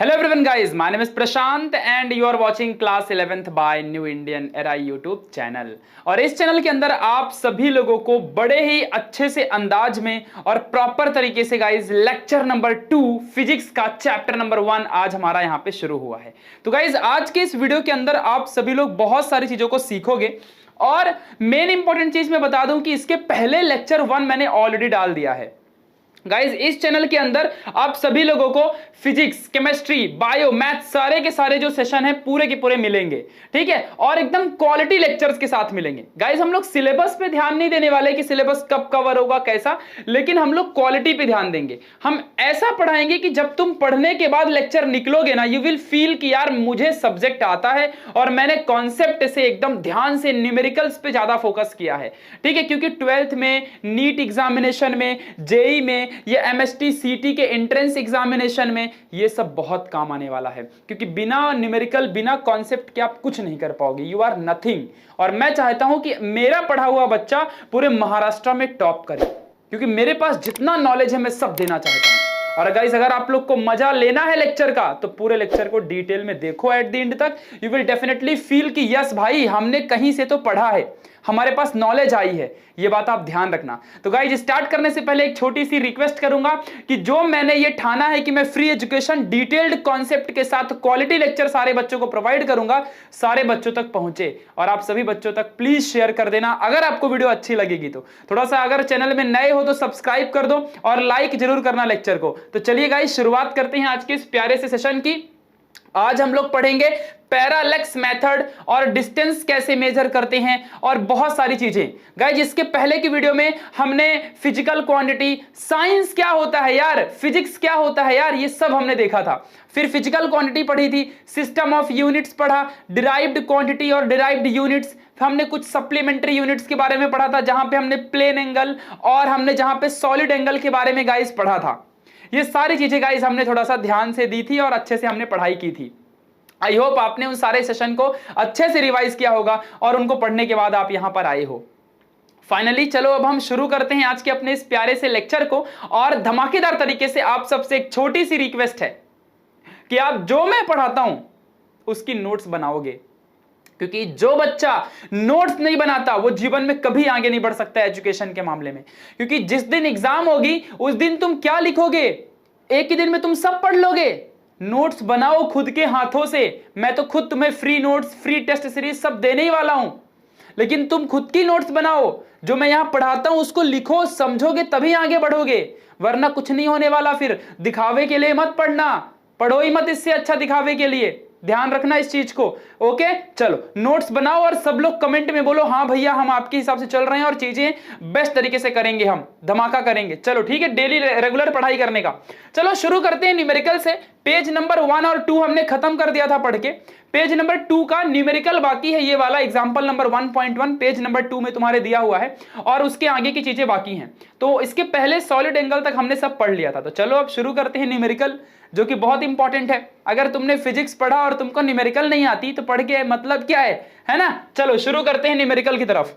Hello everyone guys, my name is Prashant and you are watching class 11th by New Indian Era YouTube channel. और इस channel के अंदर आप सभी लोगों को बड़े ही अच्छे से अंदाज में और प्रॉपर तरीके से गाइज लेक्चर नंबर 2 फिजिक्स का चैप्टर नंबर 1 आज हमारा यहाँ पे शुरू हुआ है। तो गाइज आज के इस वीडियो के अंदर आप सभी लोग बहुत सारी चीजों को सीखोगे और मेन इंपॉर्टेंट चीज मैं बता दूं कि इसके पहले लेक्चर 1 मैंने ऑलरेडी डाल दिया है। गाइज इस चैनल के अंदर आप सभी लोगों को फिजिक्स, केमिस्ट्री, बायो, मैथ सारे के सारे जो सेशन है पूरे के पूरे मिलेंगे, ठीक है, और एकदम क्वालिटी लेक्चर्स के साथ मिलेंगे। गाइज हम लोग सिलेबस पे ध्यान नहीं देने वाले कि सिलेबस कब कवर होगा कैसा, लेकिन हम लोग क्वालिटी पे ध्यान देंगे। हम ऐसा पढ़ाएंगे कि जब तुम पढ़ने के बाद लेक्चर निकलोगे ना, यू विल फील कि यार मुझे सब्जेक्ट आता है और मैंने कॉन्सेप्ट से एकदम ध्यान से न्यूमेरिकल्स पे ज्यादा फोकस किया है, ठीक है, क्योंकि 12th में, नीट एग्जामिनेशन में, जेई में, ये एमएसटी सीटी के एंट्रेंस एग्जामिनेशन में ये सब बहुत काम आने वाला है। क्योंकि बिना न्यूमेरिकल, बिना कॉन्सेप्ट के आप कुछ नहीं कर पाओगे, यू आर नथिंग। और मैं चाहता हूं कि मेरा पढ़ा हुआ बच्चा पूरे महाराष्ट्र में टॉप करे, क्योंकि मेरे पास जितना नॉलेज है मैं सब देना चाहता हूं। और गाइस अगर आप लोग को मजा लेना है लेक्चर का तो पूरे लेक्चर को डिटेल में देखो एट द एंड तक। यू विल डेफिनेटली फील कि यस भाई हमने कहीं से तो पढ़ा है, हमारे पास नॉलेज आई है, ये बात आप ध्यान रखना। तो गाइज स्टार्ट करने से पहले एक छोटी सी रिक्वेस्ट करूंगा कि जो मैंने ये ठाना है कि मैं फ्री एजुकेशन डिटेल्ड कॉन्सेप्ट के साथ क्वालिटी लेक्चर सारे बच्चों को प्रोवाइड करूंगा, सारे बच्चों तक पहुंचे। और आप सभी बच्चों तक प्लीज शेयर कर देना अगर आपको वीडियो अच्छी लगेगी तो। थोड़ा सा अगर चैनल में नए हो तो सब्सक्राइब कर दो और लाइक जरूर करना लेक्चर को। तो चलिए गाइज शुरुआत करते हैं आज के इस प्यारे से सेशन की। आज हम लोग पढ़ेंगे पैरालेक्स मेथड और डिस्टेंस कैसे मेजर करते हैं और बहुत सारी चीजें। गाइज इसके पहले की वीडियो में हमने फिजिकल क्वांटिटी, साइंस क्या होता है यार, फिजिक्स क्या होता है यार, ये सब हमने देखा था। फिर फिजिकल क्वांटिटी पढ़ी थी, सिस्टम ऑफ यूनिट्स पढ़ा, डिराइव्ड क्वांटिटी और डिराइव्ड यूनिट्स, हमने कुछ सप्लीमेंट्री यूनिट्स के बारे में पढ़ा था जहां पे हमने प्लेन एंगल और हमने जहां पे सॉलिड एंगल के बारे में गाइज पढ़ा था। ये सारी चीजें गाइज हमने थोड़ा सा ध्यान से दी थी और अच्छे से हमने पढ़ाई की थी। आई होप आपने उन सारे सेशन को अच्छे से रिवाइज किया होगा और उनको पढ़ने के बाद आप यहां पर आए हो। फाइनली चलो अब हम शुरू करते हैं आज के अपने इस प्यारे से लेक्चर को। और धमाकेदार तरीके से आप सबसे एक छोटी सी रिक्वेस्ट है कि आप जो मैं पढ़ाता हूं उसकी नोट्स बनाओगे, क्योंकि जो बच्चा नोट्स नहीं बनाता वो जीवन में कभी आगे नहीं बढ़ सकता एजुकेशन के मामले में। क्योंकि जिस दिन एग्जाम होगी उस दिन तुम क्या लिखोगे, एक ही दिन में तुम सब पढ़ लोगे। नोट्स बनाओ खुद के हाथों से। मैं तो खुद तुम्हें free notes, free test series सब देने ही वाला हूं, लेकिन तुम खुद की नोट्स बनाओ, जो मैं यहां पढ़ाता हूं उसको लिखो, समझोगे तभी आगे बढ़ोगे, वरना कुछ नहीं होने वाला। फिर दिखावे के लिए मत पढ़ना, पढ़ो ही मत इससे अच्छा दिखावे के लिए, ध्यान रखना इस चीज को। ओके चलो नोट्स बनाओ और सब लोग कमेंट में बोलो हाँ भैया हम आपके हिसाब से चल रहे हैं और चीजें बेस्ट तरीके से करेंगे, हम धमाका करेंगे। चलो ठीक है, डेली रेगुलर पढ़ाई करने का। चलो शुरू करते हैं न्यूमेरिकल से। पेज नंबर 1 और 2 हमने खत्म कर दिया था पढ़ के। पेज नंबर 2 का न्यूमेरिकल बाकी है, ये वाला एग्जांपल नंबर 1.1 पेज नंबर 2 में तुम्हारे दिया हुआ है और उसके आगे की चीजें बाकी हैं। तो इसके पहले सॉलिड एंगल तक हमने सब पढ़ लिया था। तो चलो अब शुरू करते हैं न्यूमेरिकल, जो कि बहुत इंपॉर्टेंट है। अगर तुमने फिजिक्स पढ़ा और तुमको न्यूमेरिकल नहीं आती तो पढ़ के मतलब क्या है ना। चलो शुरू करते हैं न्यूमेरिकल की तरफ।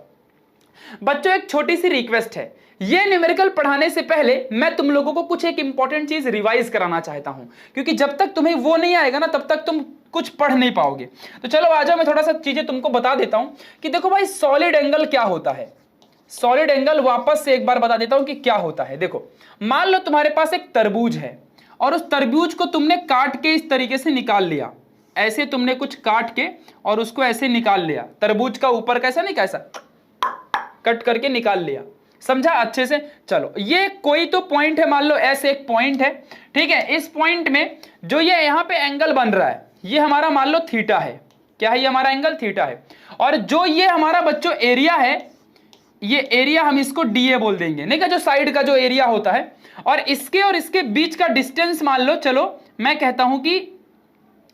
बच्चों एक छोटी सी रिक्वेस्ट है, ये न्यूमेरिकल पढ़ाने से पहले मैं तुम लोगों को कुछ एक इंपॉर्टेंट चीज रिवाइज कराना चाहता हूं, क्योंकि जब तक तुम्हें वो नहीं आएगा ना तब तक तुम कुछ पढ़ नहीं पाओगे। तो चलो आ जाओ, मैं थोड़ा सा चीजें तुमको बता देता हूं कि देखो भाई सॉलिड एंगल क्या होता है। सॉलिड एंगल वापस से एक बार बता देता हूं कि क्या होता है। देखो मान लो तुम्हारे पास एक तरबूज है और उस तरबूज को तुमने काट के इस तरीके से निकाल लिया, ऐसे तुमने कुछ काट के और उसको ऐसे निकाल लिया, तरबूज का ऊपर कैसा नहीं कैसा कट करके निकाल लिया, समझा अच्छे से। चलो ये कोई तो पॉइंट है, मान लो ऐसे एक पॉइंट है, ठीक है। इस पॉइंट में जो ये यहां पे एंगल बन रहा है ये हमारा मान लो थीटा है। क्या है ये हमारा एंगल? थीटा है। और जो ये हमारा बच्चों एरिया है, ये एरिया हम इसको डीए बोल देंगे, नहीं का जो साइड का जो एरिया होता है। और इसके बीच का डिस्टेंस मान लो, चलो मैं कहता हूं कि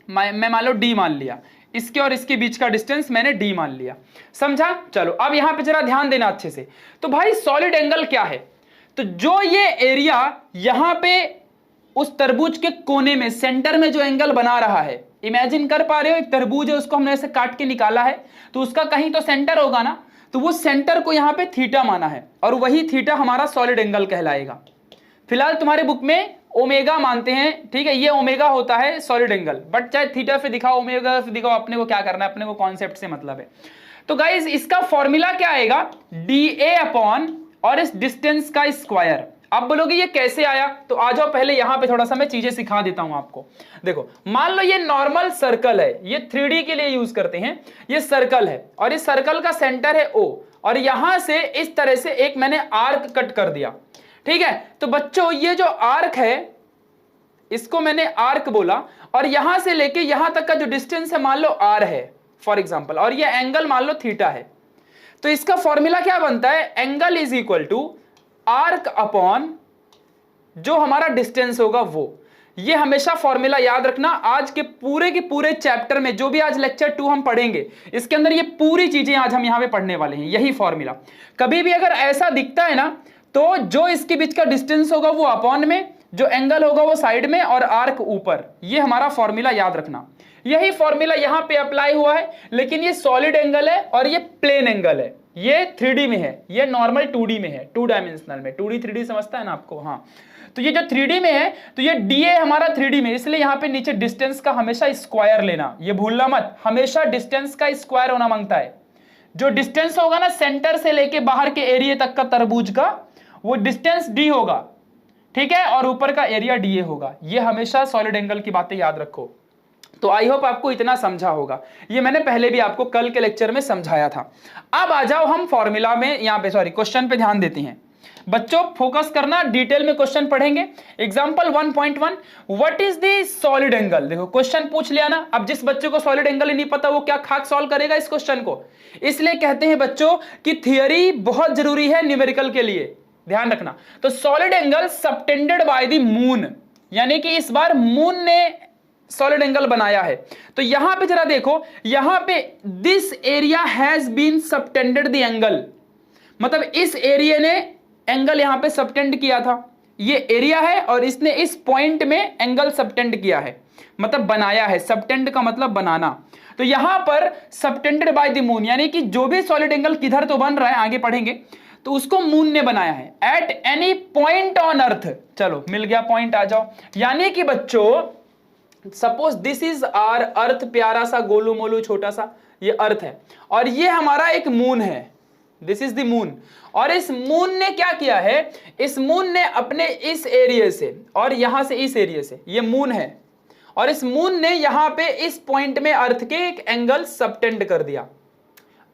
मैं मान लो डी मान लिया, इसके और इसके बीच का डिस्टेंस मैंने डी मान लिया, समझा। चलो अब यहां पे जरा ध्यान देना अच्छे से। तो भाई सॉलिड एंगल क्या है? तो जो ये एरिया यहां पे उस तरबूज के कोने में सेंटर में जो एंगल बना रहा है, इमेजिन कर पा रहे हो एक तरबूज है, उसको हमने ऐसे काट के निकाला है, तो उसका कहीं तो सेंटर होगा ना, तो वो सेंटर को यहां पे थीटा माना है और वही थीटा हमारा सॉलिड एंगल कहलाएगा। फिलहाल तुम्हारे बुक में ओमेगा मानते हैं, ठीक है, ये ओमेगा होता है सॉलिड एंगल, बट चाहे थीटा से दिखाओ ओमेगा से दिखाओ, अपने को क्या करना है, अपने को कॉन्सेप्ट से मतलब है। तो गाइस इसका फॉर्मूला क्या आएगा, dA अपॉन और इस डिस्टेंस का स्क्वायर। अब बोलोगे ये कैसे आया, तो आ जाओ पहले यहां पे थोड़ा सा मैं चीजें सिखा देता हूं आपको। देखो मान लो ये नॉर्मल सर्कल है, ये 3D के लिए यूज करते हैं, ये सर्कल है और इस सर्कल का सेंटर है O, और यहां से इस तरह से एक मैंने आर्क कट कर दिया, ठीक है। तो बच्चों ये जो आर्क है इसको मैंने आर्क बोला, और यहां से लेके यहां तक का जो डिस्टेंस है मान लो r है फॉर एग्जांपल, और ये एंगल मान लो थीटा है। तो इसका फॉर्मूला क्या बनता है, angle is equal to arc upon जो हमारा डिस्टेंस होगा वो। ये हमेशा फॉर्मूला याद रखना, आज के पूरे चैप्टर में जो भी आज लेक्चर 2 हम पढ़ेंगे इसके अंदर ये पूरी चीजें आज हम यहां पे पढ़ने वाले हैं, यही फॉर्मूला। कभी भी अगर ऐसा दिखता है ना, तो जो इसके बीच का डिस्टेंस होगा वो अपॉन में, जो एंगल होगा वो साइड में, और आर्क ऊपर। ये हमारा फॉर्मूला याद रखना। यही फॉर्मूला यहां पे अप्लाई हुआ है, लेकिन ये सॉलिड एंगल है और ये प्लेन एंगल है, ये 3D में है, ये नॉर्मल 2D में है, 2 डायमेंशनल में। 2D 3D समझता है ना आपको, हाँ। तो ये जो 3D में है, तो ये DA हमारा 3D में, इसलिए यहां पे नीचे डिस्टेंस का हमेशा स्क्वायर लेना, ये भूलना मत, हमेशा डिस्टेंस का स्क्वायर होना मांगता है। जो डिस्टेंस होगा ना सेंटर से लेके बाहर के एरिया तक का तरबूज का, वो डिस्टेंस D होगा, ठीक है, और ऊपर का एरिया DA होगा। ये हमेशा सॉलिड एंगल की बातें याद रखो। तो आई होप आपको इतना समझा होगा, ये मैंने पहले भी आपको कल के लेक्चर में समझाया था। अब आ जाओ हम फॉर्मूला में, यहां पे सॉरी क्वेश्चन पे ध्यान देते हैं। बच्चों फोकस करना, डिटेल में क्वेश्चन पढ़ेंगे। Example 1.1, what is the solid angle. देखो क्वेश्चन पूछ लिया ना, अब जिस बच्चे को सॉलिड एंगल ही नहीं पता वो क्या खाक सॉल्व करेगा इस क्वेश्चन को। इसलिए कहते हैं बच्चों कि थियरी बहुत जरूरी है न्यूमेरिकल के लिए, ध्यान रखना। तो solid angle subtended by the moon, यानी कि इस बार मून ने सॉलिड एंगल बनाया है। तो यहां पे जरा देखो, यहां पे this area has been subtended the angle, मतलब इस एरिया ने एंगल यहां पे सबटेंड किया था, ये एरिया है और इसने इस पॉइंट में एंगल सबटेंड किया है, मतलब बनाया है। सबटेंड का मतलब बनाना। तो यहां पर सबटेंडेड बाय द मून, यानी कि जो भी सॉलिड एंगल किधर तो बन रहा है, आगे पढ़ेंगे, तो उसको मून ने बनाया है। At any point on earth, चलो मिल गया पॉइंट, आ जाओ। यानी कि बच्चों सपोज दिस इज आर अर्थ, प्यारा सा गोलू मोलू छोटा सा ये अर्थ है, और ये हमारा एक मून है, दिस इज द मून। और इस मून ने क्या किया है, इस मून ने अपने इस एरिया से और यहां से इस एरिया से, ये मून है, और इस मून ने यहां पे इस पॉइंट में अर्थ के एक एंगल सबटेंड कर दिया।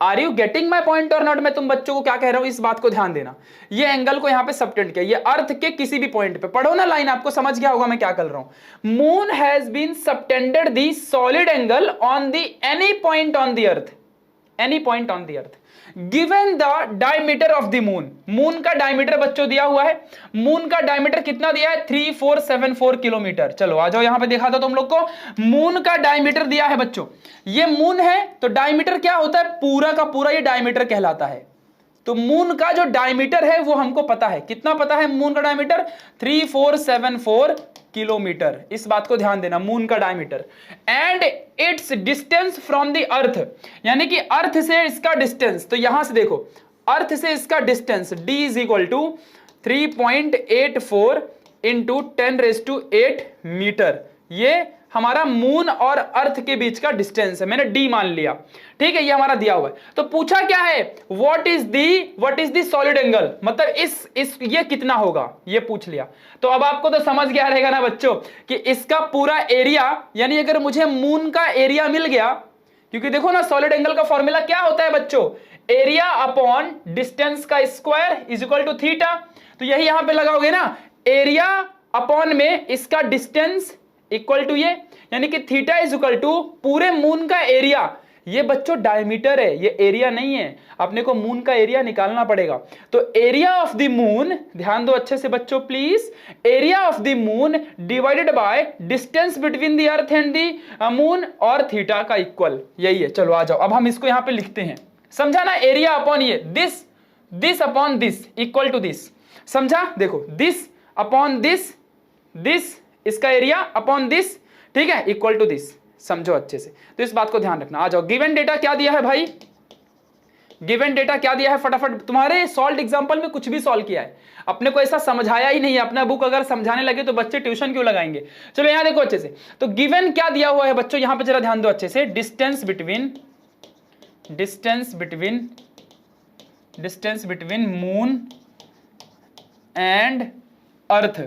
Are you getting my point और नॉट। मैं तुम बच्चों को क्या कह रहा हूं, इस बात को ध्यान देना। ये एंगल को यहां पे सबटेंड किया, ये अर्थ के किसी भी पॉइंट पे, पढ़ो ना लाइन, आपको समझ गया होगा मैं क्या कर रहा हूं। Moon has been subtended the solid angle on the any point on the earth, any point on the earth, given the diameter of the moon. Moon का डायमीटर बच्चों दिया हुआ है, मून का डायमीटर कितना दिया है, 3474 किलोमीटर। चलो आ जाओ यहां पे देखा था तुम लोग को, मून का डायमीटर दिया है बच्चों। ये मून है तो डायमीटर क्या होता है, पूरा का पूरा ये डायमीटर कहलाता है। तो मून का जो डायमीटर है वो हमको पता है, कितना पता है मून का डायमीटर, 3474 किलोमीटर। इस बात को ध्यान देना, मून का diameter. And it's distance from the अर्थ, यानी कि अर्थ से इसका डिस्टेंस, तो यहां से देखो अर्थ से इसका distance d is equal to 3.84 into 10⁸ metre. ये हमारा मून और अर्थ के बीच का डिस्टेंस है, मैंने d मान लिया, ठीक है, ये हमारा दिया हुआ है। तो पूछा क्या है, what is the solid angle, मतलब इस ये कितना होगा, ये पूछ लिया। तो अब आपको तो समझ गया रहेगा ना बच्चों कि इसका पूरा एरिया, यानी अगर मुझे मून का एरिया मिल गया, क्योंकि देखो ना सॉलिड एंगल का फॉर्मूला क्या होता है बच्चों, एरिया अपॉन डिस्टेंस का square is equal to theta. तो यही यहां पे लगाओगे ना, एरिया अपॉन में इसका डिस्टेंस इक्वल टू ये, यानी कि थीटा इज इक्वल टू पूरे मून का एरिया। ये बच्चों डायमीटर है, ये एरिया नहीं है, अपने को मून का एरिया निकालना पड़ेगा। तो एरिया ऑफ द मून, ध्यान दो अच्छे से बच्चों please, area of the moon divided by distance between the earth and the moon और थीटा का इक्वल, यही है। चलो आ जाओ, अब हम इसको यहां पे लिखते हैं, समझा ना, एरिया अपॉन ये this upon this equal to this, समझा। देखो दिस अपॉन दिस इसका एरिया अपॉन दिस, ठीक है, इक्वल टू दिस, समझो अच्छे से। तो इस बात को ध्यान रखना। आ जाओ, गिवन डेटा क्या दिया है भाई, गिवन डेटा क्या दिया है फटाफट, तुम्हारे सॉल्व एग्जांपल में कुछ भी सॉल्व किया है, अपने को ऐसा समझाया ही नहीं है, अपना बुक अगर समझाने लगे तो बच्चे ट्यूशन क्यों लगाएंगे। चलो यहां देखो अच्छे से, तो गिवन क्या दिया हुआ है बच्चों, यहां पे जरा ध्यान दो अच्छे से, डिस्टेंस बिटवीन मून एंड अर्थ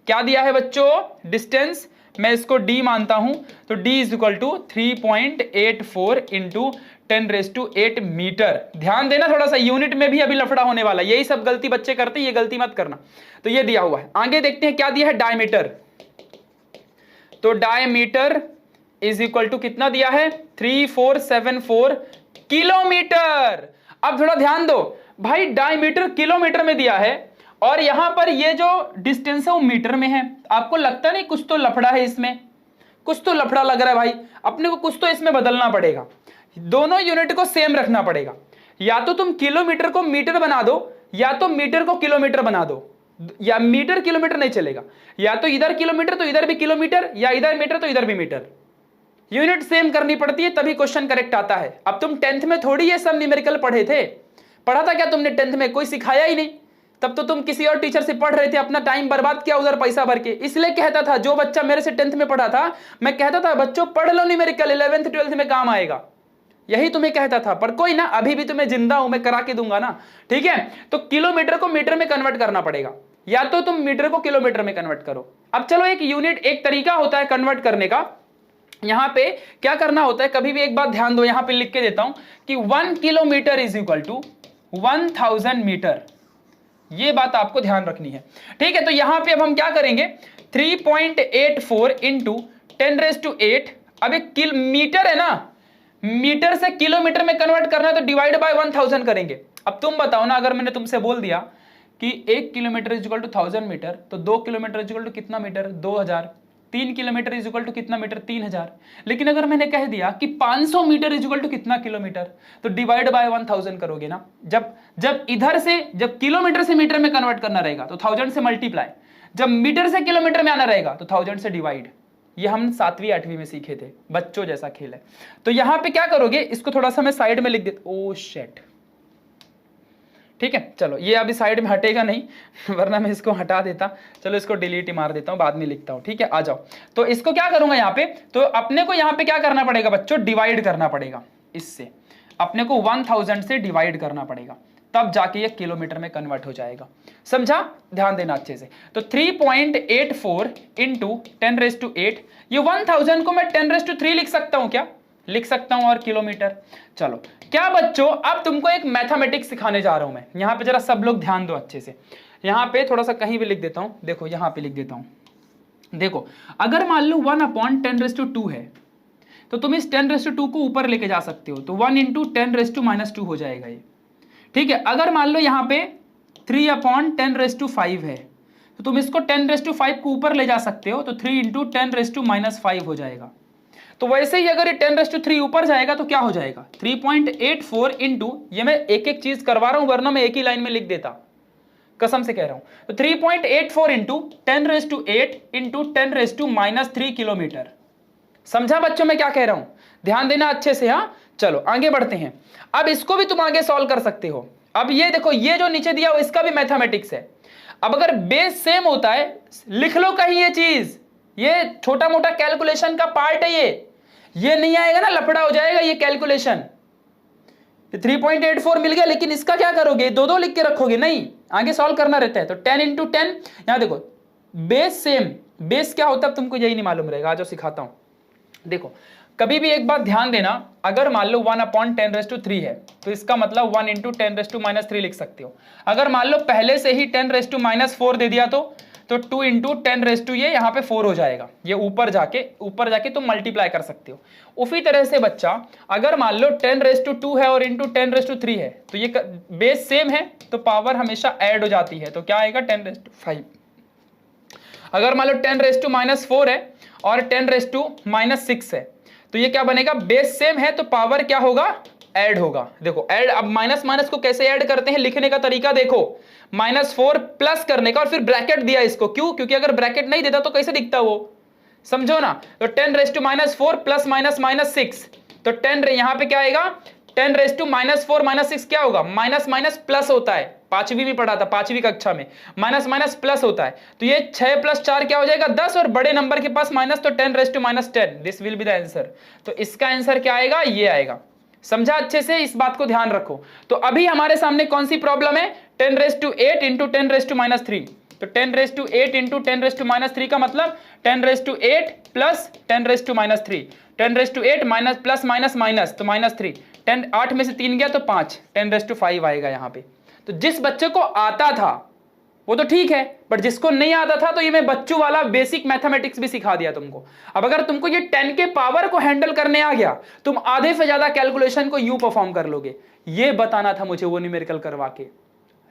क्या दिया है बच्चों, डिस्टेंस, मैं इसको d मानता हूं, तो d is equal to 3.84 into 10⁸ metre. ध्यान देना थोड़ा सा, यूनिट में भी अभी लफड़ा होने वाला, यही सब गलती बच्चे करते हैं, ये गलती मत करना। तो ये दिया हुआ है, आगे देखते हैं क्या दिया है, डायमीटर। तो डायमीटर इज इक्वल टू कितना दिया है, 3474 किलोमीटर। अब थोड़ा ध्यान दो भाई, डायमीटर किलोमीटर में दिया है और यहां पर ये जो डिस्टेंस है वो मीटर में है। आपको लगता नहीं कुछ तो लफड़ा है इसमें, कुछ तो लफड़ा लग रहा है भाई, अपने को कुछ तो इसमें बदलना पड़ेगा, दोनों यूनिट को सेम रखना पड़ेगा। या तो तुम किलोमीटर को मीटर बना दो, या तो मीटर को किलोमीटर बना दो, या मीटर किलोमीटर नहीं चलेगा, या तो इधर किलोमीटर तो इधर भी किलोमीटर, या इधर मीटर तो इधर भी मीटर, यूनिट सेम करनी पड़ती है तभी क्वेश्चन करेक्ट आता है। अब तुम 10th में थोड़ी ये सब न्यूमेरिकल पढ़े थे, पढ़ा था क्या तुमने 10th में, कोई सिखाया ही नहीं, तब तो तुम किसी और टीचर से पढ़ रहे थे, अपना टाइम बर्बाद किया उधर पैसा भर के। इसलिए कहता था, जो बच्चा मेरे से 10th में पढ़ा था, मैं कहता था बच्चों पढ़ लो न्यूमेरिकल, 11th 12th में काम आएगा, यही तुम्हें कहता था। पर कोई ना, अभी भी तुम्हें जिंदा हूं, मैं करा के दूंगा ना, ठीक है। तो किलोमीटर को मीटर में कन्वर्ट करना पड़ेगा, या तो तुम मीटर को किलोमीटर में कन्वर्ट करो। अब चलो एक यूनिट, एक तरीका होता है कन्वर्ट करने का। यहां पे क्या करना होता है, कभी भी एक बात ध्यान दो, यहां पे लिख के देता हूं कि 1 kilometre is equal to 1000 metre, ये बात आपको ध्यान रखनी है, ठीक है। तो यहां पे अब हम क्या करेंगे, 3.84 इंटू 10⁸। अब एक मीटर है ना, मीटर से किलोमीटर में कन्वर्ट करना है तो डिवाइड बाय 1000 करेंगे। अब तुम बताओ ना, अगर मैंने तुमसे बोल दिया कि 1 kilometre is equal to 1000 metre, तो 2 किलोमीटर इज इक्वल टू कितना metre, 2000, 3 kilometre is equal to कितना मीटर, 3000। लेकिन अगर मैंने कह दिया कि 500 मीटर इज इक्वल टू कितना किलोमीटर, तो डिवाइड बाय 1000 करोगे ना। जब इधर से, जब किलोमीटर से मीटर में कन्वर्ट करना रहेगा तो 1000 से मल्टीप्लाई, जब मीटर से किलोमीटर में आना रहेगा तो 1000 से डिवाइड। ये हम 7वीं 8वीं में सीखे थे, बच्चों जैसा खेल है। तो यहां पे क्या करोगे, इसको थोड़ा सा मैं साइड में लिख देता, ओ शिट, ठीक है। चलो ये अभी साइड में हटेगा नहीं, वरना मैं इसको हटा देता। चलो इसको डिलीट ही मार देता हूं, बाद में लिखता हूं, ठीक है। आ जाओ, तो इसको क्या करूंगा यहाँ पे, तो अपने को यहाँ पे क्या करना पड़ेगा बच्चों, डिवाइड करना पड़ेगा, इससे अपने को 1000 से डिवाइड करना पड़ेगा, तब जाके ये किलोमीटर में कन्वर्ट हो जाएगा। समझा, ध्यान देना अच्छे से। तो 3.84 इंटू 10⁸, ये 1000 को मैं 10⁻³ लिख सकता हूं क्या, लिख सकता हूं, और किलोमीटर। चलो क्या बच्चों, अब तुमको एक मैथमेटिक्स सिखाने जा रहा हूं मैं। यहां पे जरा सब लोग ध्यान दो अच्छे से, यहां पे थोड़ा सा कहीं भी लिख देता हूं, देखो यहां पे लिख देता हूं। देखो अगर मान लो 1/10⁻² है, तो तुम इस 10⁻² को ऊपर लेके जा सकते हो, तो 1 इंटू 10⁻² हो जाएगा ये, ठीक है। अगर मान लो यहाँ पे 3/10⁵ है, तो तुम इसको 10⁵ को ऊपर ले जा सकते हो, तो 3 इंटू 10⁻⁵ हो जाएगा। तो वैसे ही अगर ये 10⁻³ ऊपर जाएगा तो क्या हो जाएगा, 3.84 इंटू, ये मैं एक एक चीज करवा रहा हूं, वरना मैं एक ही लाइन में लिख देता, कसम से कह रहा हूं। तो 3.84 इंटू 10⁸ इंटू 10⁻³ किलोमीटर। समझा बच्चों मैं क्या कह रहा हूं, ध्यान देना अच्छे से। हाँ चलो आगे बढ़ते हैं। अब इसको भी तुम आगे सॉल्व कर सकते हो। अब ये देखो, ये जो नीचे दिया हो इसका भी मैथमेटिक्स है। अब अगर बेस सेम होता है, लिख लो कहीं ये चीज, ये छोटा मोटा कैलकुलेशन का पार्ट है, ये नहीं आएगा ना, लफड़ा हो जाएगा ये कैलकुलेशन। 3.84 मिल गया, लेकिन इसका क्या करोगे, दो दो लिख के रखोगे, नहीं आगे सॉल्व करना रहता है। तो 10 इंटू 10, यहां देखो बेस सेम, बेस क्या होता है तुमको यही नहीं मालूम रहेगा, आज सिखाता हूं। देखो कभी भी एक बात ध्यान देना, अगर मान लो 1/10⁻³ है, तो इसका मतलब 1 इंटू 10⁻³ लिख सकते हो। अगर मान लो पहले से ही 10⁻⁴ दे दिया तो 2 इंटू 10⁻, ये यहाँ पे 4 हो जाएगा, ये ऊपर जाके तुम मल्टीप्लाई कर सकते हो। उसी तरह से बच्चा, अगर मान लो 10⁻² है और इंटू 10⁻³ है, तो ये बेस सेम है तो पावर हमेशा ऐड हो जाती है, तो क्या आएगा 10⁻⁵। अगर मान लो 10⁻⁻⁴ है और 10⁻⁻⁶ है, तो ये क्या बनेगा, बेस सेम है तो पावर क्या होगा, ऐड होगा। देखो ऐड, अब माइनस माइनस को कैसे ऐड करते हैं, लिखने का तरीका देखो, -4 प्लस करने का और फिर ब्रैकेट दिया इसको, क्यों, क्योंकि अगर ब्रैकेट नहीं देता तो कैसे दिखता वो, समझो ना। तो 10⁻⁴ प्लस -6, तो 10 यहां पे क्या आएगा 10 रेज टू -4 -6 क्या होगा, माइनस माइनस प्लस होता है, पांचवी में पढ़ा था, पांचवी कक्षा में, माइनस माइनस प्लस होता है। तो ये 6 + 4 क्या हो जाएगा 10, और बड़े नंबर के पास माइनस, तो 10 raise to -10, this will be the answer. तो इसका आंसर क्या आएगा, ये आएगा। समझा अच्छे से, इस बात को ध्यान रखो। तो अभी हमारे सामने कौन सी प्रॉब्लम है, 10 raise to 8 into 10 raise to -3। तो 10 raise to 8 into 10 raise to -3 का मतलब 10 raise to 8 plus 10 raise to -3, 10 raise to 8 minus plus minus minus, तो -3, 10 8 में से 3 गया तो 5, 10 रेज टू 5 आएगा यहाँ पे। तो जिस बच्चे को आता था वो तो ठीक है, बट जिसको नहीं आता था, तो ये मैं बच्चों वाला बेसिक मैथमेटिक्स भी सिखा दिया तुमको। अब अगर तुमको ये 10 के पावर को हैंडल करने आ गया, तुम आधे से ज्यादा कैलकुलेशन को यूं परफॉर्म कर लोगे। ये बताना था मुझे वो न्यूमेरिकल करवा के।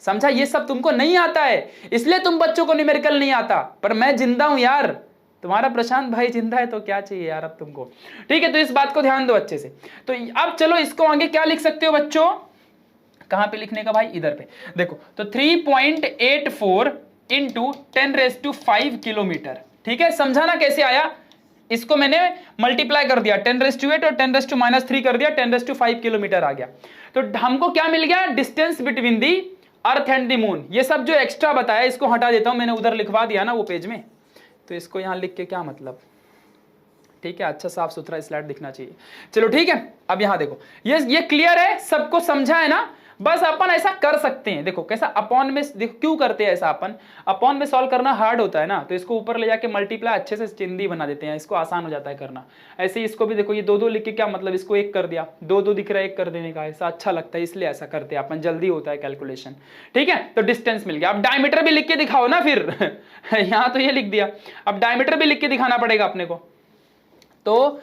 समझा, ये सब तुमको नहीं आता है, इसलिए तुम बच्चों को न्यूमेरिकल नहीं आता, पर मैं जिंदा हूं यार, तुम्हारा प्रशांत भाई जिंदा है, तो क्या चाहिए यार अब तुमको। ठीक है, तो इस बात को ध्यान दो अच्छे से। तो अब चलो इसको आगे क्या लिख सकते हो बच्चों, कहां पे लिखने का भाई, इधर पे देखो। तो 3.84 इंटू 10 रेज टू 5 किलोमीटर। ठीक है, समझाना कैसे आया, इसको मैंने मल्टीप्लाई कर दिया, 10 रेज टू 8 और 10 रेज टू -3 कर दिया, 10 रेज टू 5 किलोमीटर आ गया। तो हमको क्या मिल गया, distance between the earth and the moon. ये सब जो एक्स्ट्रा बताया इसको हटा देता हूं, मैंने उधर लिखवा दिया ना वो पेज में, तो इसको यहां लिख के क्या मतलब। ठीक है, अच्छा साफ सुथरा स्लाइड दिखना चाहिए। चलो ठीक है, अब यहां देखो, ये क्लियर है, सबको समझा है ना। बस अपन ऐसा कर सकते हैं, देखो कैसा, अपॉन में, देखो क्यों करते हैं ऐसा, अपन अपॉन में सॉल्व करना हार्ड होता है ना, तो इसको ऊपर ले जाके मल्टीप्लाई अच्छे से चिंदी बना देते हैं, इसको आसान हो जाता है करना। ऐसे ही इसको भी देखो, ये 2 लिख के क्या मतलब, इसको 1 कर दिया, 2 दिख रहा है 1 कर देने का, ऐसा अच्छा लगता है इसलिए ऐसा करते हैं अपन, जल्दी होता है कैलकुलेशन। ठीक है, तो डिस्टेंस मिल गया। अब डायमीटर भी लिख के दिखाओ ना फिर यहां तो ये लिख दिया, अब डायमीटर भी लिख के दिखाना पड़ेगा अपने को। तो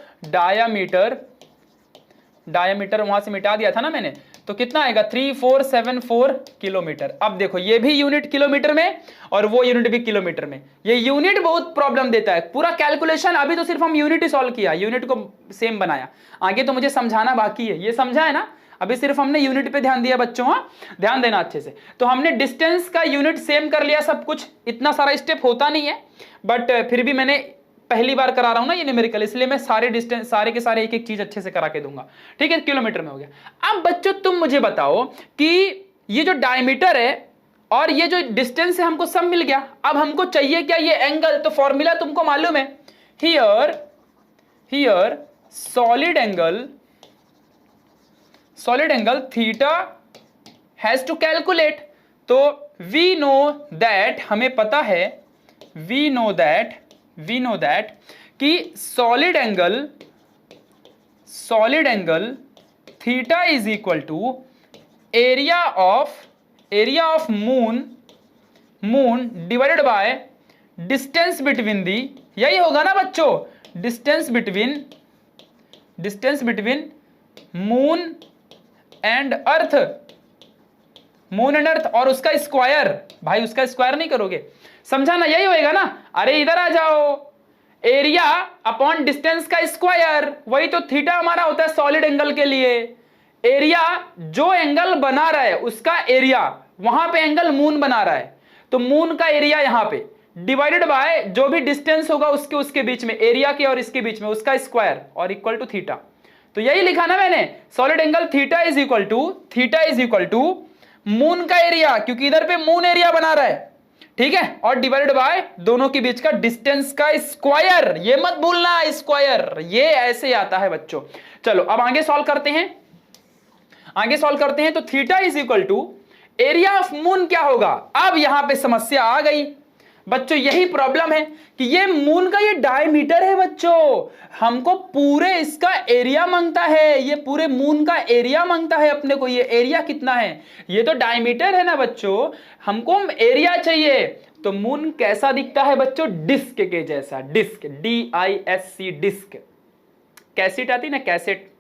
डायमीटर वहां से मिटा दिया था ना मैंने, तो कितना आएगा 3474 किलोमीटर। अब देखो ये भी यूनिट किलोमीटर में और वो यूनिट भी किलोमीटर में, ये यूनिट बहुत प्रॉब्लम देता है। पूरा कैलकुलेशन अभी तो सिर्फ हम यूनिट ही सॉल्व किया, यूनिट को सेम बनाया, आगे तो मुझे समझाना बाकी है। ये समझा है ना, अभी सिर्फ हमने यूनिट पे ध्यान दिया बच्चों, हाँ ध्यान देना अच्छे से। तो हमने डिस्टेंस का यूनिट सेम कर लिया, सब कुछ, इतना सारा स्टेप होता नहीं है, बट फिर भी मैंने पहली बार करा रहा हूं ना ये न्यूमेरिकल, इसलिए मैं सारे डिस्टेंस, सारे के सारे एक एक चीज अच्छे से करा के दूंगा। ठीक है, किलोमीटर में हो गया। अब बच्चों तुम मुझे बताओ कि ये जो डायमीटर है और ये जो डिस्टेंस है हमको सब मिल गया, अब हमको चाहिए क्या, ये एंगल। तो फॉर्मूला तुमको मालूम है, here solid angle theta has to calculate. तो वी नो दैट, हमें पता है, वी नो दैट कि solid angle theta is equal to area of moon divided by distance between the, यही होगा ना बच्चों, distance between moon and earth, और उसका स्क्वायर। भाई उसका स्क्वायर नहीं करोगे, समझा ना, यही होएगा ना। अरे इधर आ जाओ, एरिया अपॉन डिस्टेंस का स्क्वायर, वही तो थीटा हमारा होता है सॉलिड एंगल के लिए। एरिया जो एंगल बना रहा है उसका एरिया, वहां पे एंगल मून बना रहा है तो मून का एरिया यहां पे, डिवाइडेड बाय जो भी डिस्टेंस होगा उसके बीच में, एरिया के और इसके बीच में उसका स्क्वायर, और इक्वल टू थीटा। तो यही लिखा ना मैंने, solid angle theta is equal to moon का एरिया, क्योंकि इधर पे मून एरिया बना रहा है, ठीक है, और डिवाइडेड बाय दोनों के बीच का डिस्टेंस का स्क्वायर। ये मत भूलना, स्क्वायर, ये ऐसे आता है बच्चों। चलो अब आगे सॉल्व करते हैं। तो theta is equal to area of moon क्या होगा। अब यहां पे समस्या आ गई बच्चों, यही प्रॉब्लम है कि ये मून का ये डायमीटर है बच्चों, हमको पूरे इसका एरिया मांगता है, ये पूरे मून का एरिया मांगता है अपने को। ये एरिया कितना है, ये तो डायमीटर है ना बच्चों, हमको एरिया चाहिए। तो मून कैसा दिखता है बच्चों, डिस्क के जैसा, डिस्क, DISC, डिस्क। कैसेट आती ना, कैसेट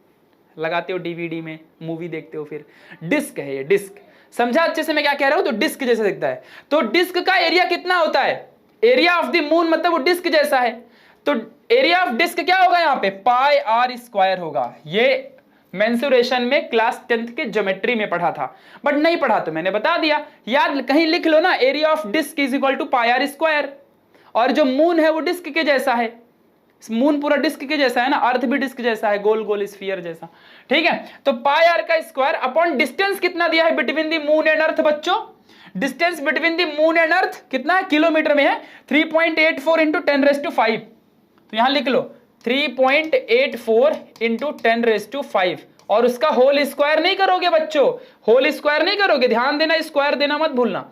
लगाते हो डीवीडी में, मूवी देखते हो, फिर डिस्क है ये, डिस्क। समझा अच्छे से मैं क्या कह रहा हूं, तो डिस्क जैसा दिखता है। तो डिस्क का एरिया कितना होता है, एरिया ऑफ द मून मतलब वो डिस्क जैसा है, तो एरिया ऑफ डिस्क क्या होगा यहाँ पे, पाई आर स्क्वायर होगा। ये मेंसुरेशन में क्लास 10th के ज्योमेट्री में पढ़ा था, बट नहीं पढ़ा तो मैंने बता दिया, याद कहीं लिख लो ना, area of disc is equal to pi r square, और जो मून है वो डिस्क के जैसा है, मून पूरा डिस्क के जैसा है ना, अर्थ भी डिस्क जैसा है, गोल गोल स्फीयर जैसा, ठीक है। तो पाई आर का स्क्वायर अपॉन डिस्टेंस कितना दिया है between the moon and earth बच्चों, distance between the moon and earth कितना है, किलोमीटर में है, 3.84 इंटू 10⁵, तो यहां लिख लो 3.84 इंटू 10⁵, और उसका होल स्क्वायर नहीं करोगे बच्चों, होल स्क्वायर नहीं करोगे, ध्यान देना, स्क्वायर देना मत भूलना।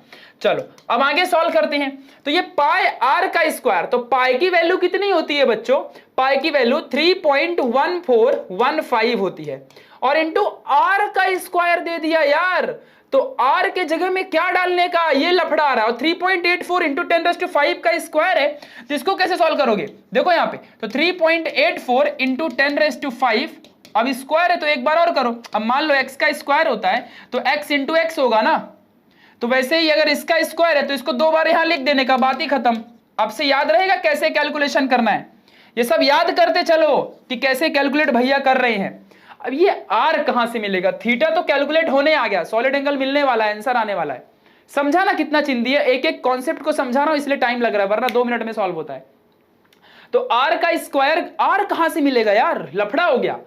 चलो अब आगे सॉल्व करते हैं। तो ये पाई आर का स्क्वायर, तो पाई की वैल्यू कितनी होती है बच्चों, पाई की वैल्यू 3.1415 होती है, और इंटू आर का स्क्वायर दे दिया यार, तो आर के जगह में क्या डालने का, ये लफड़ा आ रहा है, और 3.84 इंटू 10⁵ का स्क्वायर है, तो इसको कैसे सॉल्व करोगे, देखो यहां पे, तो 3.84 इंटू 10⁵, अब स्क्वायर है तो एक बार और करो, अब मान लो x का स्क्वायर होता है तो x इंटू एक्स होगा ना, तो वैसे ही अगर इसका स्क्वायर है तो इसको 2 बार यहां लिख देने का, बात ही खत्म। अब से याद रहेगा कैसे कैलकुलेशन करना है, ये सब याद करते चलो कि कैसे कैलकुलेट भैया कर रहे हैं। अब ये r कहां से मिलेगा, थीटा तो कैलकुलेट होने आ गया, सॉलिड एंगल मिलने वाला है, आंसर आने वाला है, समझा ना कितना चिंदी है, एक एक कॉन्सेप्ट को समझा रहा हूं इसलिए टाइम लग रहा है, वरना 2 मिनट में सॉल्व होता है। तो r का स्क्वायर, r कहां से मिलेगा यार, लफड़ा हो गया,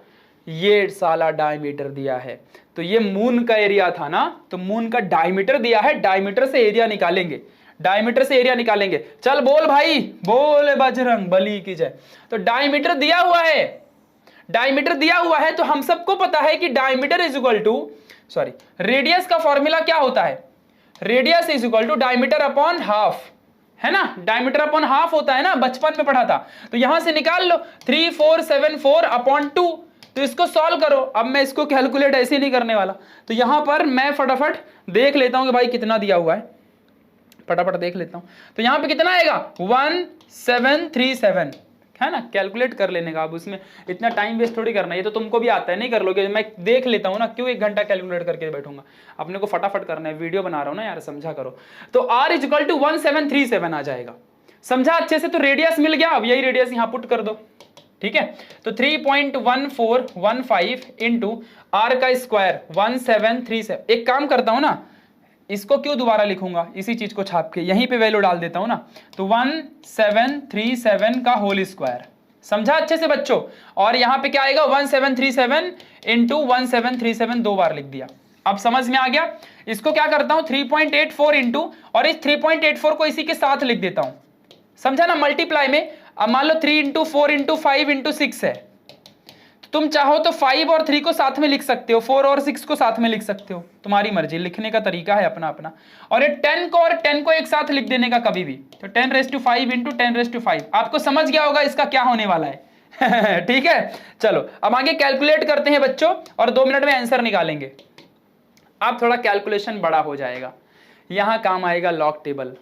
ये साला डायमीटर दिया है, तो ये मून का एरिया था ना, तो मून का डायमीटर दिया है, डायमीटर से एरिया निकालेंगे, डायमीटर से एरिया निकालेंगे, चल बोल भाई, बोले बजरंग बली की जय। तो डायमीटर दिया हुआ है, डायमीटर दिया हुआ है, तो हम सबको पता है कि diameter is equal to, sorry, radius का फॉर्मूला क्या होता है, radius is equal to diameter upon half, है ना, डायमीटर अपॉन हाफ होता है ना, बचपन में पढ़ा था, तो यहां से निकाल लो 3474 अपॉन 2, तो इसको सॉल्व करो। अब मैं इसको कैलकुलेट ऐसे नहीं करने वाला, तो यहां पर मैं फटाफट देख लेता हूं कि भाई कितना दिया हुआ है, फटाफट देख लेता हूं, तो यहां पे कितना आएगा 1737, है ना, कैलकुलेट कर लेने का, अब उसमें इतना टाइम वेस्ट थोड़ी करना, ये तो तुमको भी आता है, नहीं कर लोगे, मैं देख लेता हूं ना, क्यों 1 घंटा कैलकुलेट करके बैठूंगा, अपने को फटाफट करना है, वीडियो बना रहा हूं ना यार, समझा करो। तो r इज इक्वल टू 1737 आ जाएगा, समझा अच्छे से, तो रेडियस मिल गया, अब यही रेडियस यहां पुट कर दो, ठीक है। तो 3.1415 इंटू आर का स्क्वायर 1737, एक काम करता हूं ना, इसको क्यों दोबारा लिखूंगा, इसी चीज को छाप के यहीं पे वैल्यू डाल देता हूं ना, तो 1737 का होल स्क्वायर, समझा अच्छे से बच्चों, और यहां पे क्या आएगा 1737 इंटू 1737 2 बार लिख दिया, अब समझ में आ गया। इसको क्या करता हूं 3.84 इंटू, और इस 3.84 को इसी के साथ लिख देता हूं, समझा ना, मल्टीप्लाई में, अब मान लो 3 इंटू 4 इंटू 5 इंटू 6 है, तो तुम चाहो तो 5 और 3 को साथ में लिख सकते हो, 4 और 6 को साथ में लिख सकते हो, तुम्हारी मर्जी, लिखने का तरीका है अपना अपना, और ये 10 को और 10 को एक साथ लिख देने का कभी भी, तो 10⁵ इंटू 10⁵, आपको समझ गया होगा इसका क्या होने वाला है। ठीक है, चलो अब आगे कैलकुलेट करते हैं बच्चों, और 2 मिनट में आंसर निकालेंगे। अब थोड़ा कैलकुलेशन बड़ा हो जाएगा, यहां काम आएगा लॉग टेबल,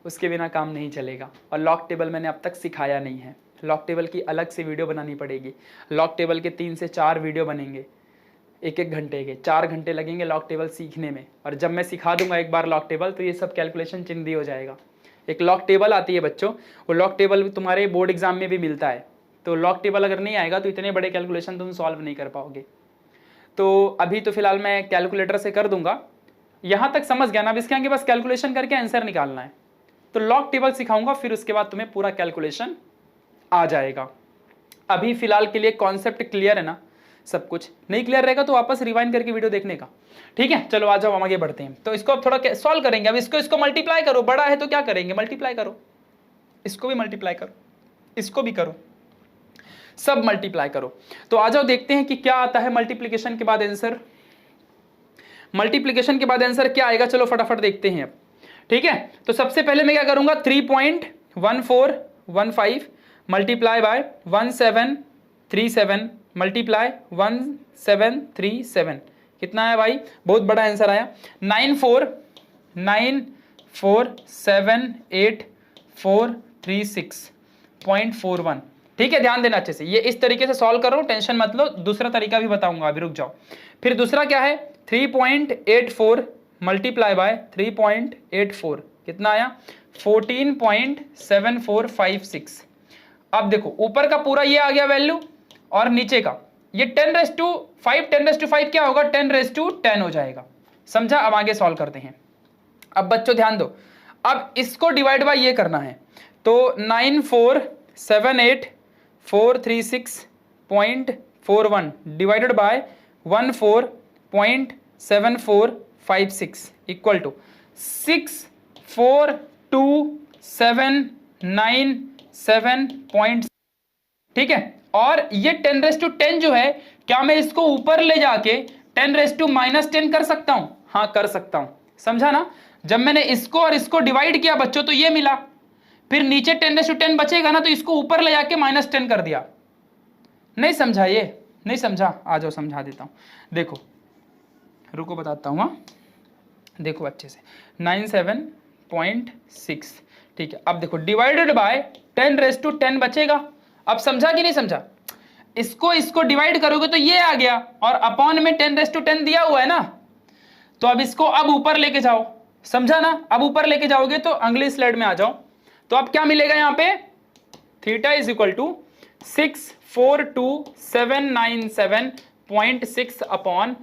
उसके बिना काम नहीं चलेगा, और लॉग टेबल मैंने अब तक सिखाया नहीं है, लॉग टेबल की अलग से वीडियो बनानी पड़ेगी, लॉग टेबल के 3 से 4 वीडियो बनेंगे, 1-1 घंटे के, 4 घंटे लगेंगे लॉग टेबल सीखने में, और जब मैं सिखा दूंगा एक बार लॉग टेबल, तो ये सब कैलकुलेशन चिंदी हो जाएगा। एक लॉग टेबल आती है बच्चों, वो लॉग टेबल तुम्हारे बोर्ड एग्जाम में भी मिलता है, तो लॉग टेबल अगर नहीं आएगा तो इतने बड़े कैलकुलेशन तुम सॉल्व नहीं कर पाओगे। तो अभी तो फिलहाल मैं कैलकुलेटर से कर दूंगा, यहाँ तक समझ गया ना, अब इसके आगे बस कैलकुलेशन करके आंसर निकालना है, तो लॉग टेबल सिखाऊंगा, फिर उसके बाद तुम्हें पूरा कैलकुलेशन आ जाएगा। अभी फिलहाल के लिए कॉन्सेप्ट क्लियर है ना, सब कुछ नहीं क्लियर रहेगा तो वापस रिवाइंड करके वीडियो देखने का, ठीक है। चलो आ जाओ, हम आगे बढ़ते हैं। तो इसको अब थोड़ा सॉल्व करेंगे, अब इसको मल्टीप्लाई करो, बड़ा है तो क्या करेंगे, मल्टीप्लाई करो, इसको भी मल्टीप्लाई करो, इसको भी करो, सब मल्टीप्लाई करो। तो आ जाओ देखते हैं कि क्या आता है मल्टीप्लीकेशन के बाद आंसर, मल्टीप्लीकेशन के बाद आंसर क्या आएगा, चलो फटाफट देखते हैं अब, ठीक है। तो सबसे पहले मैं क्या करूंगा 3.1415 मल्टीप्लाई बाय 1737 मल्टीप्लाई 1737, कितना है भाई, बहुत बड़ा आंसर आया, 94,9478436.41, ठीक है। ध्यान देना अच्छे से, ये इस तरीके से सॉल्व कर रहा हूं, टेंशन मत लो, दूसरा तरीका भी बताऊंगा, अभी रुक जाओ। फिर दूसरा क्या है 3.84 मल्टीप्लाई बाय 3.84, कितना आया 14.7456। अब देखो ऊपर का पूरा ये आ गया वैल्यू, और नीचे का ये 10⁵ क्या होगा 10⁻10 हो जाएगा, समझा। अब आगे सॉल्व करते हैं। अब बच्चों ध्यान दो, अब इसको डिवाइड बाय ये करना है, तो 9478 436.41 डिवाइडेड बाय 14.7456 इक्वल टू 642,797 ठीक है। और ये 10⁻10 जो है, क्या मैं इसको ऊपर ले जाके 10⁻−10 कर सकता हूं? हाँ कर सकता हूं, समझा ना। जब मैंने इसको और इसको डिवाइड किया बच्चों तो ये मिला, फिर नीचे 10⁻10 बचेगा ना, तो इसको ऊपर ले जाके -10 कर दिया। नहीं समझा? ये नहीं समझा? आ जाओ समझा देता हूं। देखो रुको बताता हूं। देखो अच्छे से 97.6 ठीक है। अब देखो डिवाइडेड बाय 10⁻10 बचेगा। अब समझा कि नहीं समझा? इसको डिवाइड करोगे तो ये आ गया, और अपॉन में 10⁻10 दिया हुआ है ना, तो अब इसको अब ऊपर लेके जाओ, समझा ना। अब ऊपर लेके जाओगे तो अगली स्लाइड में आ जाओ, तो अब क्या मिलेगा यहां पे? Theta is equal to 642,797.6 upon,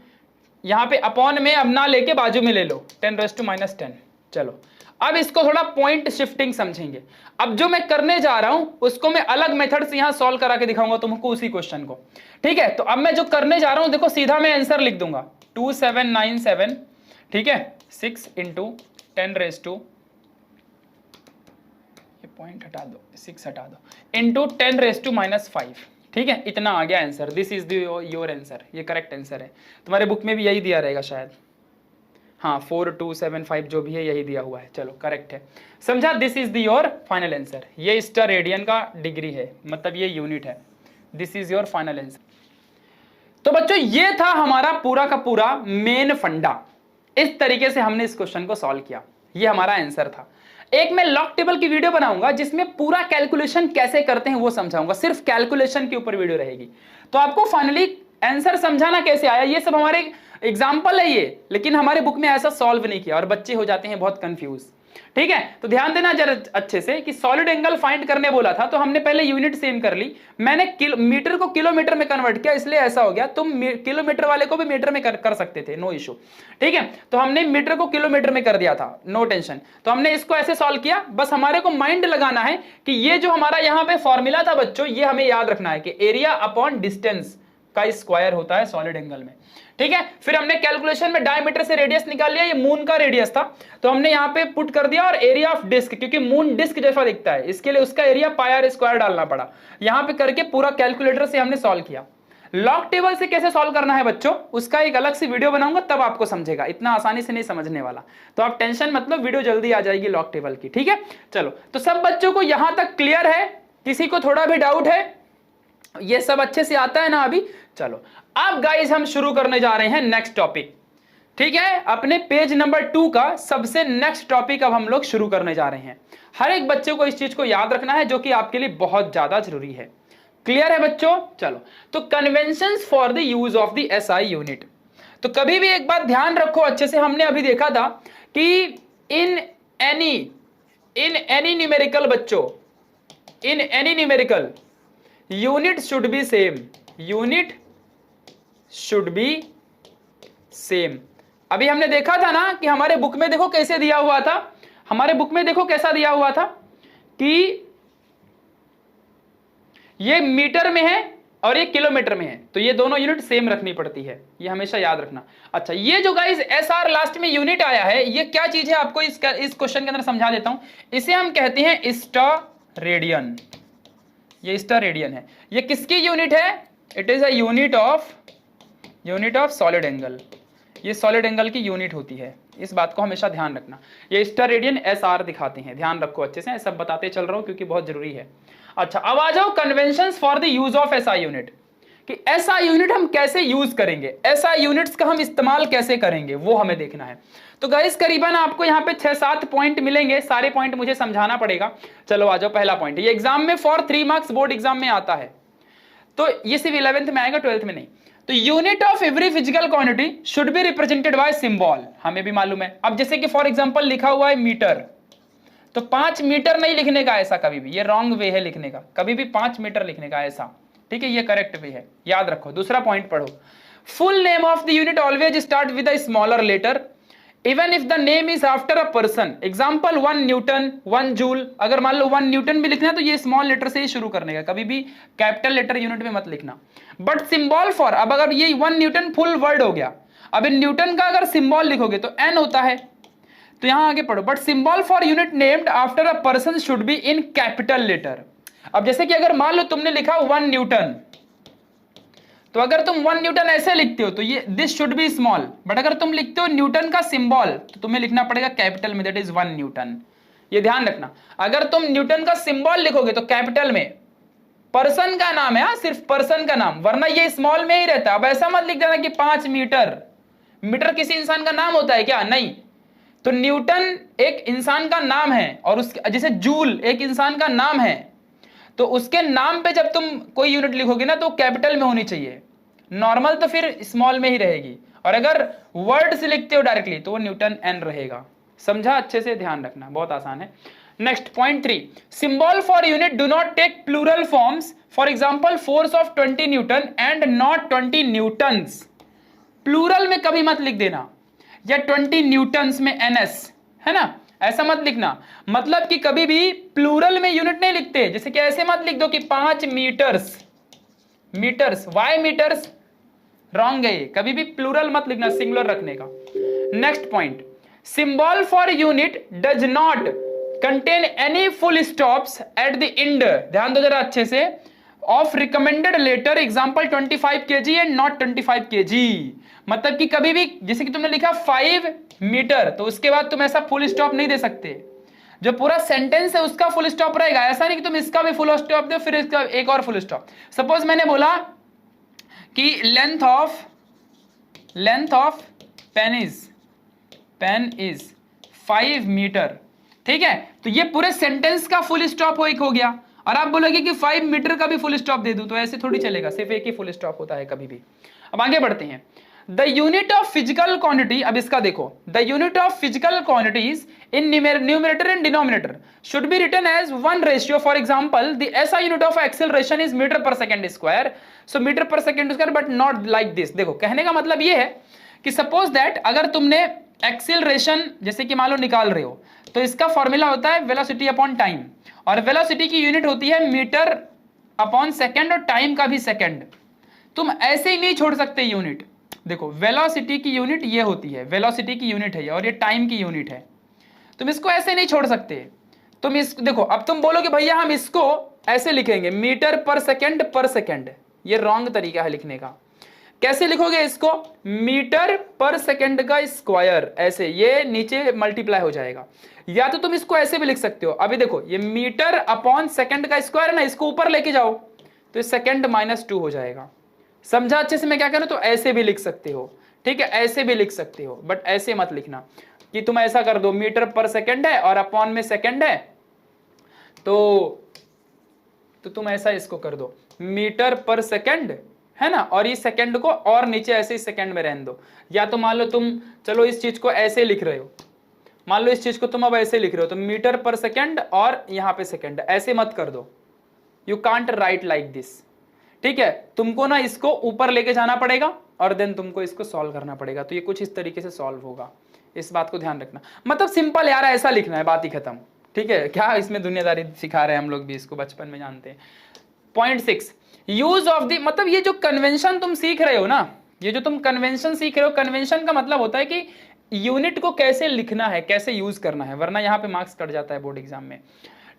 यहां पे अपॉन में अब ना लेके बाजू में ले लो 10⁻−10। चलो अब इसको थोड़ा पॉइंट शिफ्टिंग समझेंगे। अब जो मैं करने जा रहा हूं उसको मैं अलग मेथड से यहां सॉल्व करा के दिखाऊंगा तुमको उसी क्वेश्चन को, ठीक है। तो अब मैं जो करने जा रहा हूं, देखो सीधा मैं आंसर लिख दूंगा 2797, ठीक है, 6 इंटू 10⁻, ये पॉइंट हटा दो, 6 हटा दो, इंटू 10⁻−5, ठीक है। इतना आ गया answer. This is your answer, ये करेक्ट आंसर है। तुम्हारे बुक में भी यही दिया रहेगा शायद, हाँ 4275 जो भी है यही दिया हुआ है। चलो करेक्ट है, समझा। This is the your final answer. ये स्टार रेडियन का डिग्री है, मतलब ये यूनिट है। This is your final answer. तो बच्चों ये था हमारा पूरा का पूरा मेन फंडा। इस तरीके से हमने इस क्वेश्चन को सॉल्व किया, ये हमारा आंसर था। एक मैं लॉग टेबल की वीडियो बनाऊंगा जिसमें पूरा कैलकुलेशन कैसे करते हैं वो समझाऊंगा, सिर्फ कैलकुलेशन के ऊपर वीडियो रहेगी। तो आपको फाइनली आंसर समझाना कैसे आया, ये सब हमारे एग्जाम्पल है ये, लेकिन हमारे बुक में ऐसा सॉल्व नहीं किया और बच्चे हो जाते हैं बहुत कंफ्यूज, ठीक है। तो ध्यान देना जरा अच्छे से कि सॉलिड एंगल फाइंड करने बोला था तो हमने पहले यूनिट सेम कर ली। मैंने मीटर को किलोमीटर में कन्वर्ट किया, इसलिए ऐसा हो गया। तुम किलोमीटर वाले को भी मीटर में कर सकते थे, नो इशू, ठीक है। तो हमने मीटर को किलोमीटर में कर दिया था, नो टेंशन। तो हमने इसको ऐसे सॉल्व किया। बस हमारे को माइंड लगाना है कि ये जो हमारा यहाँ पे फॉर्मूला था बच्चों, ये हमें याद रखना है कि एरिया अपॉन डिस्टेंस का स्क्वायर होता है सॉलिड एंगल में, ठीक है। फिर हमने कैलकुलेशन में डायमीटर से रेडियस निकाल लिया, ये मून का रेडियस था तो हमने यहां पे पुट कर दिया, और एरिया ऑफ डिस्क, क्योंकि मून डिस्क जैसा दिखता है इसके लिए उसका एरिया πr² डालना पड़ा। यहां पे करके पूरा कैलकुलेटर से हमने सॉल्व किया। लॉग टेबल से कैसे सॉल्व करना है बच्चों, उसका एक अलग से वीडियो बनाऊंगा, तब आपको समझेगा, इतना आसानी से नहीं समझने वाला। तो आप टेंशन मतलब, वीडियो जल्दी आ जाएगी लॉग टेबल की, ठीक है। चलो तो सब बच्चों को यहां तक क्लियर है? किसी को थोड़ा भी डाउट है? ये सब अच्छे से आता है ना अभी? चलो अब गाइस हम शुरू करने जा रहे हैं नेक्स्ट टॉपिक, ठीक है। अपने पेज नंबर 2 का सबसे नेक्स्ट टॉपिक अब हम लोग शुरू करने जा रहे हैं। हर एक बच्चे को इस चीज को याद रखना है, जो कि आपके लिए बहुत ज्यादा जरूरी है। क्लियर है बच्चों? चलो तो conventions for the use of the SI unit. तो कभी भी एक बात ध्यान रखो अच्छे से, हमने अभी देखा था कि इन एनी न्यूमेरिकल बच्चों, in any numerical unit should be same, unit should be same. अभी हमने देखा था ना कि हमारे बुक में देखो कैसे दिया हुआ था, हमारे बुक में देखो कैसा दिया हुआ था कि ये मीटर में है और ये किलोमीटर में है, तो ये दोनों यूनिट सेम रखनी पड़ती है, ये हमेशा याद रखना। अच्छा ये जो गाइस एसआर लास्ट में यूनिट आया है, ये क्या चीज है आपको इस क्वेश्चन के अंदर समझा देता हूं। इसे हम कहते हैं स्टार रेडियन, ये स्टार रेडियन है। ये किसकी यूनिट है? It is a unit of solid angle, ये सॉलिड एंगल की यूनिट होती है, इस बात को हमेशा ध्यान रखना। ये स्टार रेडियन एसआर दिखाते हैं, ध्यान रखो अच्छे से, सब बताते चल रहा हूं क्योंकि बहुत जरूरी है। अच्छा अब आ जाओ conventions for the use of SI unit, कि एसआई यूनिट हम कैसे यूज करेंगे, एसआई यूनिट्स का हम इस्तेमाल कैसे करेंगे, वो हमें देखना है। तो गाइस करीबन आपको यहाँ पे 6-7 पॉइंट मिलेंगे, सारे पॉइंट मुझे समझाना पड़ेगा। चलो आ जाओ, पहला पॉइंट, ये एग्जाम में फॉर 3 मार्क्स बोर्ड एग्जाम में आता है, तो ये सिर्फ 11th में आएगा, 12th में नहीं। तो unit of every physical quantity should be represented by symbol, हमें भी मालूम है। अब जैसे कि फॉर एग्जांपल लिखा हुआ है मीटर, तो 5 मीटर नहीं लिखने का ऐसा कभी भी, ये रॉन्ग वे है लिखने का, कभी भी 5 मीटर लिखने का ऐसा, ठीक है, ये करेक्ट वे है, याद रखो। दूसरा पॉइंट पढ़ो, full name of the unit always start with a smaller letter, even if the name is after a person, example 1 newton, 1 joule. अगर मान लो 1 न्यूटन भी लिखना है तो ये स्मॉल लेटर से ही शुरू करने का, कभी भी कैपिटल लेटर यूनिट में मत लिखना। बट सिंबल फॉर, अब अगर ये 1 न्यूटन फुल वर्ड हो गया, अब इन न्यूटन का अगर सिंबल लिखोगे तो एन होता है, तो यहां आगे पढ़ो, but symbol for unit named after a person should be in capital letter. अब जैसे कि अगर मान लो तुमने लिखा 1 न्यूटन, तो अगर तुम 1 न्यूटन ऐसे लिखते हो तो ये this should be small, but अगर तुम लिखते हो न्यूटन का सिंबल तो तुम्हें लिखना पड़ेगा कैपिटल में, दैट इज 1 न्यूटन। ये ध्यान रखना, अगर तुम न्यूटन का सिंबल लिखोगे तो कैपिटल में, पर्सन का नाम है, सिर्फ पर्सन का नाम, वरना ये स्मॉल में ही रहता है। अब ऐसा मत लिख देना कि 5 मीटर, मीटर किसी इंसान का नाम होता है क्या? नहीं। तो न्यूटन एक इंसान का नाम है, और उसके जैसे जूल एक इंसान का नाम है, तो उसके नाम पे जब तुम कोई यूनिट लिखोगे ना तो कैपिटल में होनी चाहिए, नॉर्मल तो फिर स्मॉल में ही रहेगी, और अगर वर्ड से लिखते हो डायरेक्टली तो वो न्यूटन एन रहेगा। समझा? अच्छे से ध्यान रखना, बहुत आसान है। Next point 3, symbol for unit do not take plural forms, for example force of 20 newton and not 20 newtons. Plural में कभी मत लिख देना, या 20 न्यूटन्स में एनएस, है ना, ऐसा मत लिखना। मतलब कि कभी भी प्लूरल में यूनिट नहीं लिखते, जैसे कि ऐसे मत लिख दो कि 5 metres, metres, Y metres, wrong है, कभी भी प्लूरल मत लिखना, सिंगुलर रखने का। Next point, symbol for unit does not contain any full stops at the end, ध्यान दो जरा अच्छे से, of recommended letter, example 25 kg and not 25 kg। मतलब कि कभी भी जैसे कि तुमने लिखा 5 मीटर, तो उसके बाद तुम ऐसा फुल स्टॉप नहीं दे सकते, जो पूरा सेंटेंस है उसका फुल स्टॉप रहेगा। ऐसा नहीं कि तुम इसका भी फुल स्टॉप दो फिर इसका एक और फुल स्टॉप। सपोज मैंने बोला कि length of pen is 5 metre, ठीक है, तो ये पूरे सेंटेंस का फुल स्टॉप हो गया। और आप बोलोगे कि 5 मीटर का भी फुल स्टॉप दे दूं, तो ऐसे थोड़ी चलेगा, सिर्फ एक ही फुल स्टॉप होता है कभी भी। अब आगे बढ़ते हैं, the unit of physical quantity, अब इसका देखो, the unit of physical quantities in numerator and denominator should be written as 1 ratio. For example the SI unit of acceleration is metre per second square, so metre per second square, but not like this. देखो कहने का मतलब ये है कि suppose that अगर तुमने acceleration जैसे कि मान लो निकाल रहे हो, तो इसका फॉर्मूला होता है वेलोसिटी अपॉन टाइम, और वेलोसिटी की यूनिट होती है मीटर अपॉन सेकंड, और टाइम का भी सेकंड। तुम ऐसे ही नहीं छोड़ सकते यूनिट। देखो वेलोसिटी की यूनिट ये होती है, वेलोसिटी की यूनिट है, और ये टाइम की यूनिट है, तुम इसको ऐसे नहीं छोड़ सकते। तुम इस देखो, अब तुम बोलोगे भैया हम इसको ऐसे लिखेंगे मीटर पर सेकंड, ये रॉन्ग तरीका है लिखने का। कैसे लिखोगे इसको? मीटर पर सेकंड का स्क्वायर, ऐसे, ये नीचे मल्टीप्लाई हो जाएगा। या तो तुम इसको ऐसे भी लिख सकते हो, अभी देखो ये मीटर अपॉन सेकंड का स्क्वायर है ना, इसको ऊपर लेके जाओ तो सेकंड -2 हो जाएगा। समझा अच्छे से मैं क्या कह रहा हूं? तो ऐसे भी लिख सकते हो, ठीक है, ऐसे भी लिख सकते हो, बट ऐसे मत लिखना कि तुम ऐसा कर दो, मीटर पर सेकंड है और अपॉन में सेकंड है, तो तुम ऐसा इसको कर दो, मीटर पर सेकंड, है ना, और इस सेकंड को और नीचे ऐसे ही सेकंड में रहने दो। या तो मान लो तुम, चलो इस चीज को ऐसे लिख रहे हो, मान लो इस चीज को तुम अब ऐसे लिख रहे हो, तो मीटर पर सेकंड और यहां पे सेकंड, ऐसे मत कर दो, you can't right like this, ठीक है। तुमको ना इसको ऊपर लेके जाना पड़ेगा और देन तुमको इसको सॉल्व करना पड़ेगा, तो ये कुछ इस तरीके से सॉल्व होगा, इस बात को ध्यान रखना। मतलब सिंपल यार, ऐसा लिखना है, बात ही खत्म, ठीक है। क्या इसमें दुनियादारी सिखा रहे हैं, हम लोग भी इसको बचपन में जानते हैं। पॉइंट 6, यूज ऑफ द, मतलब ये जो कन्वेंशन तुम सीख रहे हो ना, ये जो तुम कन्वेंशन सीख रहे हो, कन्वेंशन का मतलब होता है कि यूनिट को कैसे लिखना है, कैसे यूज करना है, वरना यहां पे मार्क्स कट जाता है बोर्ड एग्जाम में,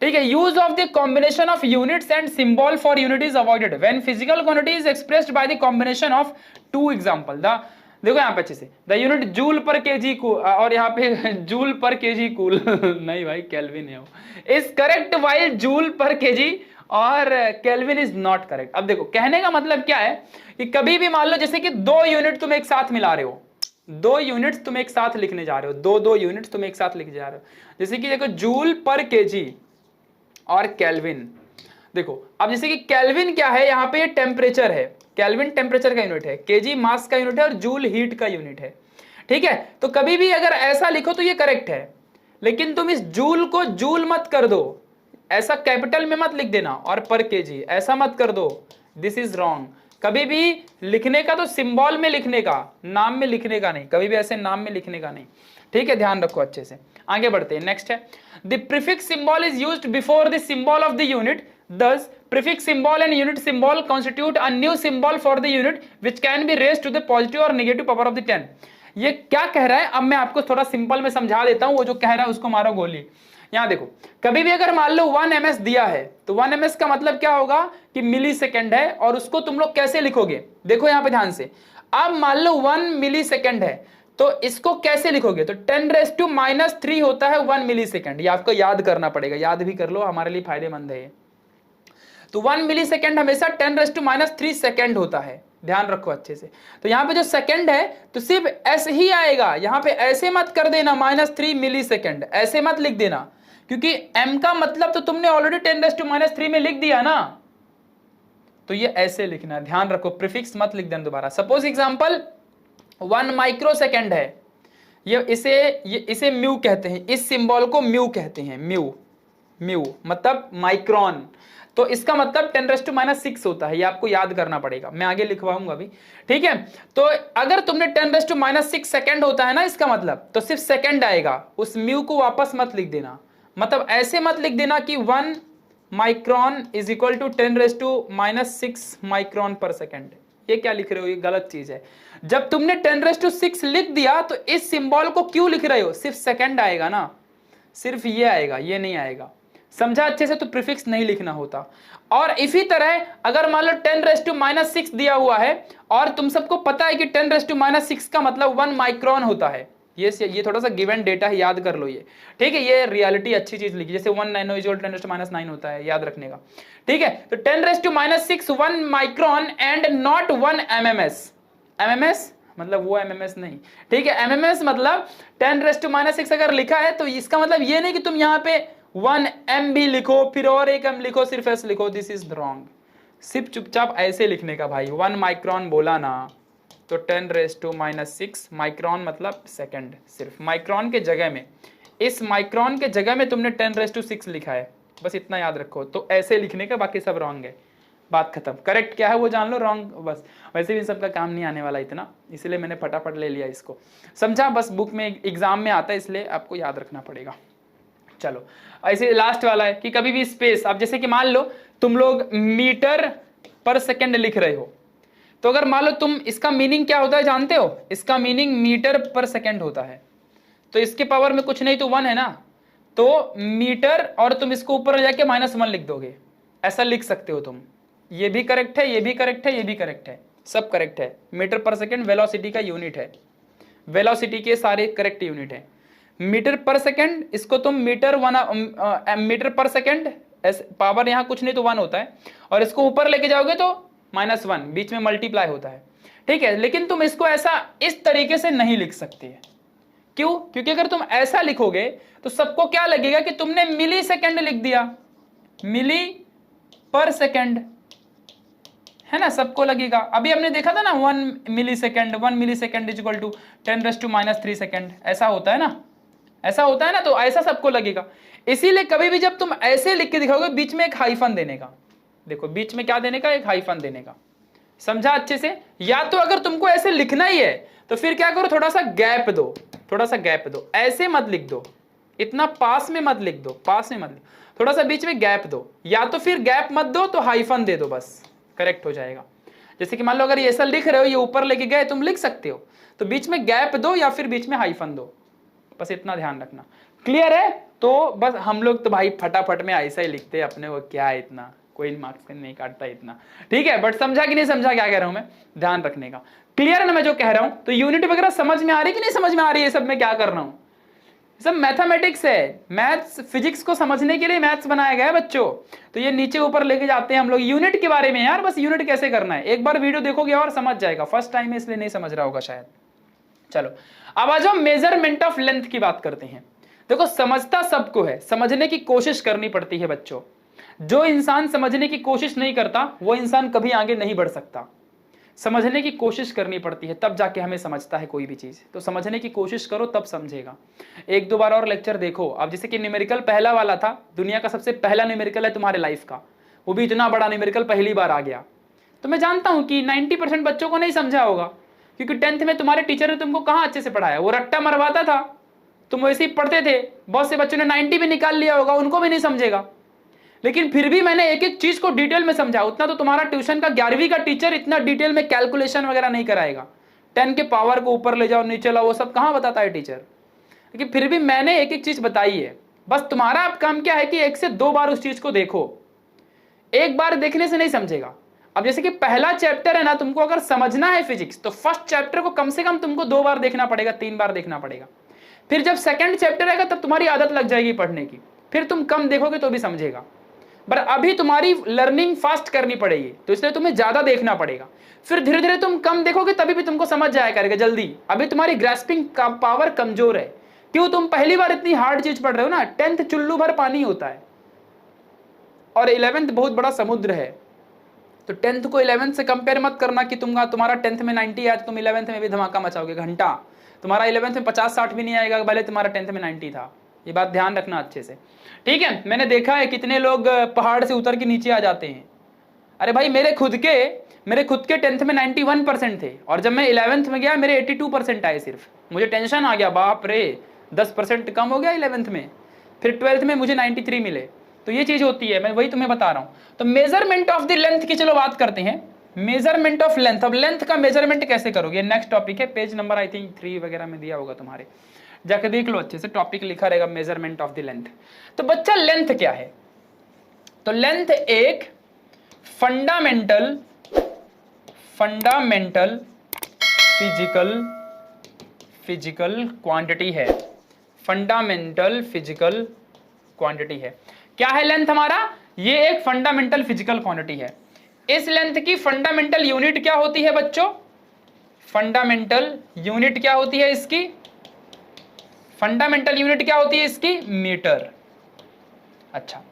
ठीक है। Use of the combination of units and symbol for unit is avoided when physical quantity is expressed by the combination of 2 example. देखो यहाँ पे अच्छे से, द यूनिट जूल पर केजी कूल, और यहाँ पे जूल पर केजी कूल नहीं भाई, केल्विन है वो, इज करेक्ट वाइल जूल पर केजी और केल्विन इज नॉट करेक्ट। अब देखो कहने का मतलब क्या है कि कभी भी मान लो जैसे कि 2 यूनिट तुम एक साथ मिला रहे हो, 2 यूनिट्स तुम एक साथ लिखने जा रहे हो, 2 यूनिट्स तुम एक साथ लिखने जा रहे हो, जैसे कि देखो जूल पर केजी और केल्विन। देखो अब जैसे कि केल्विन क्या है, यहाँ पे ये टेम्परेचर है, केल्विन टेम्परेचर का यूनिट है, केजी मास का यूनिट है, और जूल हीट का यूनिट है, ठीक है। तो कभी भी अगर ऐसा लिखो तो ये करेक्ट है, लेकिन तुम इस जूल को जूल मत कर दो, ऐसा कैपिटल में मत लिख देना, और पर केजी ऐसा मत कर दो, दिस इज रॉन्ग। कभी भी लिखने का तो सिंबल में लिखने का, नाम में लिखने का नहीं, कभी भी ऐसे नाम में लिखने का नहीं। ठीक है, ध्यान रखो अच्छे से। आगे बढ़ते हैं, नेक्स्ट है the prefix symbol is used before the symbol of the unit, thus prefix symbol and unit symbol constitute a new symbol for the unit which can be raised to the positive or negative power of the 10। ये क्या कह रहा है, अब मैं आपको थोड़ा simple में समझा देता हूं, वो जो कह रहा है उसको मारो गोली। यहां देखो, कभी भी अगर मान लो 1 ms दिया है तो 1 ms का मतलब क्या होगा कि मिली सेकेंड है, और उसको तुम लोग कैसे लिखोगे, देखो यहां पे ध्यान से। अब मान लो 1 मिली सेकेंड है तो इसको कैसे लिखोगे, तो 10⁻³ होता है 1 मिली सेकेंड, ये आपको याद करना पड़ेगा, याद भी कर लो, हमारे लिए फायदेमंद है ये। तो 1 मिली सेकेंड हमेशा 10⁻³ सेकेंड होता है, ध्यान रखो अच्छे से। तो यहां पे जो सेकेंड है तो सिर्फ ऐसे ही आएगा, यहां पे ऐसे मत कर देना -3 मिली सेकेंड, ऐसे मत लिख देना, क्योंकि m का मतलब तो तुमने ऑलरेडी 10⁻³ में लिख दिया ना, तो ये ऐसे लिखना, ध्यान रखो, प्रीफिक्स मत लिख देना दोबारा। सपोज एग्जांपल 1 माइक्रो सेकेंड है, ये इसे म्यू कहते हैं, इस सिंबल को म्यू कहते हैं, म्यू मतलब माइक्रोन, तो इसका मतलब 10⁻6 होता है, ये आपको याद करना पड़ेगा, मैं आगे लिखवाऊंगा अभी। ठीक है, तो अगर तुमने 10⁻6 सेकेंड होता है ना इसका मतलब, तो सिर्फ सेकेंड आएगा, उस म्यू को वापस मत लिख देना, मतलब ऐसे मत लिख देना कि 1 micron is equal to 10⁻6 micron per second. ये क्या लिख रहे हो, ये गलत चीज है। जब तुमने 10⁻6 लिख दिया तो इस सिंबल को क्यों लिख रहे हो, सिर्फ सेकेंड आएगा ना, सिर्फ ये आएगा, ये नहीं आएगा, समझा अच्छे से, तो प्रीफिक्स नहीं लिखना होता। और इसी तरह अगर मान लो 10⁻6 दिया हुआ है और तुम सबको पता है कि 10⁻6 का मतलब 1 माइक्रोन होता है, ये थोड़ा सा गिवन डेटा है, याद कर लो ये। ठीक है, ये रियलिटी अच्छी चीज लिखी, जैसे 1 नैनो इज 10⁻9 होता है, याद रखने का। ठीक है, तो 10⁻6 1 micron and not 1 MMS। MMS मतलब वो MMS नहीं, ठीक है, MMS मतलब 10⁻6 अगर लिखा है तो इसका मतलब ये नहीं कि तुम यहाँ पे 1 M भी लिखो फिर और एक M लिखो, सिर्फ ऐसे लिखो, दिस इज रॉन्ग। सिर्फ चुपचाप ऐसे लिखने का भाई, 1 माइक्रोन बोला ना तो 10⁻6 माइक्रोन मतलब सेकंड, सिर्फ माइक्रोन के जगह में, इस माइक्रोन के जगह में तुमने 10⁻6 लिखा है, बस इतना याद रखो, तो ऐसे लिखने का, बाकी सब रॉन्ग है, बात खत्म। करेक्ट क्या है वो जान लो, रॉन्ग बस, वैसे भी सबका काम नहीं आने वाला इतना, इसलिए मैंने फटाफट ले लिया इसको, समझा, बस बुक में एग्जाम में आता है इसलिए आपको याद रखना पड़ेगा। चलो ऐसे लास्ट वाला है कि कभी भी स्पेस, अब जैसे कि मान लो तुम लोग मीटर पर सेकंड लिख रहे हो, तो अगर मान लो तुम, इसका मीनिंग क्या होता है जानते हो, इसका मीनिंग मीटर पर सेकंड होता है, तो इसके पावर में कुछ नहीं तो 1 है ना, तो मीटर और तुम इसको ऊपर जाके -1 लिख दोगे, ऐसा लिख सकते हो तुम, ये भी करेक्ट है, ये भी करेक्ट है, ये भी करेक्ट है, सब करेक्ट है। मीटर पर सेकंड वेलोसिटी का यूनिट है, वेलोसिटी के सारे करेक्ट यूनिट है। मीटर पर सेकंड, इसको तुम मीटर पर सेकंड, पावर यहाँ कुछ नहीं तो 1 होता है, और इसको ऊपर लेके जाओगे तो -1, बीच में मल्टीप्लाई होता है। ठीक है, लेकिन तुम इसको ऐसा इस तरीके से नहीं लिख सकते है, क्यों, क्योंकि अगर तुम ऐसा लिखोगे तो सबको क्या लगेगा कि तुमने मिली सेकंड लिख दिया, मिली पर सेकंड, है ना, सबको लगेगा। अभी हमने देखा था ना 1 milli second is equal to 10⁻³ second, ऐसा होता है ना, ऐसा होता है ना, तो ऐसा सबको लगेगा। इसीलिए कभी भी जब तुम ऐसे लिख के दिखाओगे, बीच में एक हाइफन देने का, देखो बीच में क्या देने का, एक हाइफन देने का, समझा अच्छे से। या तो अगर तुमको ऐसे लिखना ही है तो फिर क्या करो, थोड़ा सा गैप दो, थोड़ा सा गैप दो, ऐसे मत लिख दो, इतना पास में मत लिख दो, पास में मत लिख, थोड़ा सा बीच में गैप दो, या तो फिर गैप मत दो तो हाइफन दे दो, बस करेक्ट हो जाएगा। जैसे कि मान लो अगर ये ऐसा लिख रहे हो, ये ऊपर लेके गए, तुम लिख सकते हो, तो बीच में गैप दो या फिर बीच में हाइफन दो, बस इतना ध्यान रखना। क्लियर है, तो बस हम लोग तो भाई फटाफट में ऐसा ही लिखते हैं, अपने को क्या है इतना, कोई मार्क्स नहीं काटता इतना, ठीक है, बट समझा कि नहीं समझा क्या कह रहा हूं मैं, ध्यान रखने का। क्लियर है ना मैं जो कह रहा हूं, तो यूनिट वगैरह समझ में आ रही कि नहीं समझ में आ रही है, सब मैं क्या कर रहा हूं, सब मैथमेटिक्स है, मैथ्स फिजिक्स को समझने के लिए मैथ्स बनाया गया है बच्चों, तो ये नीचे ऊपर लेके जाते हैं हम लोग यूनिट के बारे में। यार बस यूनिट कैसे करना है, एक बार वीडियो देखोगे और समझ जाएगा, फर्स्ट टाइम है इसलिए नहीं समझ रहा होगा शायद। चलो अब आ जाओ मेजरमेंट ऑफ लेंथ की बात करते हैं। देखो समझता सबको है, समझने की कोशिश करनी पड़ती है बच्चों, जो इंसान समझने की कोशिश नहीं करता वो इंसान कभी आगे नहीं बढ़ सकता। समझने की कोशिश करनी पड़ती है तब जाके हमें समझता है कोई भी चीज, तो समझने की कोशिश करो तब समझेगा। एक दो बार और लेक्चर देखो। अब जैसे कि न्यूमेरिकल पहला वाला था, दुनिया का सबसे पहला न्यूमेरिकल है तुम्हारे लाइफ का, वो भी इतना बड़ा न्यूमेरिकल पहली बार आ गया, तो मैं जानता हूं कि 90% बच्चों को नहीं समझा होगा, क्योंकि 10th में तुम्हारे टीचर ने तुमको कहाँ अच्छे से पढ़ाया, वो रट्टा मरवाता था, तुम वैसे ही पढ़ते थे, बहुत से बच्चों ने 90 भी निकाल लिया होगा, उनको भी नहीं समझेगा। लेकिन फिर भी मैंने एक एक चीज को डिटेल में समझा। उतना तो तुम्हारा ट्यूशन का 11वीं का टीचर इतना डिटेल में कैलकुलेशन वगैरह नहीं कराएगा, 10 के पावर को ऊपर ले जाओ नीचे लाओ वो सब कहाँ बताता है टीचर। लेकिन फिर भी मैंने एक एक चीज बताई है। बस तुम्हारा अब काम क्या है कि 1 से 2 बार उस चीज को देखो, एक बार देखने से नहीं समझेगा। अब जैसे कि पहला चैप्टर है ना, तुमको अगर समझना है फिजिक्स तो फर्स्ट चैप्टर को कम से कम तुमको 2 बार देखना पड़ेगा, 3 बार देखना पड़ेगा। फिर जब सेकंड चैप्टर आएगा तब तुम्हारी आदत लग जाएगी पढ़ने की, फिर तुम कम देखोगे तो भी समझेगा। पर अभी तुम्हारी लर्निंग फास्ट करनी पड़ेगी, तो इसलिए तुम्हें ज्यादा देखना पड़ेगा। फिर धीरे धीरे तुम कम देखोगे तभी भी तुमको समझ जाया करेगा जल्दी। अभी तुम्हारी ग्रास्पिंग का पावर कमजोर है। क्यों? तुम पहली बार इतनी हार्ड चीज पढ़ रहे हो ना। 10th चुल्लू भर पानी होता है और 11th बहुत बड़ा समुद्र है। तो 10th को 11th से कंपेयर मत करना कि तुम्हारा 10th में 90 आया तो तुम 11th में भी धमाका मचाओगे। घंटा तुम्हारा 11th में 50-60 भी नहीं आएगा, भले तुम्हारा 10th में 90 था। ये बात ध्यान रखना अच्छे से, ठीक है। मैंने देखा है कितने लोग पहाड़ से उतर के नीचे आ जाते हैं। अरे भाई मेरे खुद के 10th में 91% थे और जब मैं 11th में गया मेरे 82% आए सिर्फ। मुझे टेंशन आ गया, बाप रे 10% कम हो गया 11th में। फिर 12th में मुझे 93 मिले। तो ये चीज होती है, मैं वही तुम्हें बता रहा हूं। तो मेजरमेंट ऑफ द लेंथ की चलो बात करते हैं। मेजरमेंट ऑफ लेंथ, अब लेंथ का मेजरमेंट कैसे करोगे, नेक्स्ट टॉपिक है। पेज नंबर आई थिंक 3 वगैरह में दिया होगा तुम्हारे, जाके देख लो अच्छे से, टॉपिक लिखा रहेगा मेजरमेंट ऑफ द लेंथ। तो बच्चा लेंथ क्या है? तो लेंथ एक फंडामेंटल फिजिकल क्वांटिटी है। फंडामेंटल फिजिकल क्वांटिटी है। क्या है लेंथ हमारा? ये एक फंडामेंटल फिजिकल क्वांटिटी है। इस लेंथ की फंडामेंटल यूनिट क्या होती है बच्चों? फंडामेंटल यूनिट क्या होती है इसकी? फंडामेंटल यूनिट क्या होती है इसकी? मीटर। अच्छा,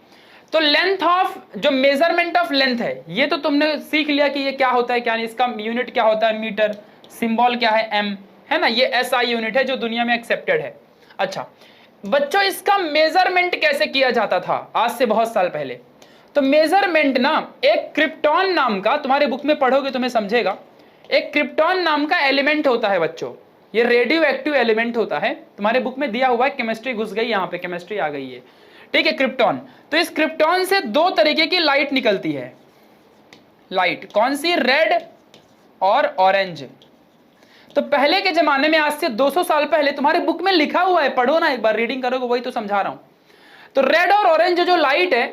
तो लेंथ ऑफ, जो मेजरमेंट ऑफ लेंथ है, ये तो तुमने सीख लिया कि ये क्या होता है क्या नहीं। इसका यूनिट क्या होता है? मीटर। सिंबल क्या है? एम, है ना। ये एसआई यूनिट है जो दुनिया में एक्सेप्टेड है। अच्छा बच्चों, इसका मेजरमेंट कैसे किया जाता था आज से बहुत साल पहले? तो मेजरमेंट ना, एक क्रिप्टॉन नाम का, तुम्हारे बुक में पढ़ोगे तुम्हें समझेगा, एक क्रिप्टॉन नाम का एलिमेंट होता है बच्चों। ये रेडियो एक्टिव एलिमेंट होता है, तुम्हारे बुक में दिया हुआ है। केमिस्ट्री घुस गई यहाँ पे, केमिस्ट्री आ गई है, ठीक है। क्रिप्टॉन, तो इस क्रिप्टॉन से 2 तरीके की लाइट निकलती है। लाइट कौन सी? रेड और ऑरेंज। तो पहले के जमाने में, आज से 200 साल पहले, तुम्हारे बुक में लिखा हुआ है, पढ़ो ना एक बार, रीडिंग करोगे, वही तो समझा रहा हूं। तो रेड और ऑरेंज जो लाइट है,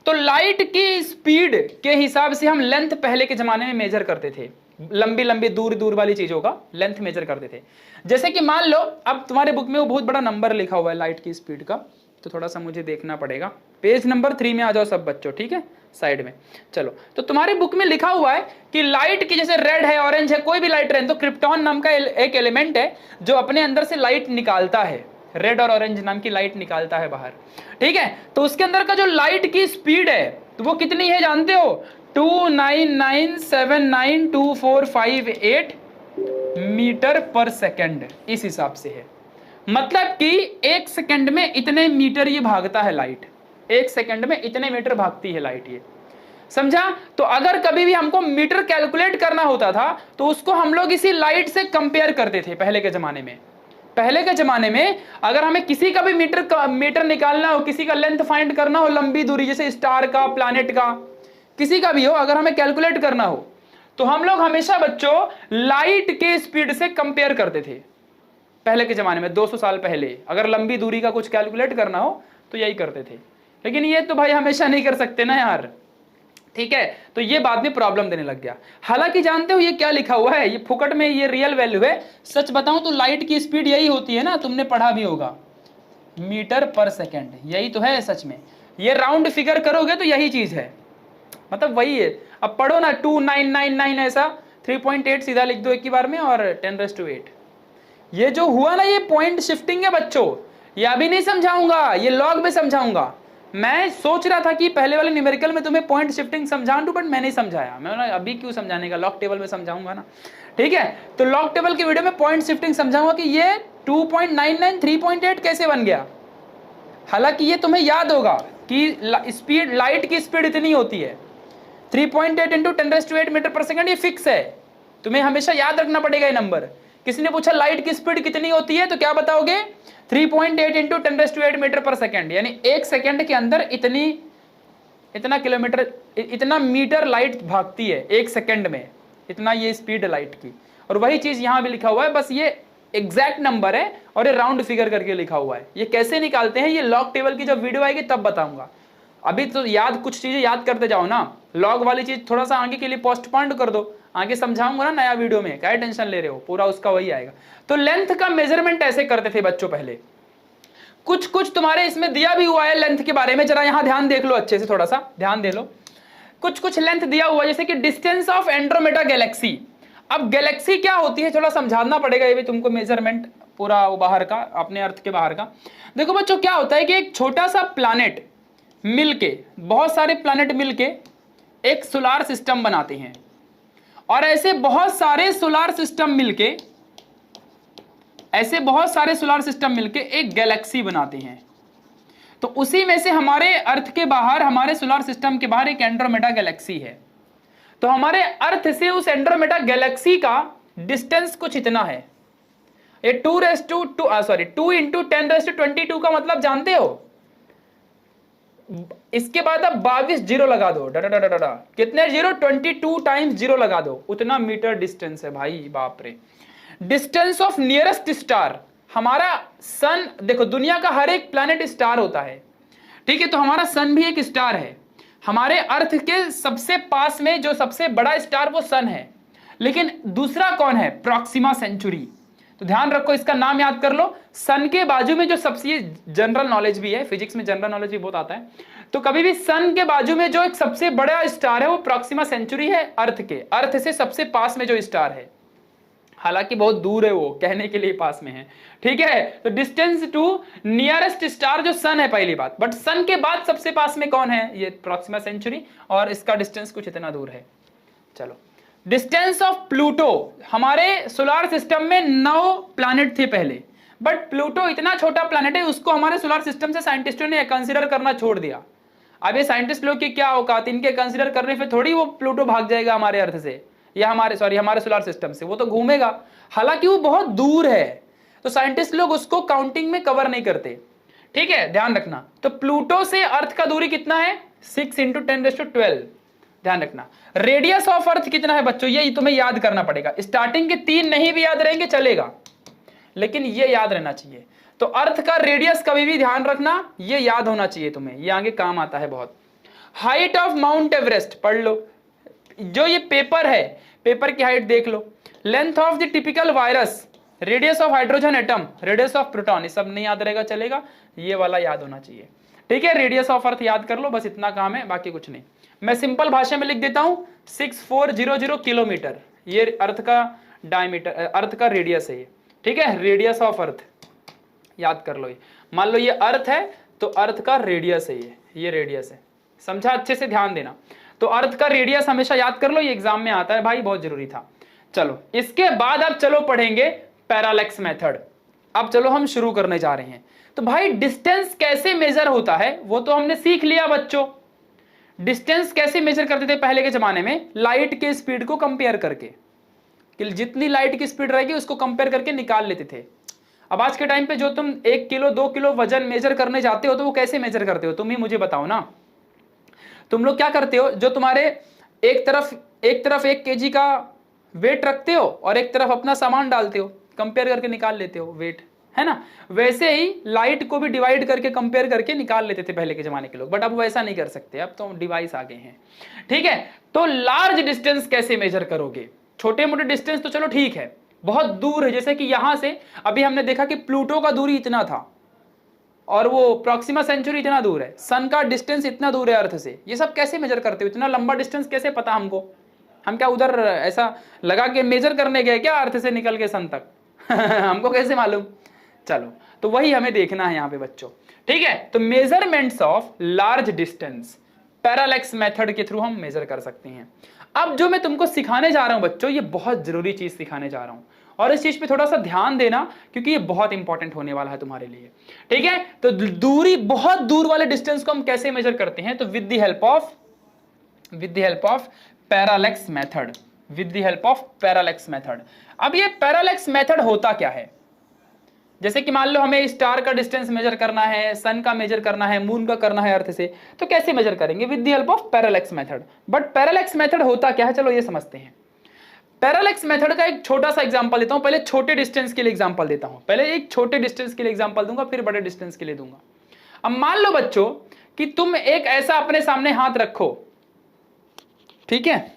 तो लाइट की स्पीड के हिसाब से हम लेंथ पहले के जमाने में मेजर करते थे। लंबी लंबी दूर दूर वाली चीजों का लेंथ मेजर करते थे। जैसे कि मान लो अब तुम्हारे बुक में वो बहुत बड़ा नंबर लिखा हुआ है लाइट की स्पीड का, तो थोड़ा सा मुझे देखना पड़ेगा। पेज नंबर 3 में आ जाओ सब बच्चों, ठीक है, साइड में। चलो, तो तुम्हारी बुक में लिखा हुआ है कि लाइट की, जैसे रेड है, ऑरेंज है, कोई भी लाइट रहे, तो क्रिप्टॉन नाम का एक एलिमेंट है जो अपने अंदर से लाइट निकालता है। रेड और ऑरेंज नाम की लाइट निकालता है बाहर, ठीक है। तो उसके अंदर का जो लाइट की स्पीड है तो वो कितनी है जानते हो? 299792458 मीटर पर सेकेंड, इस हिसाब से है। मतलब कि 1 सेकंड में इतने मीटर ये भागता है लाइट। 1 सेकंड में इतने मीटर भागती है लाइट, ये समझा? तो अगर कभी भी हमको मीटर कैलकुलेट करना होता था तो उसको हम लोग इसी लाइट से कंपेयर करते थे पहले के जमाने में। पहले के जमाने में अगर हमें किसी का भी मीटर निकालना हो, किसी का लेंथ फाइंड करना हो, लंबी दूरी, जैसे स्टार का, प्लैनेट का, किसी का भी हो, अगर हमें कैलकुलेट करना हो तो हम लोग हमेशा बच्चों लाइट के स्पीड से कंपेयर करते थे। पहले के जमाने में 200 साल पहले अगर लंबी दूरी का कुछ कैलकुलेट करना हो तो यही करते थे। लेकिन ये तो भाई हमेशा नहीं कर सकते ना यार, ठीक है। तो ये बाद में प्रॉब्लम देने लग गया। हालांकि जानते हो ये क्या लिखा हुआ है? ये फुकट में, ये रियल वैल्यू है। सच बताऊं तो लाइट की स्पीड यही होती है ना, तुमने पढ़ा भी होगा, मीटर पर सेकेंड, यही तो है सच में। ये राउंड फिगर करोगे तो यही चीज है, मतलब वही है। अब पढ़ो ना, 2999 ऐसा 3.8 सीधा लिख दो एक ही बार में, और 10⁸ ये जो हुआ ना, ये पॉइंट शिफ्टिंग है बच्चों। ये अभी नहीं समझाऊंगा, ये लॉग में समझाऊंगा। मैं सोच रहा था कि पहले वाले न्यूमेरिकल में तुम्हें पॉइंट शिफ्टिंग समझा दूं, बट मैं नहीं समझाया। मैं अभी क्यों समझाने का, लॉग टेबल में समझाऊंगा ना, ठीक है। तो लॉग टेबल की वीडियो में पॉइंट शिफ्टिंग समझाऊंगा कि ये 2.99 3.8 कैसे बन गया। हालांकि ये तुम्हें याद होगा कि स्पीड, लाइट की स्पीड इतनी होती है। 3.8 इंटू 10⁸ मीटर पर सेकंड, ये फिक्स है, तुम्हें हमेशा याद रखना पड़ेगा ये नंबर। किसी ने पूछा लाइट की स्पीड कितनी होती है, तो क्या बताओगे? 3.8 इंटू 10⁸ मीटर पर सेकंड, यानी 1 सेकंड के अंदर इतना किलोमीटर, इतना मीटर लाइट भागती है 1 सेकंड में, इतना ये स्पीड है लाइट की। और वही चीज यहां भी लिखा हुआ है, बस ये एग्जैक्ट नंबर है और ये राउंड फिगर करके लिखा हुआ है। ये कैसे निकालते हैं, ये लॉग टेबल की जब वीडियो आएगी तब बताऊंगा। अभी तो कुछ चीजें याद करते जाओ ना, लॉग वाली चीज थोड़ा सा आगे के लिए पोस्टपोन कर दो, आगे समझाऊंगा ना नया वीडियो में, क्या टेंशन ले रहे हो, पूरा उसका वही आएगा। तो लेंथ का मेजरमेंट ऐसे करते थे बच्चों पहले। कुछ तुम्हारे इसमें दिया भी हुआ है लेंथ के बारे में, जरा यहां ध्यान देख लो, अच्छे से थोड़ा सा ध्यान दे लो। कुछ लेंथ दिया हुआ है, जैसे कि डिस्टेंस ऑफ एंड्रोमेडा गैलेक्सी। अब गैलेक्सी क्या होती है थोड़ा समझाना पड़ेगा, ये भी तुमको मेजरमेंट पूरा बाहर का, अपने अर्थ के बाहर का। देखो बच्चों क्या होता है कि एक छोटा सा प्लैनेट मिलके, बहुत सारे प्लैनेट मिलके एक सोलार सिस्टम बनाते हैं, और ऐसे बहुत सारे सोलार सिस्टम मिलके एक गैलेक्सी बनाते हैं। तो उसी में से हमारे अर्थ के बाहर, हमारे सोलार सिस्टम के बाहर एक एंड्रोमेडा गैलेक्सी है। तो हमारे अर्थ से उस एंड्रोमेडा गैलेक्सी का डिस्टेंस कुछ इतना है, ये 2 इंटू 10⁻22 का मतलब जानते हो? इसके बाद अब 22 जीरो लगा दो, कितने जीरो? 22 टाइम्स जीरो लगा दो, उतना मीटर डिस्टेंस है भाई, बाप रे। डिस्टेंस ऑफ नियरेस्ट स्टार, हमारा सन, देखो दुनिया का हर एक प्लैनेट स्टार होता है, ठीक है, तो हमारा सन भी एक स्टार है। हमारे अर्थ के सबसे पास में जो सबसे बड़ा स्टार वो सन है, लेकिन दूसरा कौन है? Proxima Centauri. तो ध्यान रखो, इसका नाम याद कर लो। सन के बाजू में जो सबसे, जनरल नॉलेज भी है, फिजिक्स में जनरल नॉलेज भी बहुत आता है, तो कभी भी सन के बाजू में जो एक सबसे बड़ा स्टार है वो प्रॉक्सिमा सेंचुरी है अर्थ से सबसे पास में जो स्टार है, हालांकि बहुत दूर है वो, कहने के लिए पास में है, ठीक है। तो डिस्टेंस टू नियरेस्ट स्टार जो सन है पहली बात, बट सन के बाद सबसे पास में कौन है? ये प्रॉक्सिमा सेंचुरी, और इसका डिस्टेंस कुछ इतना दूर है। चलो, डिस्टेंस ऑफ प्लूटो, हमारे सोलार सिस्टम में 9 प्लैनेट थे पहले, बट प्लूटो इतना छोटा प्लैनेट है, उसको हमारे सोलार सिस्टम से साइंटिस्टों ने कंसीडर करना छोड़ दिया। अब ये साइंटिस्ट लोग की क्या औकात, इनके कंसीडर करने पे थोड़ी वो प्लूटो भाग जाएगा हमारे अर्थ से, या हमारे सोलार सिस्टम से, वो तो घूमेगा, हालांकि वो बहुत दूर है, तो साइंटिस्ट लोग उसको काउंटिंग में कवर नहीं करते, ठीक है, ध्यान रखना। तो प्लूटो से अर्थ का दूरी कितना है? 6 इंटू 10⁻12, ध्यान रखना। रेडियस ऑफ अर्थ कितना है बच्चों? ये तुम्हें याद करना पड़ेगा, स्टार्टिंग के 3 नहीं भी याद रहेंगे चलेगा, लेकिन ये याद रहना चाहिए। तो अर्थ का रेडियस कभी भी ध्यान रखना, ये याद होना चाहिए तुम्हें, ये आगे काम आता है बहुत। हाइट ऑफ माउंट एवरेस्ट पढ़ लो, जो ये पेपर है, पेपर की हाइट देख लो। Length of the typical virus, radius of hydrogen atom, radius of proton, ये सब नहीं याद रहेगा चलेगा, ये वाला याद होना चाहिए, ठीक है। रेडियस ऑफ अर्थ याद कर लो, बस इतना काम है, बाकी कुछ नहीं। मैं सिंपल भाषा में लिख देता हूं, 6400 किलोमीटर, ये अर्थ का डायमीटर, अर्थ का रेडियस है ये, ठीक है। रेडियस ऑफ अर्थ याद कर लो, ये मान लो ये अर्थ है, तो अर्थ का रेडियस है ये रेडियस है, समझा? अच्छे से ध्यान देना। तो अर्थ का रेडियस हमेशा याद कर लो, ये एग्जाम में आता है भाई, बहुत जरूरी था। चलो, इसके बाद अब चलो पढ़ेंगे पैरालेक्स मेथड। अब चलो हम शुरू करने जा रहे हैं। तो भाई डिस्टेंस कैसे मेजर होता है वो तो हमने सीख लिया बच्चों। डिस्टेंस कैसे मेजर करते थे पहले के जमाने में? लाइट के स्पीड को कंपेयर करके, कि जितनी लाइट की स्पीड रहेगी उसको कंपेयर करके निकाल लेते थे। अब आज के टाइम पे जो तुम 1 किलो 2 किलो वजन मेजर करने जाते हो, तो वो कैसे मेजर करते हो? तुम ही मुझे बताओ ना। तुम लोग क्या करते हो? जो तुम्हारे एक तरफ 1 kg का वेट रखते हो और एक तरफ अपना सामान डालते हो, कंपेयर करके निकाल लेते हो वेट, है ना? वैसे ही लाइट को भी डिवाइड करके कंपेयर करके निकाल लेते थे पहले के जमाने के लोग, बट अब वैसा नहीं कर सकते, अब तो डिवाइस आ गए हैं, ठीक है। तो लार्ज डिस्टेंस कैसे मेजर करोगे? छोटे मोटे डिस्टेंस तो चलो ठीक है, बहुत दूर है, जैसे कि यहां से अभी हमने देखा कि प्लूटो का दूरी इतना था और वो प्रॉक्सिमा सेंचुरी इतना दूर है, सन का डिस्टेंस इतना दूर है अर्थ से, ये सब कैसे मेजर करते हो? इतना लंबा डिस्टेंस कैसे पता हमको? हम क्या उधर ऐसा लगा के मेजर करने गए क्या अर्थ से निकल के सन तक? हमको कैसे मालूम? चलो, तो वही हमें देखना है यहाँ पे बच्चों, ठीक है। तो measurements of large distance parallax method के थ्रू हम मेजर कर सकते हैं। अब जो मैं तुमको सिखाने जा रहा हूं बच्चों, ये बहुत जरूरी चीज सिखाने जा रहा हूं, और इस चीज पे थोड़ा सा ध्यान देना, क्योंकि ये बहुत इंपॉर्टेंट होने वाला है तुम्हारे लिए, ठीक है। तो दूरी, बहुत दूर वाले डिस्टेंस को हम कैसे मेजर करते हैं? तो with the help of with the help of parallax method, with the help of parallax method. अब ये पैरालेक्स मेथड होता क्या है? जैसे कि मान लो हमें स्टार का डिस्टेंस मेजर करना है, सन का मेजर करना है, मून का करना है अर्थ से, तो कैसे मेजर करेंगे? With the help of parallax method. But parallax method होता क्या है, चलो ये समझते हैं। पैरालेक्स मेथड का एक छोटा सा एग्जांपल देता हूं। पहले छोटे डिस्टेंस के लिए एग्जांपल देता हूं, पहले एक छोटे डिस्टेंस के लिए एग्जांपल दूंगा, फिर बड़े डिस्टेंस के लिए दूंगा। अब मान लो बच्चों कि तुम एक ऐसा अपने सामने हाथ रखो, ठीक है,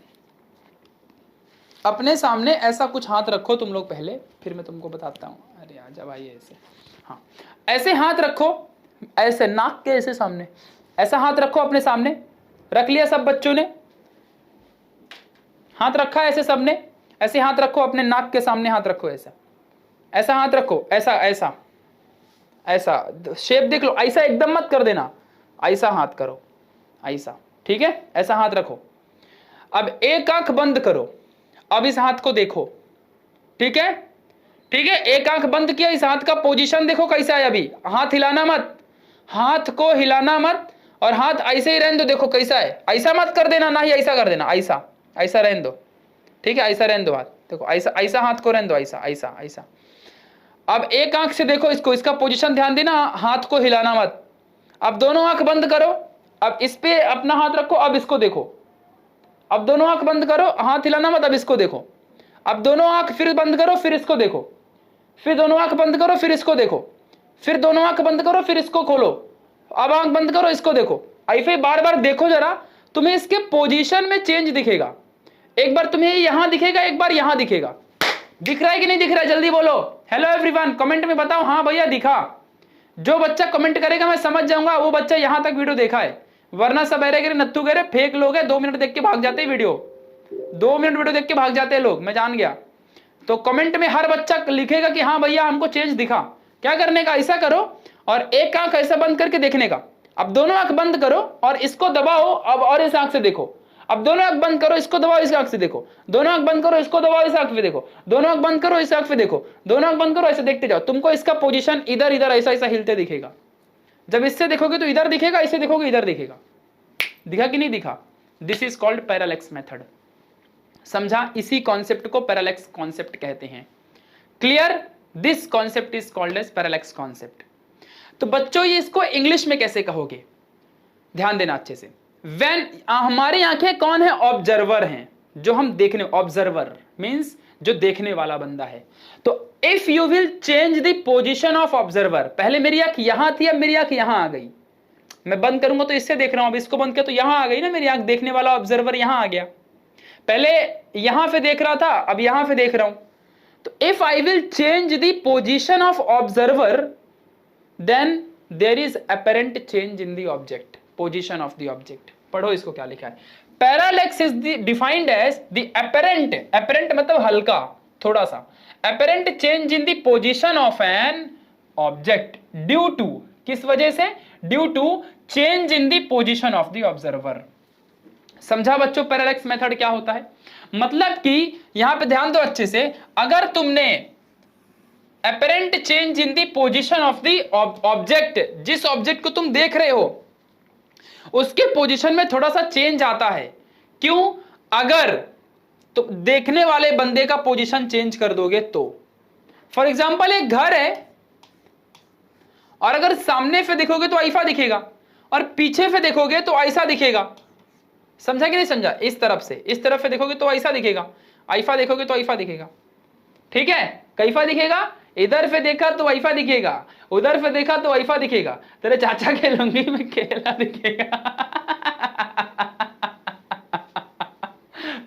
अपने सामने ऐसा कुछ हाथ रखो तुम लोग पहले, फिर मैं तुमको बताता हूं। अरे आजा भाई ऐसे, हाँ ऐसे हाथ रखो, ऐसे नाक के ऐसे सामने, ऐसा हाथ रखो अपने सामने। रख लिया सब बच्चों ने? हाथ रखा ऐसे सबने? ऐसे हाथ रखो अपने नाक के सामने, हाथ रखो ऐसा, ऐसा हाथ रखो, ऐसा ऐसा ऐसा शेप देख लो, ऐसा एकदम मत कर देना, ऐसा हाथ करो, ऐसा, ठीक है, ऐसा हाथ रखो। अब एक आंख बंद करो, अब इस हाथ को देखो, ठीक है, ठीक है, एक आंख बंद किया, इस हाथ का पोजीशन देखो कैसा है। अभी हाथ हिलाना मत, हाथ को हिलाना मत, और हाथ ऐसे ही रहने दो, देखो कैसा है, ऐसा मत कर देना, ना ही ऐसा कर देना, ऐसा ऐसा रहने दो, ठीक है, ऐसा रहने दो हाथ, देखो ऐसा ऐसा हाथ को रहने दो, ऐसा ऐसा ऐसा। अब एक आंख से देखो इसको, इसका पोजीशन ध्यान देना, हाथ को हिलाना मत। अब दोनों आंख बंद करो, अब इस पे अपना हाथ रखो, अब इसको देखो, अब दोनों आंख बंद करो, हाथ हिलाना मत, अब इसको देखो। अब दोनों आंख फिर बंद करो, फिर इसको देखो, फिर दोनों आंख बंद करो, फिर इसको देखो, फिर दोनों आंख बंद करो, फिर इसको खोलो, अब आंख बंद करो, इसको देखो। ऐसे बार बार देखो जरा, तुम्हें इसके पोजीशन में चेंज दिखेगा। एक बार तुम्हें यहां दिखेगा, एक बार यहां दिखेगा। दिख रहा है कि नहीं दिख रहा है? जल्दी बोलो, हेलो एवरीवन, कमेंट में बताओ हाँ भैया दिखा। जो बच्चा कमेंट करेगा मैं समझ जाऊंगा वो बच्चा यहां तक वीडियो देखा है, वरना सब अरे गिरे नत्थू गिरे फेक लोग हैं, 2 मिनट देख के भाग जाते हैं वीडियो, 2 मिनट वीडियो देख के भाग जाते हैं लोग, मैं जान गया। तो कमेंट में हर बच्चा लिखेगा कि हाँ भैया हमको चेंज दिखा। क्या करने का, ऐसा करो और एक आंख ऐसा बंद करके देखने का। अब दोनों आंख बंद करो और इसको दबाओ, अब और इस आंख से देखो। अब दोनों आंख बंद करो, इसको दबाओ, इस आंख से देखो। दोनों आंख बंद करो, इसको दबाओ, इस आंख पे देखो। दोनों आंख बंद करो, इस आंख पे देखो। दोनों आंख बंद करो, ऐसे देखते जाओ। तुमको इसका पोजीशन इधर इधर ऐसा ऐसा हिलते दिखेगा। जब इससे देखोगे तो इधर दिखेगा, इसे देखोगे इधर दिखेगा। दिखा कि नहीं दिखा? This is called parallax method. समझा? इसी कॉन्सेप्ट को पैरालेक्स कॉन्सेप्ट कहते हैं। Clear? This concept is called as parallax concept. तो बच्चों ये इसको इंग्लिश में कैसे कहोगे? ध्यान देना अच्छे से। व्हेन हमारी आंखें कौन है? ऑब्जर्वर हैं, जो हम देखने, ऑब्जर्वर मींस जो देखने वाला बंदा है। तो if you will change the position of observer, पहले मेरी आंख यहां थी, अब मेरी आंख यहां आ गई। मैं बंद करूंगा तो इससे देख रहा हूं, अब इसको बंद किया तो यहां आ गई ना मेरी आंख, देखने वाला ऑब्जर्वर यहां आ गया। पहले यहां पे देख रहा था, अब यहां पे देख रहा हूं। तो if I will change the position of observer, then there is apparent change in the object, position of the object. पढ़ो इसको क्या लिखा है। Parallax is defined as the apparent, apparent मतलब हल्का, थोड़ा सा, apparent change in the position of an object due to, किस वजह से? Due to change in the position of the observer. समझा बच्चों पैरालेक्स मेथड क्या होता है? मतलब कि यहां पे ध्यान दो अच्छे से, अगर तुमने apparent change in the position of the object, जिस ऑब्जेक्ट को तुम देख रहे हो उसके पोजीशन में थोड़ा सा चेंज आता है। क्यों? अगर तो देखने वाले बंदे का पोजीशन चेंज कर दोगे तो। फॉर एग्जांपल एक घर है और अगर सामने से देखोगे तो ऐसा दिखेगा और पीछे से देखोगे तो ऐसा दिखेगा। समझा कि नहीं समझा? इस तरफ से देखोगे तो ऐसा दिखेगा, ऐसा देखोगे तो ऐसा दिखेगा। ठीक है? कैसा दिखेगा? इधर से देखा तो ऐसा दिखेगा, उधर से देखा तो ऐसा दिखेगा, तेरे चाचा के लुंगी में केला दिखेगा।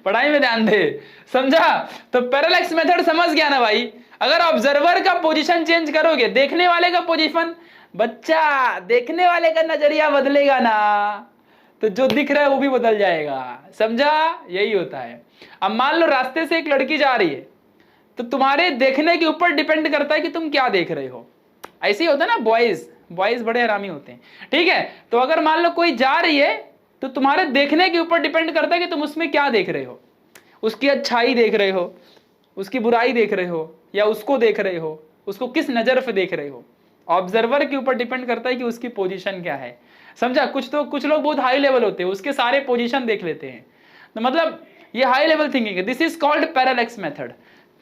पढ़ाई में ध्यान दे। समझा? तो पैरालेक्स मेथड समझ गया ना भाई? अगर ऑब्जर्वर का पोजीशन चेंज करोगे, देखने वाले का पोजीशन, बच्चा देखने वाले का नजरिया बदलेगा ना, तो जो दिख रहा है वो भी बदल जाएगा। समझा? यही होता है। अब मान लो रास्ते से एक लड़की जा रही है, तो तुम्हारे देखने के ऊपर डिपेंड करता है कि तुम क्या देख रहे हो। ऐसे ही होता है ना, बॉयज बड़े हरामी होते हैं। ठीक है? तो अगर मान लो कोई जा रही है तो तुम्हारे देखने के ऊपर डिपेंड करता है कि तुम उसमें क्या देख रहे हो। उसकी अच्छाई देख रहे हो, उसकी बुराई देख रहे हो, या उसको देख रहे हो, उसको किस नजर से देख रहे हो। ऑब्जर्वर के ऊपर डिपेंड करता है कि उसकी पोजीशन क्या है। समझा? कुछ लोग बहुत हाई लेवल होते हैं, उसके सारे पोजीशन देख लेते हैं, तो मतलब ये हाई लेवल थिंकिंग है। This is called parallax method.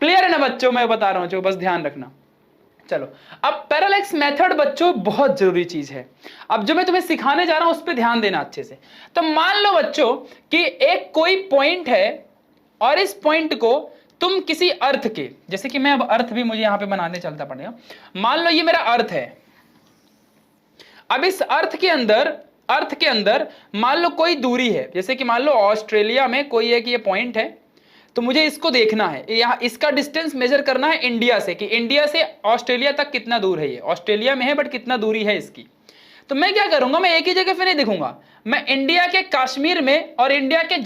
Clear है ना बच्चों? मैं बता रहा हूं जो, बस ध्यान रखना। चलो, अब पैरेलैक्स मेथड बच्चों बहुत जरूरी चीज है। अब जो मैं तुम्हें सिखाने जा रहा हूं उस पर ध्यान देना अच्छे से। तो मान लो बच्चों कि एक कोई पॉइंट है और इस पॉइंट को तुम किसी अर्थ के, जैसे कि मैं अब अर्थ भी मुझे यहां पे बनाने चलता पड़ेगा। मान लो ये मेरा अर्थ है। अब इस अर्थ के अंदर मान लो कोई दूरी है, जैसे कि मान लो ऑस्ट्रेलिया में कोई एक ये पॉइंट है, तो मुझे इसको देखना है, यहाँ इसका डिस्टेंस मेजर करना है इंडिया से, कि इंडिया से ऑस्ट्रेलिया तक कितना दूर है। ये ऑस्ट्रेलिया में है बट कितना दूरी है इसकी। तो मैं क्या करूंगा, मैं एक ही जगह पे नहीं देखूंगा, मैं इंडिया के कश्मीर में और इंडिया के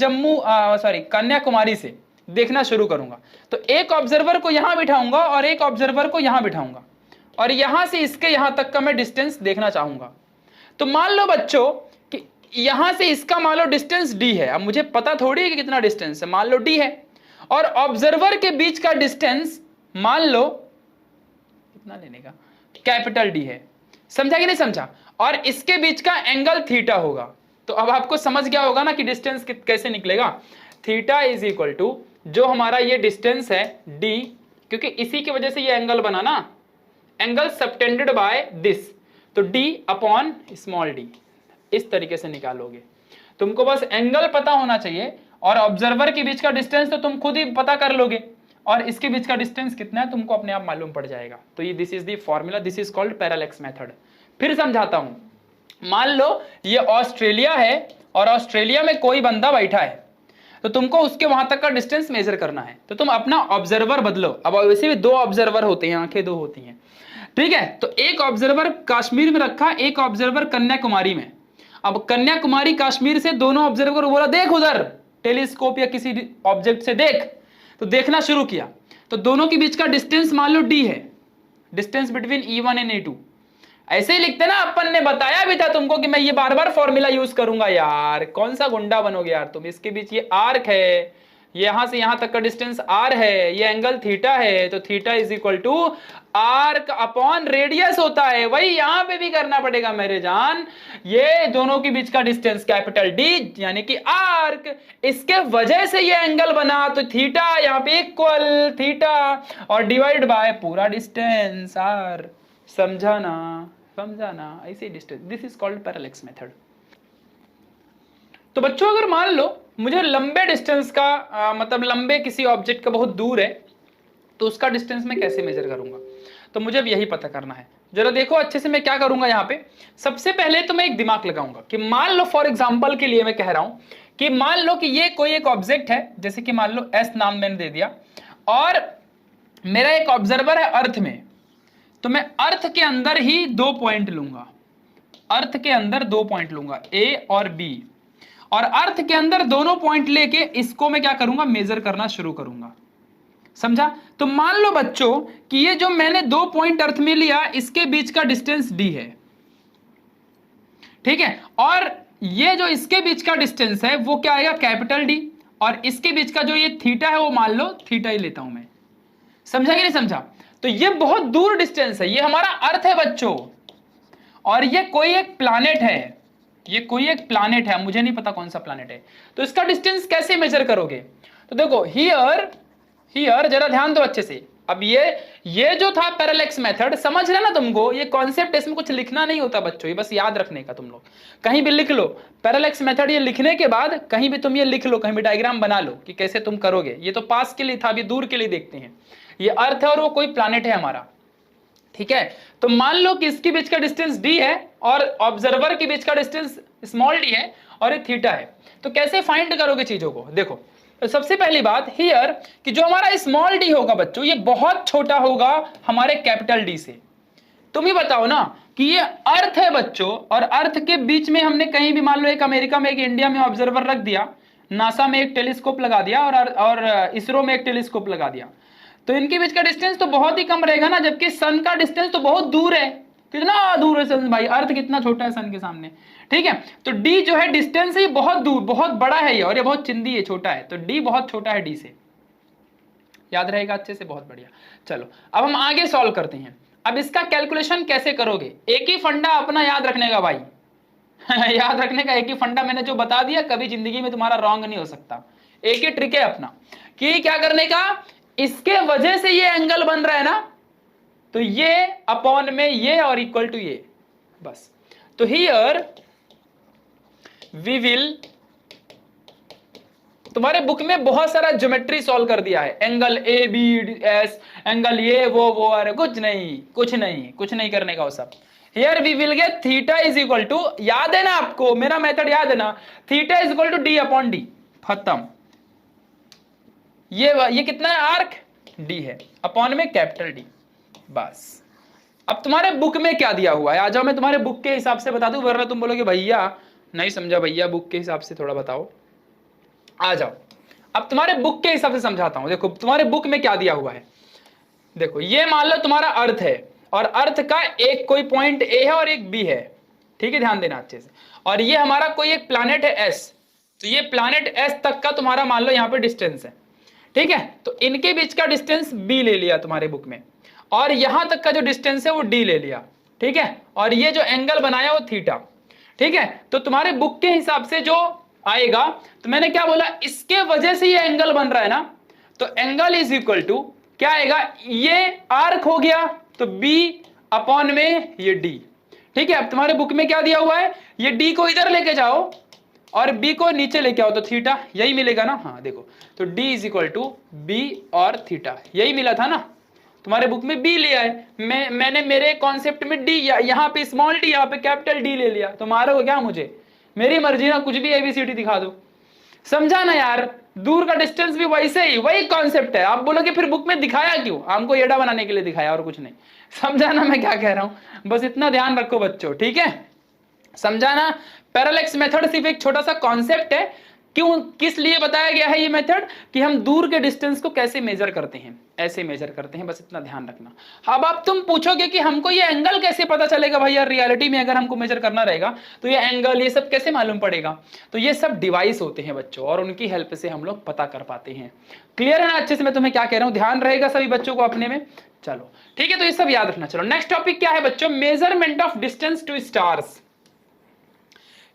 कन्याकुमारी से देखना शुरू करूंगा। तो एक ऑब्जर्वर को यहां बिठाऊंगा और एक ऑब्जर्वर को यहां बिठाऊंगा, और यहां से इसके यहां तक का मैं डिस्टेंस देखना चाहूंगा। तो मान लो बच्चों कि यहां से इसका मान लो डिस्टेंस d है। अब मुझे पता थोड़ी है कि कितना डिस्टेंस है, मान लो d है, और ऑब्जर्वर के बीच का डिस्टेंस मान लो कितना लेने का, कैपिटल D है। समझा कि नहीं समझा? और इसके बीच का एंगल थीटा होगा। तो अब आपको समझ गया होगा ना कि डिस्टेंस कैसे निकलेगा। थीटा इज इक्वल टू जो हमारा ये डिस्टेंस है d, क्योंकि इसी की वजह से ये एंगल बना ना, एंगल सबटेंडेड बाय दिस, तो d अपॉन स्मॉल d। इस तरीके से निकालोगे। तुमको बस एंगल पता होना चाहिए, और ऑब्जर्वर के बीच का डिस्टेंस तो तुम खुद ही पता कर लोगे, और इसके बीच का डिस्टेंस कितना है तुमको अपने आप मालूम पड़ जाएगा। तो ये this is the formula, this is called parallax method. फिर समझाता हूं। मान लो ये ऑस्ट्रेलिया है और ऑस्ट्रेलिया में कोई बंदा बैठा है, तो तुमको उसके वहां तक का डिस्टेंस मेजर करना है। तो तुम अपना ऑब्जर्वर बदलो। अब वैसे भी दो ऑब्जर्वर होते हैं, आंखें दो होती हैं, ठीक है? तो एक ऑब्जर्वर कश्मीर में रखा, एक ऑब्जर्वर कन्याकुमारी में। अब कन्याकुमारी कश्मीर से दोनों ऑब्जर्वर बोला देख उधर, टेलीस्कोप या किसी ऑब्जेक्ट से देख, तो देखना शुरू किया। तो दोनों के बीच का डिस्टेंस मान लो d है, distance between E1 and E2। ऐसे ही लिखते ना, अपन ने बताया भी था तुमको कि मैं ये बार बार फॉर्मूला यूज करूंगा। यार कौन सा गुंडा बनोगे यार तुम। इसके बीच ये आर्क है, यहां से यहां तक का डिस्टेंस r है, ये एंगल थीटा है, तो theta is equal to arc upon radius होता है। वही यहां पे भी करना पड़ेगा मेरे जान। ये दोनों के बीच का डिस्टेंस कैपिटल D यानी कि आर्क, इसके वजह से ये एंगल बना, तो थीटा यहां पे इक्वल थीटा और डिवाइड बाय पूरा डिस्टेंस r। समझा ना? ऐसे distance, this is called parallax method. तो बच्चों अगर मान लो मुझे लंबे डिस्टेंस का मतलब लंबे किसी ऑब्जेक्ट का बहुत दूर है, तो उसका डिस्टेंस मैं कैसे मेजर करूंगा, तो मुझे अब यही पता करना है। जरा देखो अच्छे से मैं क्या करूंगा। यहाँ पे सबसे पहले तो मैं एक दिमाग लगाऊंगा कि मान लो फॉर एग्जांपल के लिए मैं कह रहा हूं कि मान लो कि ये कोई एक ऑब्जेक्ट है, जैसे कि मान लो S नाम मैंने दे दिया, और मेरा एक ऑब्जर्वर है अर्थ में। तो मैं अर्थ के अंदर ही 2 पॉइंट लूंगा, अर्थ के अंदर 2 पॉइंट लूंगा A और B, और अर्थ के अंदर दोनों पॉइंट लेके इसको मैं क्या करूंगा, मेजर करना शुरू करूंगा। समझा? तो मान लो बच्चों कि ये जो मैंने 2 पॉइंट अर्थ में लिया, इसके बीच का डिस्टेंस d है, ठीक है? और ये जो इसके बीच का डिस्टेंस है वो क्या आएगा, कैपिटल D, और इसके बीच का जो ये थीटा है वो मान लो थीटा ही लेता हूं मैं। समझा कि नहीं समझा? तो ये बहुत दूर डिस्टेंस है, ये हमारा अर्थ है बच्चों, और ये कोई एक प्लैनेट है, ये कोई एक प्लैनेट है, मुझे नहीं पता कौन सा प्लैनेट है। तो इसका डिस्टेंस कैसे मेजर करोगे? तो देखो हियर जरा ध्यान दो अच्छे से। अब ये जो था पैरेलैक्स मेथड, समझ रहे ना तुमको? ये कॉन्सेप्ट, इसमें कुछ लिखना नहीं होता बच्चों, ये बस याद रखने का। तुम लोग कहीं भी लिख लो पैरेलैक्स मेथड, ये लिखने के बाद कहीं भी तुम ये लिख लो, कहीं भी डायग्राम बना लो कि कैसे तुम करोगे। ये तो पास के लिए था, अभी दूर के लिए देखते हैं। ये अर्थ है और वो कोई प्लैनेट है हमारा, ठीक है? तो मान लो कि इसके बीच का डिस्टेंस d है और ऑब्जर्वर के बीच का डिस्टेंस स्मॉल d है और ये थीटा है। तो कैसे फाइंड करोगे चीजों को? देखो, तो सबसे पहली बात हियर कि जो हमारा स्मॉल d होगा बच्चों, ये बहुत छोटा होगा हमारे कैपिटल D से। तुम ही बताओ ना कि ये अर्थ है बच्चों, और अर्थ के बीच में हमने कहीं भी मान लो एक अमेरिका में एक इंडिया में ऑब्जर्वर रख दिया, नासा में एक टेलीस्कोप लगा दिया और इसरो में एक टेलीस्कोप लगा दिया, तो इनके बीच का डिस्टेंस तो बहुत ही कम रहेगा ना, जबकि सन का डिस्टेंस तो बहुत दूर है। कितना दूर है सन भाई, अर्थ कितना छोटा है सन के सामने, ठीक है? तो d जो है डिस्टेंस ही बहुत दूर, बहुत बड़ा है ये, और ये बहुत चिंदी है, छोटा है, तो d बहुत छोटा है d से। याद रहेगा अच्छे से? बहुत बढ़िया। चलो अब हम आगे सॉल्व करते हैं। अब इसका कैलकुलेशन कैसे करोगे? एक ही फंडा अपना याद रखने का भाई, याद रखने का एक ही फंडा मैंने जो बता दिया, कभी जिंदगी में तुम्हारा रॉन्ग नहीं हो सकता। एक ही ट्रिक है अपना कि क्या करने का, इसके वजह से ये एंगल बन रहा है ना, तो ये अपॉन में ये और इक्वल टू ये, बस। तो हियर वी विल, तुम्हारे बुक में बहुत सारा ज्योमेट्री सॉल्व कर दिया है, angle A B S, angle ये वो अरे कुछ नहीं करने का वो सब। Here we will get theta is equal to, याद है ना आपको मेरा मेथड, याद है ना, theta is equal to D upon D, खत्म। ये कितना है, आर्क डी है, अपॉन में कैपिटल डी, बस। अब तुम्हारे बुक में क्या दिया हुआ है, आ जाओ मैं तुम्हारे बुक के हिसाब से बता दूं, वरना तुम बोलोगे भैया नहीं समझा, भैया बुक के हिसाब से थोड़ा बताओ। आ जाओ, अब तुम्हारे बुक के हिसाब से समझाता हूं। देखो तुम्हारे बुक में क्या दिया हुआ है, देखो ये मान लो तुम्हारा अर्थ है, और अर्थ का एक कोई पॉइंट ए है और एक बी है, ठीक है, ध्यान देना अच्छे से। और ये हमारा कोई एक प्लैनेट है एस, तो ये प्लैनेट एस तक का तुम्हारा मान लो यहां पे डिस्टेंस है, ठीक है। तो इनके बीच का डिस्टेंस बी ले लिया तुम्हारे बुक में, और यहां तक का जो डिस्टेंस है वो डी ले लिया, ठीक है। और ये जो एंगल बनाया वो थीटा, ठीक है। तो तुम्हारे बुक के हिसाब से जो आएगा, तो मैंने क्या बोला, इसके वजह से ये एंगल बन रहा है ना, तो एंगल इज इक्वल टू क्या आएगा, ये आर्क हो गया तो b अपॉन में ये d, ठीक है। अब तुम्हारे बुक में क्या दिया हुआ है, ये d को इधर लेके जाओ और b को नीचे लेके आओ, तो थीटा यही मिलेगा ना, हाँ देखो, तो d is equal to b और थीटा, यही मिला था ना। तुम्हारे बुक में b लिया है, मैंने मेरे कॉन्सेप्ट में d, यहाँ पे स्मॉल d, यहाँ पे कैपिटल d ले लिया, तो मारोगे क्या मुझे, मेरी मर्जी ना, कुछ भी एबीसीडी दिखा दो, समझा ना यार। दूर का डिस्टेंस भी वैसे ही, वही कॉन्सेप्ट है। आप बोलोगे फिर बुक में दिखाया क्यों, हमको एडा बनाने के लिए दिखाया और कुछ नहीं। समझा ना मैं क्या कह रहा हूं, बस इतना ध्यान रखो बच्चों, ठीक है, समझा ना। पैरेलैक्स मेथड सिर्फ एक छोटा सा कॉन्सेप्ट है, क्यों किस लिए बताया गया है ये मेथड, कि हम दूर के डिस्टेंस को कैसे मेजर करते हैं, ऐसे मेजर करते हैं, बस इतना ध्यान रखना। अब आप तुम पूछोगे कि हमको ये एंगल कैसे पता चलेगा भाई, यार रियलिटी में अगर हमको मेजर करना रहेगा तो ये एंगल ये सब कैसे मालूम पड़ेगा, तो ये सब डिवाइस होते हैं बच्चों, और उनकी हेल्प से हम लोग पता कर पाते हैं। क्लियर है ना अच्छे से मैं तुम्हें क्या कह रहा हूं, ध्यान रहेगा सभी बच्चों को अपने में, चलो ठीक है। तो ये सब याद रखना। चलो नेक्स्ट टॉपिक क्या है बच्चों, measurement of distance to stars,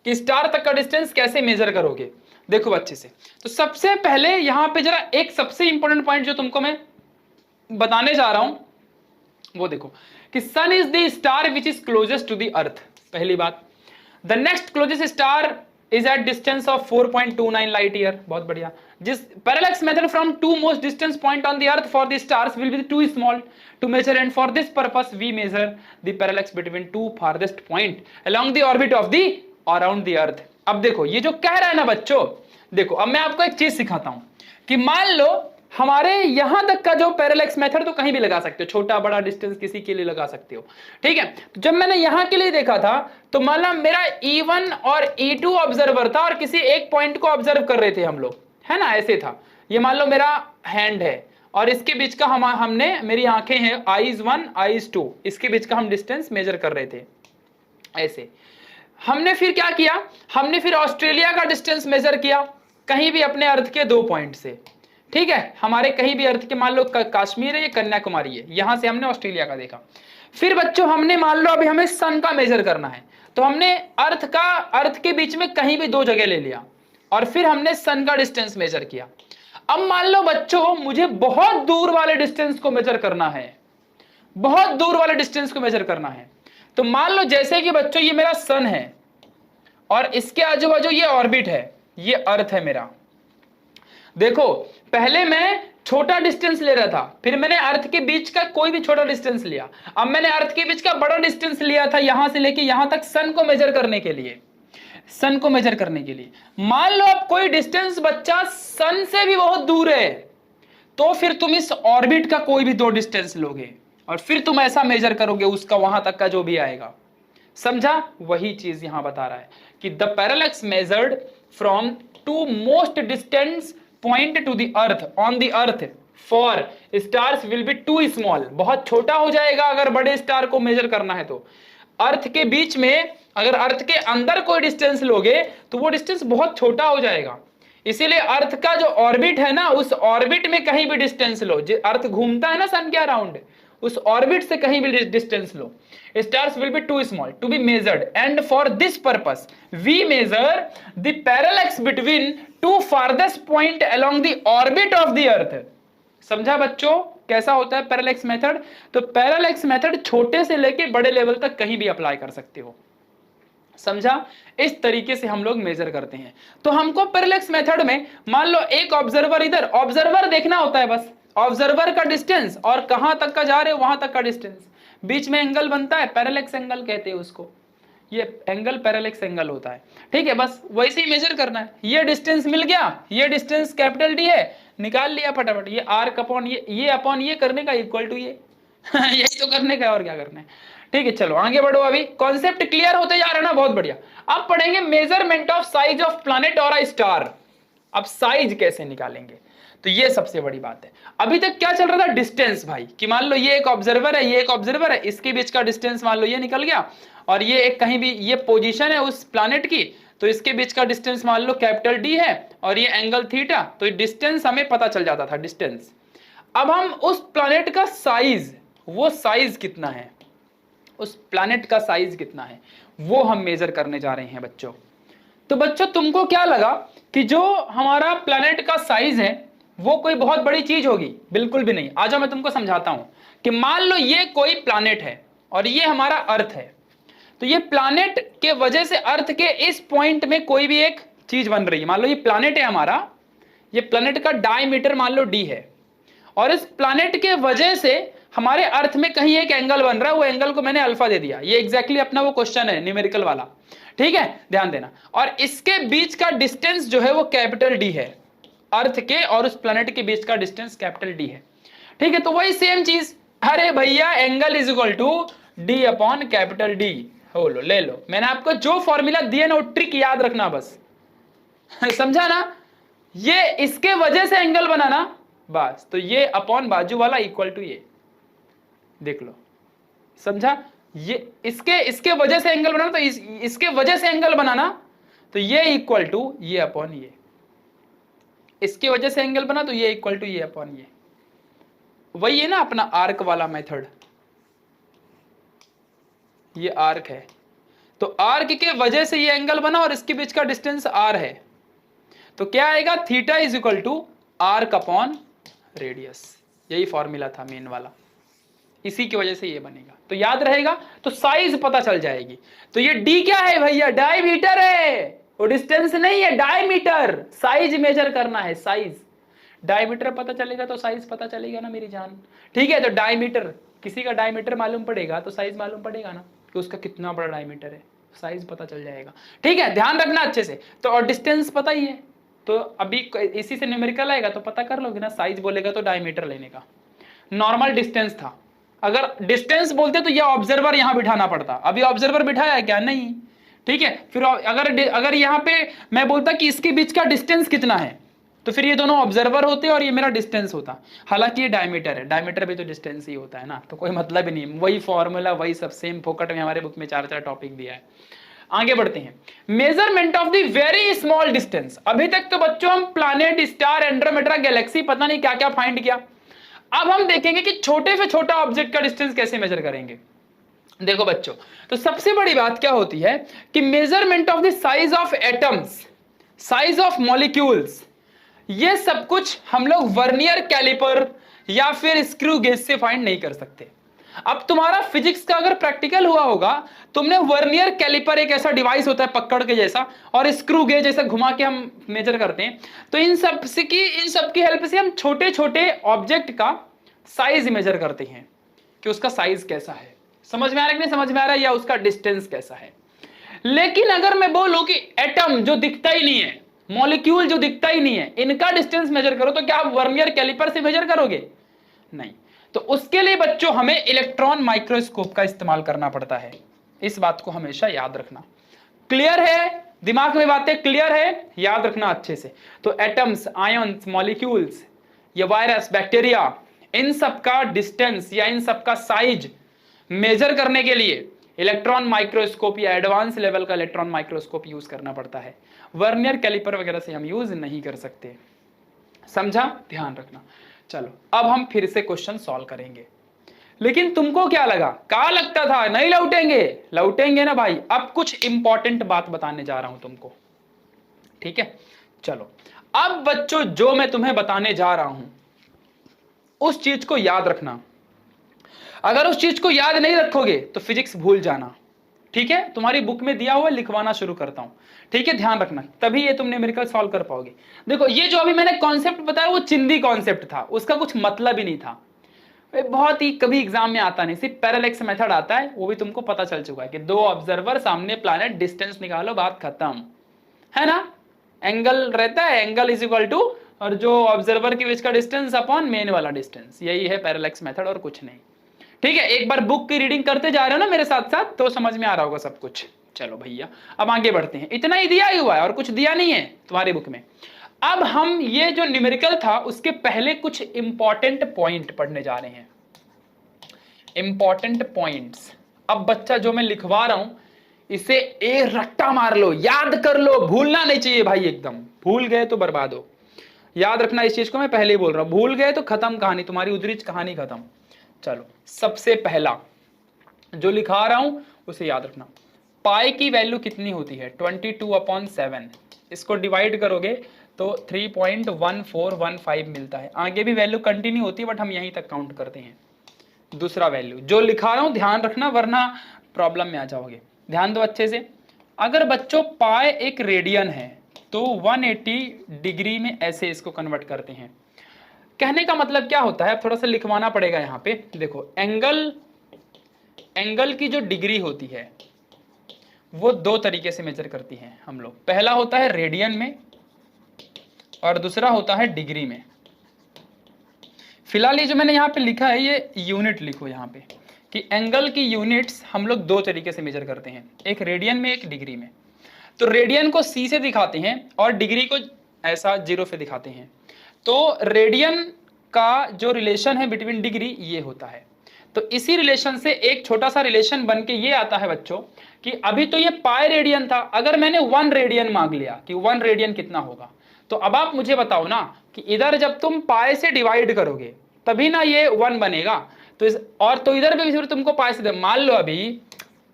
कि स्टार तक का डिस्टेंस कैसे मेजर करोगे। देखो अच्छे से, तो सबसे पहले यहां पे जरा एक सबसे इंपॉर्टेंट पॉइंट जो तुमको मैं बताने जा रहा हूं वो देखो, कि sun is the star which is closest to the earth, पहली बात। The next closest star is at distance of 4.29 light year, बहुत बढ़िया। जिस parallax method from two most distance point on the earth for the stars will be too small to measure, and for this purpose we measure the parallax between two farthest point along the orbit of the around the earth. अब देखो ये जो कह रहा है ना बच्चों, देखो अब मैं आपको एक चीज सिखाता हूं, कि मान लो हमारे यहां तक का जो पैरेलैक्स मेथड तो कहीं भी लगा सकते हो, छोटा बड़ा डिस्टेंस किसी के लिए लगा सकते हो, ठीक है। तो जब मैंने यहां के लिए देखा था, तो मान लो मेरा E1 और E2 ऑब्जर्वर था, और किसी एक पॉइंट को ऑब्जर्व कर रहे थे हम लोग, है ना, ऐसे था। ये मान लो मेरा हैंड है, और इसके बीच का हमने मेरी आंखें हैं eyes 1 eyes 2, इसके बीच का हम डिस्टेंस मेजर कर रहे थे ऐसे। हमने फिर क्या किया, हमने फिर ऑस्ट्रेलिया का डिस्टेंस मेजर किया, कहीं भी अपने अर्थ के 2 पॉइंट से, ठीक है, हमारे कहीं भी अर्थ के, मान लो कश्मीर है या कन्याकुमारी है, यहां से हमने ऑस्ट्रेलिया का देखा। फिर बच्चों हमने मान लो अभी हमें सन का मेजर करना है, तो हमने अर्थ के बीच में कहीं भी 2 जगह ले लिया, और फिर हमने सन का डिस्टेंस मेजर किया। अब मान लो बच्चों मुझे बहुत दूर वाले डिस्टेंस को मेजर करना है, बहुत दूर वाले डिस्टेंस को मेजर करना है। तो मान लो जैसे कि बच्चों ये मेरा सन है, और इसके आजू बाजू ये ऑर्बिट है, ये अर्थ है मेरा। देखो पहले मैं छोटा डिस्टेंस ले रहा था, फिर मैंने अर्थ के बीच का कोई भी छोटा डिस्टेंस लिया, अब मैंने अर्थ के बीच का बड़ा डिस्टेंस लिया था, यहां से लेके यहां तक सन को मेजर करने के लिए, सन को मेजर करने के लिए। मान लो अब कोई डिस्टेंस बच्चा सन से भी बहुत दूर है, तो फिर तुम इस ऑर्बिट का कोई भी 2 डिस्टेंस लोगे, और फिर तुम ऐसा मेजर करोगे उसका वहां तक का जो भी आएगा। समझा, वही चीज यहां बता रहा है कि the parallax measured from two most distance point to the earth on the earth for stars will be too small, बहुत छोटा हो जाएगा अगर बड़े स्टार को मेजर करना है तो। अर्थ के बीच में अगर अर्थ के अंदर कोई डिस्टेंस लोगे तो वो डिस्टेंस बहुत छोटा हो जाएगा, इसीलिए अर्थ का जो ऑर्बिट है ना, उस ऑर्बिट में कहीं भी डिस्टेंस लो, अर्थ घूमता है ना सन के अराउंड, उस ऑर्बिट से कहीं भी डिस्टेंस लो, stars will be too small to be measured and for this purpose we measure the parallax between two farthest point along the orbit of the earth. समझा बच्चों कैसा होता है पैरेलैक्स मेथड? तो पैरेलैक्स मेथड छोटे से लेके बड़े लेवल तक कहीं भी अप्लाई कर सकते हो। समझा? इस तरीके से हम लोग मेजर करते हैं। तो हमको पैरेलैक्स मेथड में मान लो एक ऑब्जर्वर, इधर ऑब्जर्वर देखना होता है, बस ऑब्जर्वर का डिस्टेंस और कहां तक का जा रहे हो वहां तक का डिस्टेंस, बीच में एंगल बनता है, पैरेलैक्स एंगल कहते हैं उसको, ये एंगल पैरेलैक्स एंगल होता है। ठीक है, बस वैसे ही मेजर करना है। ये डिस्टेंस मिल गया, ये डिस्टेंस कैपिटल डी है, निकाल लिया फटाफट, ये आर्क अपॉन ये अपॉन ये करने का इक्वल टू ये यही तो करने का, और क्या करना है। ठीक है, चलो आगे बढ़ो। अभी कॉन्सेप्ट क्लियर होते जा रहा है ना, बहुत बढ़िया। अब पढ़ेंगे measurement of size of planet और अ स्टार। अब साइज कैसे निकालेंगे, तो ये सबसे बड़ी बात है। अभी तक क्या चल रहा था, डिस्टेंस भाई, कि मान लो ये एक ऑब्जर्वर है, ये एक ऑब्जर्वर है, इसके बीच का डिस्टेंस मान लो ये निकल गया, और ये एक कहीं भी ये पोजीशन है उस प्लैनेट की, तो इसके बीच का डिस्टेंस मान लो कैपिटल डी है, और ये एंगल थीटा, तो डिस्टेंस हमें पता चल जाता था, डिस्टेंस। अब हम उस प्लैनेट का साइज, वो साइज कितना है, उस प्लैनेट का साइज कितना है, वो हम मेजर करने जा रहे हैं बच्चों। तो बच्चों तुमको क्या लगा कि जो हमारा प्लैनेट का साइज है वो कोई बहुत बड़ी चीज होगी? बिल्कुल भी नहीं। आ जाओ मैं तुमको समझाता हूं कि मान लो ये कोई प्लैनेट है और ये हमारा अर्थ है, तो ये प्लैनेट के वजह से अर्थ के इस पॉइंट में कोई भी एक चीज बन रही है। मान लो ये प्लैनेट है हमारा, ये प्लैनेट का डायमीटर मान लो डी है, और इस प्लैनेट के वजह से हमारे अर्थ में कहीं एक एंगल बन रहा है, वो एंगल को मैंने अल्फा दे दिया। ये एग्जैक्टली अपना वो क्वेश्चन है न्यूमेरिकल वाला, ठीक है, ध्यान देना। और इसके बीच का डिस्टेंस जो है वो कैपिटल डी है, अर्थ के और उस प्लैनेट के बीच का डिस्टेंस कैपिटल डी है। ठीक है, तो वही सेम चीज, अरे भैया angle is equal to D upon capital D, हो लो, ले लो। मैंने आपको जो फॉर्मूला दिया ना वो ट्रिक याद रखना बस समझा ना, ये इसके वजह से एंगल बनाना बस, तो ये अपॉन बाजू वाला इक्वल टू ये, देख लो, समझा? ये इसके वजह से एंगल बनाना, तो इसके वजह से एंगल बनाना, तो ये इक्वल टू ये अपॉन ये, इसके वजह से एंगल बना तो ये इक्वल टू ये अपॉन ये। वही है ना अपना आर्क वाला मेथड, ये आर्क है, तो आर्क के वजह से ये एंगल बना और इसके बीच का डिस्टेंस आर है, तो क्या आएगा, theta is equal to arc upon radius. यही फॉर्मूला था मेन वाला, इसी की वजह से ये बनेगा, तो याद रहेगा, तो साइज पता चल जाएगी। तो ये डी क्या है भैया, डायमीटर है, वो डिस्टेंस नहीं है, डायमीटर। साइज मेजर करना है, साइज, डायमीटर पता चलेगा तो साइज पता चलेगा ना मेरी जान। ठीक है, तो डायमीटर, किसी का डायमीटर मालूम पड़ेगा तो साइज मालूम पड़ेगा ना, कि उसका कितना बड़ा डायमीटर है, साइज पता चल जाएगा। ठीक है, ध्यान रखना अच्छे से। तो और डिस्टेंस पता ही है, तो अभी इसी से न्यूमेरिकल आएगा तो पता कर लोगे ना, साइज बोलेगा तो डायमीटर लेने का। नॉर्मल डिस्टेंस था, अगर डिस्टेंस बोलते तो ये ऑब्जर्वर यहां बिठाना पड़ता, अभी ऑब्जर्वर बिठाया है क्या, नहीं। ठीक है, फिर अगर यहां पे मैं बोलता कि इसके बीच का डिस्टेंस कितना है, तो फिर ये दोनों ऑब्जर्वर होते और ये मेरा डिस्टेंस होता। हालांकि ये डायमीटर है, डायमीटर भी तो डिस्टेंस ही होता है ना, तो कोई मतलब ही नहीं, वही फॉर्मूला वही सब सेम फोकट में हमारे बुक में 4 टॉपिक दिया है। आगे बढ़ते हैं, measurement of the very small distance. अभी तक तो बच्चों हम प्लैनेट, स्टार, एंड्रोमेडा, गैलेक्सी, पता नहीं क्या क्या फाइंड किया। अब हम देखेंगे कि छोटे से छोटा ऑब्जेक्ट का डिस्टेंस कैसे मेजर करेंगे। देखो बच्चों, तो सबसे बड़ी बात क्या होती है कि measurement of the size of atoms, size of molecules, ये सब कुछ हम लोग वर्नियर कैलिपर या फिर स्क्रू गेज से फाइंड नहीं कर सकते। अब तुम्हारा फिजिक्स का अगर प्रैक्टिकल हुआ होगा, तुमने वर्नियर कैलिपर एक ऐसा डिवाइस होता है पकड़ के जैसा, और स्क्रू गेज जैसा घुमा के हम मेजर करते हैं, तो इन सब की हेल्प से हम छोटे छोटे ऑब्जेक्ट का साइज मेजर करते हैं कि उसका साइज कैसा है। समझ में आ रहा है कि नहीं समझ में आ रहा है, या उसका डिस्टेंस कैसा है। लेकिन अगर मैं बोलूं कि एटम जो दिखता ही नहीं है, मॉलिक्यूल जो दिखता ही नहीं है, इनका डिस्टेंस मेजर करो, तो क्या आप वर्नियर कैलिपर से मेजर करोगे? नहीं। तो उसके लिए बच्चों हमें इलेक्ट्रॉन माइक्रोस्कोप का इस्तेमाल करना पड़ता है। इस बात को हमेशा याद रखना। क्लियर है? दिमाग में बातें क्लियर है? याद रखना अच्छे से। तो एटम्स, आयंस, मॉलिक्यूल्स, ये वायरस, बैक्टीरिया, इन सब का डिस्टेंस या इन सब का साइज मेजर करने के लिए इलेक्ट्रॉन माइक्रोस्कोप या एडवांस लेवल का इलेक्ट्रॉन माइक्रोस्कोप यूज करना पड़ता है। वर्नियर कैलिपर वगैरह से हम यूज नहीं कर सकते। समझा? ध्यान रखना। चलो अब हम फिर से क्वेश्चन सॉल्व करेंगे। लेकिन तुमको क्या लगा, कहा लगता था नहीं लौटेंगे, लौटेंगे ना भाई। अब कुछ इंपॉर्टेंट बात बताने जा रहा हूं तुमको, ठीक है। चलो अब बच्चों जो मैं तुम्हें बताने जा रहा हूं उस चीज को याद रखना। अगर उस चीज को याद नहीं रखोगे तो फिजिक्स भूल जाना, ठीक है। तुम्हारी बुक में दिया हुआ लिखवाना शुरू करता हूं, ठीक है, ध्यान रखना, तभी ये तुम न्यूमेरिकल सॉल्व कर पाओगे। देखो ये जो अभी मैंने कॉन्सेप्ट बताया वो चिंदी कॉन्सेप्ट था, उसका कुछ मतलब ही नहीं था, बहुत ही कभी एग्जाम में आता नहीं, सिर्फ पैरेलैक्स मेथड आता है, वो भी तुमको पता चल चुका है कि दो ऑब्जर्वर सामने प्लैनेट, डिस्टेंस निकालो, बात खत्म, है ना। एंगल रहता है, एंगल इज इक्वल टू और जो ऑब्जर्वर के बीच का डिस्टेंस अपॉन मेन वाला डिस्टेंस, यही है पैरेलैक्स मेथड और कुछ नहीं, ठीक है। एक बार बुक की रीडिंग करते जा रहे हो ना मेरे साथ साथ तो समझ में आ रहा होगा सब कुछ। चलो भैया अब आगे बढ़ते हैं, इतना ही दिया ही हुआ है और कुछ दिया नहीं है तुम्हारी बुक में। अब हम ये जो न्यूमेरिकल था उसके पहले कुछ इंपॉर्टेंट पॉइंट पढ़ने जा रहे हैं, इंपॉर्टेंट पॉइंट्स। अब बच्चा जो मैं लिखवा रहा हूं इसे एक रट्टा मार लो, याद कर लो, भूलना नहीं चाहिए भाई, एकदम भूल गए तो बर्बाद हो। याद रखना इस चीज को, मैं पहले ही बोल रहा हूं, भूल गए तो खत्म कहानी, तुम्हारी उधरीच कहानी खत्म। चलो सबसे पहला जो लिखा रहा हूं उसे याद रखना, पाई की वैल्यू कितनी होती है 22/7, इसको डिवाइड करोगे तो 3.1415 मिलता है। आगे भी वैल्यू कंटिन्यू होती है बट हम यहीं तक काउंट करते हैं। दूसरा वैल्यू जो लिखा रहा हूं ध्यान रखना वरना प्रॉब्लम में आ जाओगे, ध्यान दो अच्छे से। अगर बच्चों पाई एक रेडियन है तो 180 डिग्री में ऐसे इसको कन्वर्ट करते हैं। कहने का मतलब क्या होता है, थोड़ा सा लिखवाना पड़ेगा यहाँ पे। देखो एंगल की जो डिग्री होती है वो दो तरीके से मेजर करती है हम लोग, पहला होता है रेडियन में और दूसरा होता है डिग्री में। फिलहाल ये जो मैंने यहाँ पे लिखा है ये यूनिट लिखो यहाँ पे कि एंगल की यूनिट्स हम लोग दो तरीके से मेजर करते हैं, एक रेडियन में एक डिग्री में। तो रेडियन को C से दिखाते हैं और डिग्री को ऐसा 0 से दिखाते हैं। तो रेडियन का जो रिलेशन है बिटवीन डिग्री ये होता है। तो इसी रिलेशन से एक छोटा सा रिलेशन बन के ये आता है बच्चों कि अभी तो ये पाई रेडियन था, अगर मैंने 1 रेडियन मांग लिया कि 1 रेडियन कितना होगा, तो अब आप मुझे बताओ ना कि इधर जब तुम पाई से डिवाइड करोगे तभी ना ये 1 बनेगा। तो और तो इधर भी तुमको पाई से मान लो अभी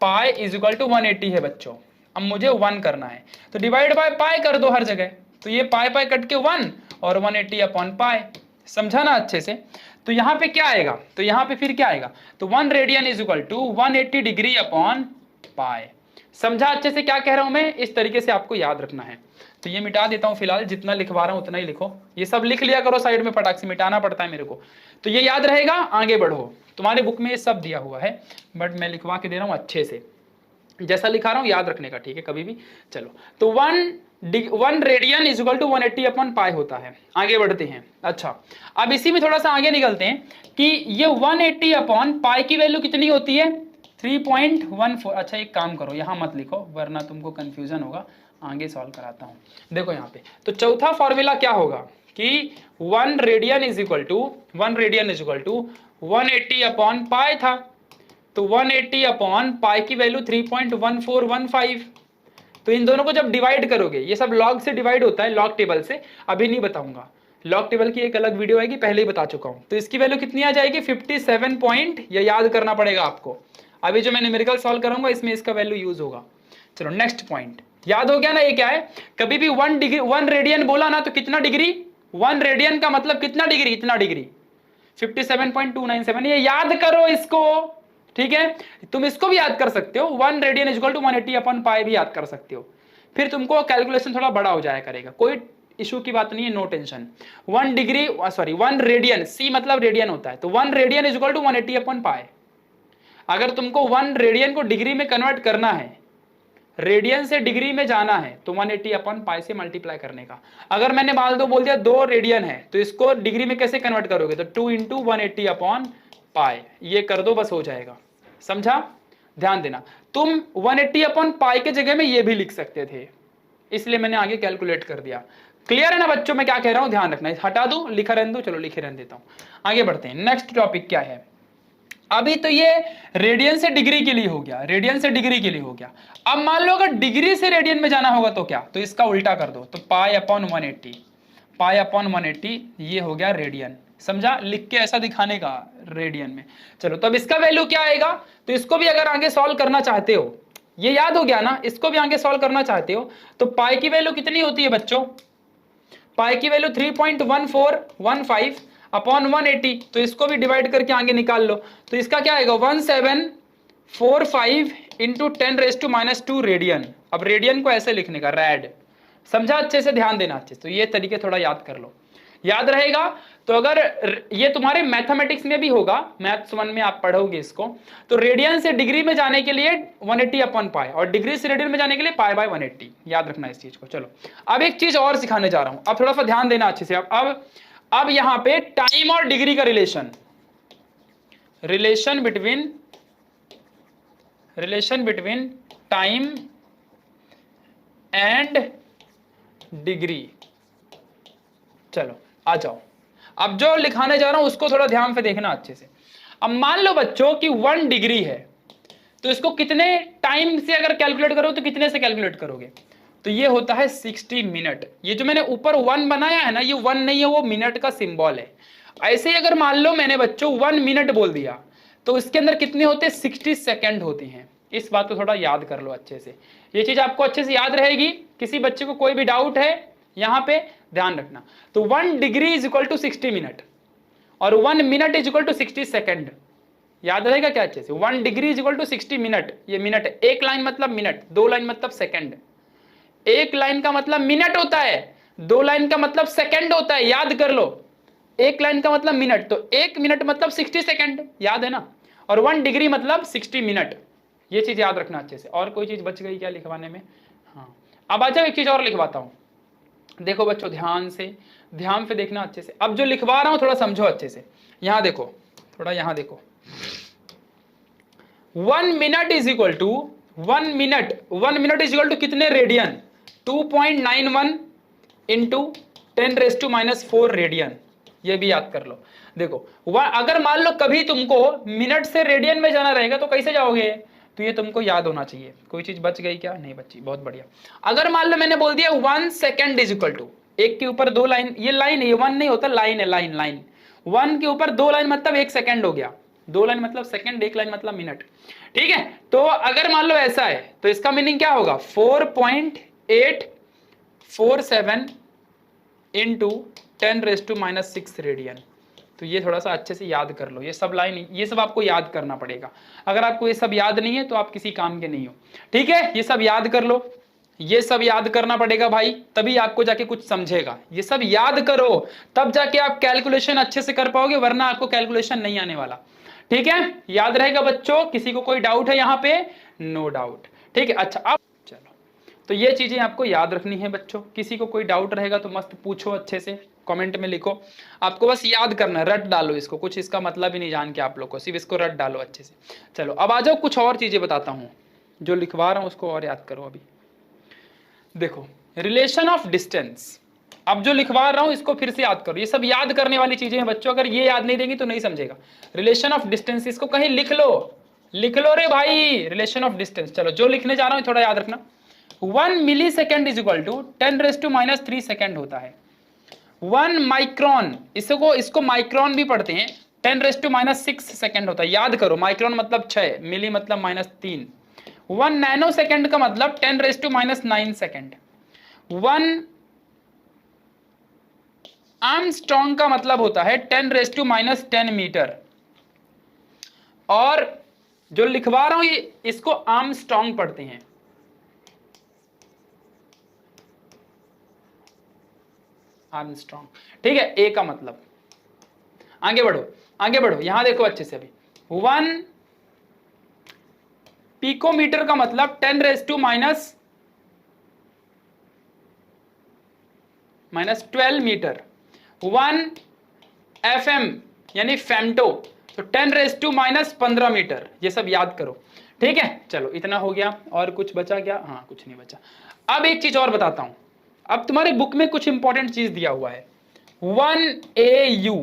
पाई इज इक्वल टू 180 है बच्चों, अब मुझे 1 करना है तो डिवाइड बाय पाई कर दो हर जगह, तो ये पाई पाई कट के 1 और 180 अपॉन पाई, समझा ना अच्छे से। तो यहाँ पे क्या आएगा, तो यहाँ पे फिर क्या आएगा, तो 1 radian is equal to 180 degree upon pi. समझा अच्छे से क्या कह रहा हूं मैं, इस तरीके से आपको याद रखना है। तो ये मिटा देता हूं फिलहाल, जितना लिखवा रहा हूं उतना ही लिखो, ये सब लिख लिया करो साइड में, फटाक से मिटाना पड़ता है मेरे को, तो ये याद रहेगा। आगे बढ़ो, तुम्हारे बुक में ये सब दिया हुआ है बट मैं लिखवा के दे रहा हूं अच्छे से, जैसा लिखा रहा हूं याद रखने का, ठीक है, कभी भी। चलो तो 1 radian is equal to 180 upon pi होता है। आगे बढ़ते हैं। अच्छा अब इसी में थोड़ा सा आगे निकलते हैं कि ये 180 अपॉन पाई की वैल्यू कितनी होती है 3.14। अच्छा एक काम करो यहाँ मत लिखो वरना तुमको कंफ्यूजन होगा, आगे सॉल्व कराता हूँ। देखो यहाँ पे तो चौथा फॉर्मूला क्या होगा कि 1 radian is equal to 180 upon pi था, तो 180 अपॉन पाई की वैल्यू 3.1415। तो इन दोनों को जब डिवाइड करोगे, ये सब लॉग से डिवाइड होता है, लॉग टेबल से, अभी नहीं बताऊंगा, लॉग टेबल की एक अलग वीडियो आएगी, पहले ही बता चुका हूं। तो इसकी वैल्यू कितनी आ जाएगी 57 पॉइंट, ये याद करना पड़ेगा आपको। अभी जो मैं न्यूमेरिकल सॉल्व करूंगा इसमें इसका वैल्यू यूज होगा। चलो नेक्स्ट पॉइंट, याद हो गया ना ये क्या है। कभी भी 1 रेडियन बोला ना तो कितना डिग्री, 1 रेडियन का मतलब कितना डिग्री, इतना डिग्री 57.297, ये याद करो इसको, ठीक है। तुम इसको भी याद कर सकते हो, 1 radian is equal to 180 upon pi भी याद कर सकते हो, फिर तुमको कैलकुलेशन थोड़ा बड़ा हो जाया करेगा, कोई इशू की बात नहीं है, नो टेंशन। 1 रेडियन, सी मतलब रेडियन होता है, तो 1 radian is equal to 180 upon pi. अगर तुमको 1 रेडियन को डिग्री में कन्वर्ट करना है, रेडियन से डिग्री में जाना है, तो 180 अपॉन पाई से मल्टीप्लाई करने का। अगर मैंने मान लो बोल दिया 2 रेडियन है तो इसको डिग्री में कैसे कन्वर्ट करोगे, तो 2 इंटू 180 अपॉन पाई, ये कर दो बस हो जाएगा। समझा, ध्यान देना। तुम 180 अपॉन पाई के जगह में ये भी लिख सकते थे, इसलिए मैंने आगे कैलकुलेट कर दिया। क्लियर है ना बच्चों, मैं क्या कह रहा हूं, ध्यान रखना। हटा दूं, लिखा रहने दो, चलो लिखे रहने देता हूं। आगे बढ़ते हैं, नेक्स्ट टॉपिक क्या है। अभी तो ये रेडियन से डिग्री के लिए हो गया, रेडियन से डिग्री के लिए हो गया। अब मान लो अगर डिग्री से रेडियन में जाना होगा तो क्या, तो इसका उल्टा कर दो, तो पाई अपॉन 180, पाई अपॉन 180 ये हो गया रेडियन। समझा, लिख के ऐसा दिखाने का रेडियन में। चलो तो अब इसका वैल्यू क्या आएगा, तो इसको भी अगर आगे सॉल्व करना चाहते हो, ये याद हो गया ना, इसको भी आगे सॉल्व करना चाहते हो तो पाई की वैल्यू कितनी होती है बच्चों, पाई की वैल्यू 3.1415 अपॉन 180, तो इसको भी डिवाइड करके आगे निकाल लो, तो इसका क्या आएगा 1745 इंटू 10⁻⁻² रेडियन। अब रेडियन को ऐसे लिखने का, रैड, समझा, अच्छे से ध्यान देना अच्छे से, तो ये तरीके थोड़ा याद कर लो, याद रहेगा। तो अगर ये तुम्हारे मैथमेटिक्स में भी होगा, मैथ्स 1 में आप पढ़ोगे इसको, तो रेडियन से डिग्री में जाने के लिए 180 अपॉन पाई, और डिग्री से रेडियन में जाने के लिए पाई बाय 180, याद रखना इस चीज को। चलो अब एक चीज और सिखाने जा रहा हूं, अब थोड़ा सा ध्यान देना अच्छे से। अब यहां पे टाइम और डिग्री का relation between time and degree. चलो आ जाओ, अब जो लिखाने जा रहा हूं उसको थोड़ा ध्यान से देखना अच्छे से। अब मान लो बच्चों कि 1 डिग्री है, तो इसको कितने टाइम से अगर कैलकुलेट करो तो कितने से कैलकुलेट करोगे, तो ये होता है 60 मिनट। ये जो मैंने ऊपर 1 बनाया है ना, ये 1 नहीं है, वो मिनट का सिंबल है। ऐसे ही अगर मान लो मैंने बच्चों 1 मिनट बोल दिया, तो इसके अंदर कितने होते हैं, 60 सेकेंड होते हैं। इस बात को थोड़ा याद कर लो अच्छे से, ये चीज आपको अच्छे से याद रहेगी। किसी बच्चे को कोई भी डाउट है यहां पे ध्यान रखना। तो 1 degree is equal to 60 minute और 1 minute is equal to 60 second, याद रहेगा क्या अच्छे से। 1 degree is equal to 60 minute, ये मिनट है, एक लाइन मतलब मिनट, 2 लाइन मतलब सेकेंड। एक लाइन का मतलब मिनट होता है, 2 लाइन का मतलब सेकेंड होता है, याद कर लो। एक लाइन का मतलब मिनट, तो 1 मिनट मतलब 60 सेकेंड, याद है ना, और 1 डिग्री मतलब 60 मिनट, ये चीज याद रखना अच्छे से। और कोई चीज बच गई क्या लिखवाने में, हाँ अब आ जाओ एक चीज और लिखवाता हूं, देखो बच्चों ध्यान से देखना अच्छे से। अब जो लिखवा रहा हूं थोड़ा समझो अच्छे से, यहां देखो, थोड़ा यहां देखो। 1 minute is equal to 1 minute is equal to कितने रेडियन, 2.91 इंटू 10⁻⁻4 रेडियन, ये भी याद कर लो। देखो अगर मान लो कभी तुमको मिनट से रेडियन में जाना रहेगा तो कैसे जाओगे, तो ये तुमको याद होना चाहिए। कोई चीज बच गई क्या, नहीं बची, बहुत बढ़िया। अगर मान लो मैंने बोल दिया 1 सेकेंड इज इक्वल टू, एक के ऊपर 2 लाइन, ये लाइन है, ये 1 नहीं होता, लाइन है, लाइन 1 के ऊपर 2 लाइन मतलब 1 सेकेंड हो गया, 2 लाइन मतलब सेकेंड, 1 लाइन मतलब मिनट, ठीक है। तो अगर मान लो ऐसा है तो इसका मीनिंग क्या होगा, 4.847 इंटू 10⁻⁻6 रेडियन। तो ये थोड़ा सा अच्छे से याद कर लो, ये सब लाइन, ये सब आपको याद करना पड़ेगा। अगर आपको ये सब याद नहीं है तो आप किसी काम के नहीं हो, ठीक है। ये सब याद कर लो, ये सब याद करना पड़ेगा भाई, तभी आपको जाके कुछ समझेगा। ये सब याद करो तब जाके आप कैलकुलेशन अच्छे से कर पाओगे, वरना आपको कैलकुलेशन नहीं आने वाला, ठीक है। याद रहेगा बच्चों, किसी को कोई डाउट है यहाँ पे, नो डाउट, ठीक है। अच्छा अब चलो, तो ये चीजें आपको याद रखनी है बच्चों। किसी को कोई डाउट रहेगा तो मस्त पूछो, अच्छे से कमेंट में लिखो। आपको बस याद करना है, रट डालो इसको, कुछ इसका मतलब ही नहीं जान के आप लोग को, सिर्फ इसको रट डालो अच्छे से। चलो अब आ जाओ, कुछ और चीजें बताता हूँ, जो लिखवा रहा हूँ उसको और याद करो। अभी देखो रिलेशन ऑफ डिस्टेंस, अब जो लिखवा रहा हूं इसको फिर से याद करो, ये सब याद करने वाली चीजें हैं बच्चों, अगर ये याद नहीं देंगे तो नहीं समझेगा। रिलेशन ऑफ डिस्टेंस, इसको कहीं लिख लो रे भाई, रिलेशन ऑफ डिस्टेंस। चलो जो लिखने जा रहा हूं थोड़ा याद रखना। 1 milli second is equal to 10⁻³ second होता है। 1 माइक्रोन, इसको माइक्रोन भी पढ़ते हैं, 10⁻⁻6 सेकेंड होता है, याद करो। माइक्रोन मतलब 6, मिली मतलब -3। 1 नैनो सेकेंड का मतलब 10⁻⁹ सेकेंड। 1 आर्मस्ट्रॉन्ग का मतलब होता है 10⁻10 मीटर। और जो लिखवा रहा हूं ये, इसको आर्मस्ट्रॉन्ग पढ़ते हैं, आर्मस्ट्रॉन्ग, ठीक है। ए का मतलब, आगे बढ़ो, यहां देखो अच्छे से। अभी 1 पिकोमीटर का मतलब 10⁻⁻12 मीटर। 1 FM यानी फेम्टो, तो 10⁻15 मीटर। ये सब याद करो, ठीक है। चलो इतना हो गया, और कुछ बचा क्या, हाँ कुछ नहीं बचा। अब एक चीज और बताता हूं, अब तुम्हारे बुक में कुछ इंपॉर्टेंट चीज दिया हुआ है। 1 AU,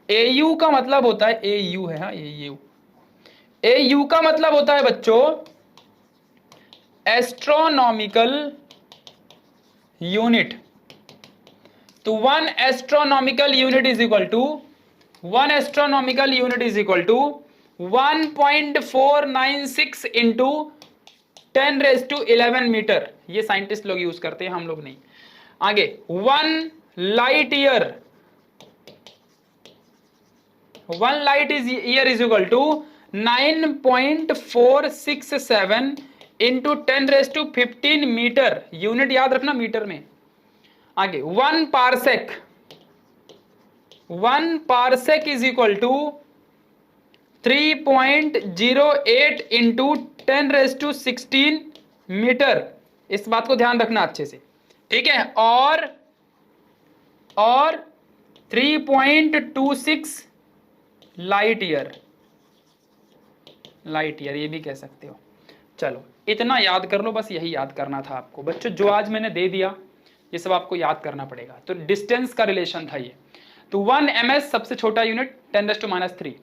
AU का मतलब होता है, AU है, हाँ AU का मतलब होता है बच्चों एस्ट्रोनॉमिकल यूनिट। तो 1 astronomical unit is equal to 1 astronomical unit is equal to 1.496 into 10⁻11 metre. ये साइंटिस्ट लोग यूज करते हैं, हम लोग नहीं। आगे 1 light year, 1 light year is equal to 9.467 into 10⁻15 metre. Unit याद रखना मीटर में। आगे 1 parsec, 1 parsec is equal to 3.08 into 10⁻16 metre. इस बात को ध्यान रखना अच्छे से, ठीक है। और 3.26 लाइट ईयर, लाइट ईयर ये भी कह सकते हो। चलो इतना याद कर लो, बस यही याद करना था आपको बच्चों। जो आज मैंने दे दिया ये सब आपको याद करना पड़ेगा। तो डिस्टेंस का रिलेशन था ये। तो 1 ms सबसे छोटा यूनिट 10⁻3,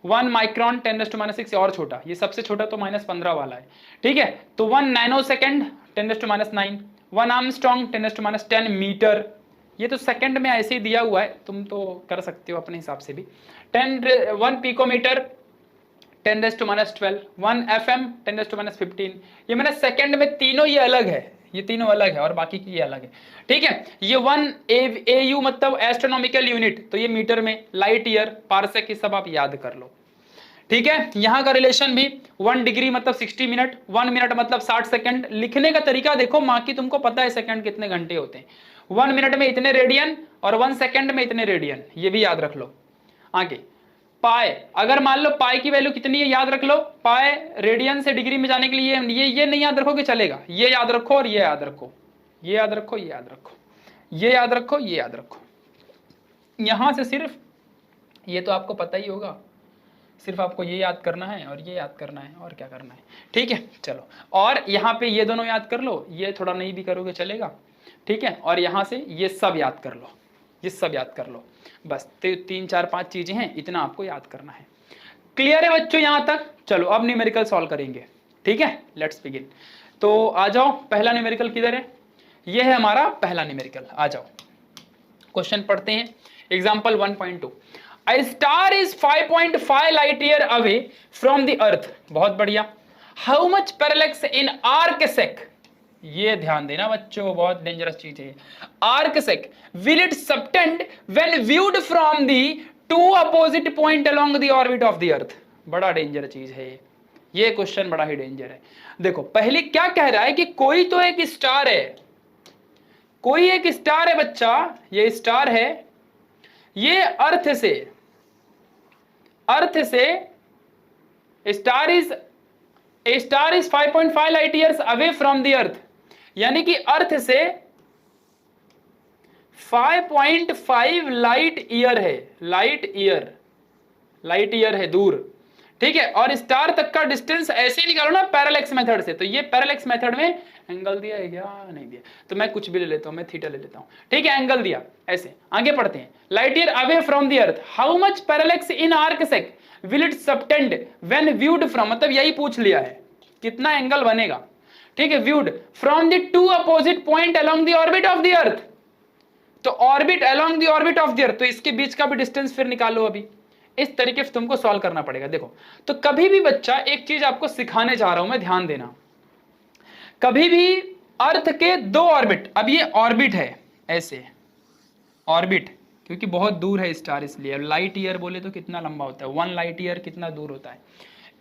1 माइक्रोन 10⁻6 और छोटा, ये सबसे छोटा तो -15 वाला है, ठीक है। तो 1 नैनोसेकंड 10⁻9, 1 आर्मस्ट्रॉन्ग 10⁻10 मीटर। ये तो सेकंड में ऐसे ही दिया हुआ है, तुम तो कर सकते हो अपने हिसाब से भी। 1 पिकोमीटर 10⁻12, 1 FM 10⁻15। ये मैंने सेकंड में तीनों ये अलग है, ये तीनों अलग है और बाकी की ये अलग है, ठीक है। ये 1 AU मतलब एस्ट्रोनॉमिकल यूनिट, तो ये मीटर में, लाइट ईयर, पारसेक, ये सब आप याद कर लो, ठीक है। यहां का रिलेशन भी 1 डिग्री मतलब 60 मिनट, 1 मिनट मतलब 60 सेकंड। लिखने का तरीका देखो, माँ की तुमको पता है सेकंड कितने घंटे होते हैं। 1 मिनट में इतने रेडियन और 1 सेकंड में इतने रेडियन, ये भी याद रख लो। आगे पाए, अगर मान लो पाए की वैल्यू कितनी है याद रख लो। पाए रेडियन से डिग्री में जाने के लिए ये नहीं याद रखोगे चलेगा, ये याद रखो और ये याद रखो, ये याद रखो, ये याद रखो, ये याद रखो, ये याद रखो। यहां से सिर्फ ये तो आपको पता ही होगा, सिर्फ आपको ये याद करना है और ये याद करना है, और क्या करना है, ठीक है। चलो और यहाँ पे ये दोनों याद कर लो, ये थोड़ा नहीं भी करोगे चलेगा, ठीक है। और यहाँ से ये सब याद कर लो, ये सब याद कर लो, बस 3 4 5 चीजें हैं, इतना आपको याद करना है। क्लियर है बच्चों यहां तक? चलो अब न्यूमेरिकल सॉल्व करेंगे, ठीक है। Let's begin. तो आ जाओ, पहला न्यूमेरिकल किधर है? ये है हमारा पहला न्यूमेरिकल, आ जाओ क्वेश्चन पढ़ते हैं। Example 1.2, A star is 5.5 light year away from the earth। बहुत बढ़िया। How much parallax in arcsec? ये ध्यान देना बच्चों, बहुत डेंजरस चीज है। Arcsec will it subtend when viewed from the two opposite point along the orbit of the earth? बड़ा डेंजर चीज है ये क्वेश्चन, बड़ा ही डेंजर है। देखो पहले क्या कह रहा है कि कोई तो एक स्टार है, कोई एक स्टार है बच्चा, ये स्टार है, ये अर्थ से star is 5.5 light years away from the अर्थ, यानी कि अर्थ से 5.5 लाइट ईयर है, लाइट ईयर है दूर, ठीक है। और स्टार तक का डिस्टेंस ऐसे निकालो ना पैरेलैक्स मेथड से। तो ये पैरेलैक्स मेथड में एंगल दिया है क्या? नहीं दिया, तो मैं कुछ भी ले लेता हूं, मैं थीटा ले लेता हूं, ठीक है। एंगल दिया ऐसे। आगे पढ़ते हैं। Light year away from the earth, how much parallax in arcsec will it subtend when viewed from, मतलब यही पूछ लिया है कितना एंगल बनेगा, ठीक है। Viewed from the two opposite point along the orbit of the earth, तो orbit along the orbit of the earth, तो इसके बीच का भी डिस्टेंस फिर निकालो। अभी इस तरीके से तुमको सॉल्व करना पड़ेगा। देखो तो कभी भी बच्चा, एक चीज आपको सिखाने जा रहा हूं मैं, ध्यान देना। कभी भी अर्थ के 2 ऑर्बिट, अब ये ऑर्बिट है ऐसे, ऑर्बिट क्योंकि बहुत दूर है स्टार, इसलिए लाइट ईयर बोले तो कितना लंबा होता है, 1 लाइट ईयर कितना दूर होता है।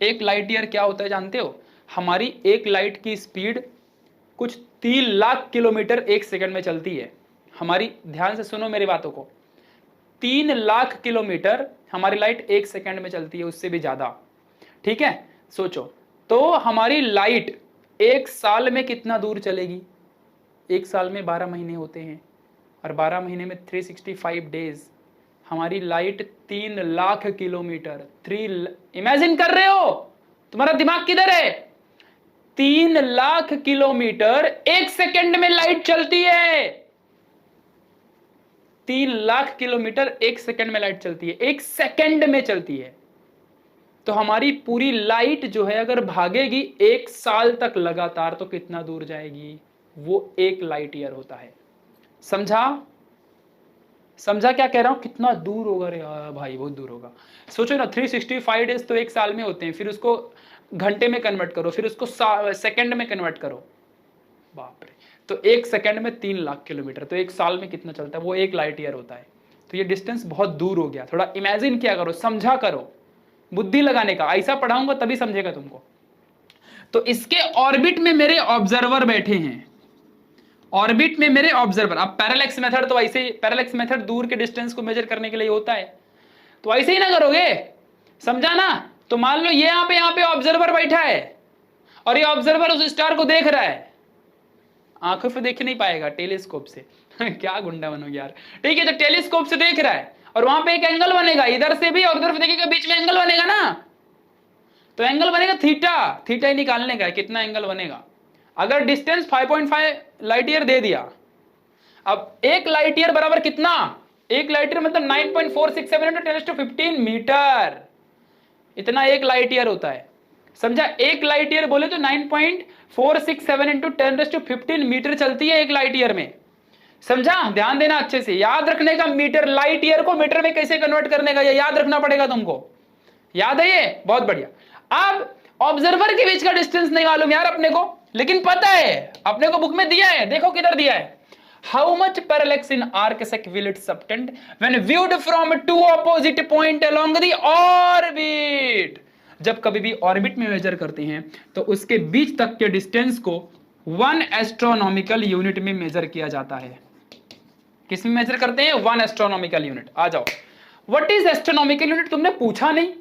1 लाइट ईयर क्या होता है जानते हो? हमारी 1 लाइट की स्पीड कुछ 3 लाख किलोमीटर 1 सेकंड में चलती है हमारी। ध्यान से सुनो मेरी बातों को, 3 लाख किलोमीटर हमारी लाइट 1 सेकंड में चलती है, उससे भी ज्यादा, ठीक है। सोचो तो हमारी लाइट 1 साल में कितना दूर चलेगी? 1 साल में 12 महीने होते हैं और 12 महीने में 365 डेज। हमारी लाइट 3 लाख किलोमीटर, इमेजिन कर रहे हो? तुम्हारा दिमाग किधर है? 3 लाख किलोमीटर 1 सेकंड में लाइट चलती है। 3 लाख किलोमीटर 1 सेकंड में लाइट चलती है, 1 सेकंड में चलती है। तो हमारी पूरी लाइट जो है अगर भागेगी 1 साल तक लगातार, तो कितना दूर जाएगी? वो 1 लाइट ईयर होता है। समझा? समझा क्या कह रहा हूं? कितना दूर होगा रे यार भाई, बहुत दूर होगा। सोचो ना, 365 डेज तो एक साल में होते हैं, फिर उसको घंटे में कन्वर्ट करो, फिर उसको सेकंड में कन्वर्ट करो, बाप रे। तो एक सेकंड में 3 लाख किलोमीटर, तो एक साल में कितना चलता है? वो 1 लाइट ईयर होता है। तो ये डिस्टेंस बहुत दूर हो गया। थोड़ा इमेजिन किया करो, समझा करो, बुद्धि लगाने का। ऐसा पढ़ाऊंगा तभी समझेगा तुमको। तो इसके ऑर्बिट में मेरे ऑब्जर्वर बैठे हैं, ऑर्बिट में मेरे ऑब्जर्वर। अब पैरेलैक्स मेथड तो ऐसे ही, पैरेलैक्स मेथड दूर के डिस्टेंस को मेजर करने के लिए होता है, तो ऐसे ही ना करोगे, समझा ना? तो मान लो ये यहाँ पे ऑब्जर्वर बैठा है और ये ऑब्जर्वर उस स्टार को देख रहा है, आंखों से देख नहीं पाएगा, टेलीस्कोप से क्या गुंडा बनोगे यार। ठीक है, तो टेलीस्कोप से देख रहा है और वहां पे एक एंगल बनेगा, इधर से भी और उधर से देखेगा, बीच में एंगल बनेगा ना, तो एंगल बनेगा थीटा। थीटा ही निकालने का है, कितना एंगल बनेगा। अगर डिस्टेंस 5.5 लाइट ईयर दे दिया, अब 1 लाइट ईयर बराबर कितना? 1 लाइट ईयर मतलब 9.467 × 10⁻15 मीटर, इतना 1 लाइट ईयर होता है, समझा? 1 लाइट ईयर बोले तो 9.467 × 10⁻15 मीटर चलती है 1 लाइट ईयर में, समझा? ध्यान देना अच्छे से, याद रखने का, मीटर, लाइट ईयर को मीटर में कैसे कन्वर्ट करने का, ये याद रखना पड़ेगा तुमको। याद है ये? बहुत बढ़िया। अब ऑब्जर्वर के बीच का डिस्टेंस नहीं मालूम यार अपने को, लेकिन पता है, अपने को बुक में दिया है, देखो किधर दिया है। How much parallax in arc sec will it subtend when viewed from 2 opposite point along the orbit. जब कभी भी ऑर्बिट में मेजर करते हैं तो उसके बीच तक के डिस्टेंस को 1 एस्ट्रोनॉमिकल यूनिट में मेजर किया जाता है। किस में मेजर करते हैं? 1 एस्ट्रोनॉमिकल यूनिट। आ जाओ, व्हाट इज एस्ट्रोनॉमिकल यूनिट, तुमने पूछा नहीं।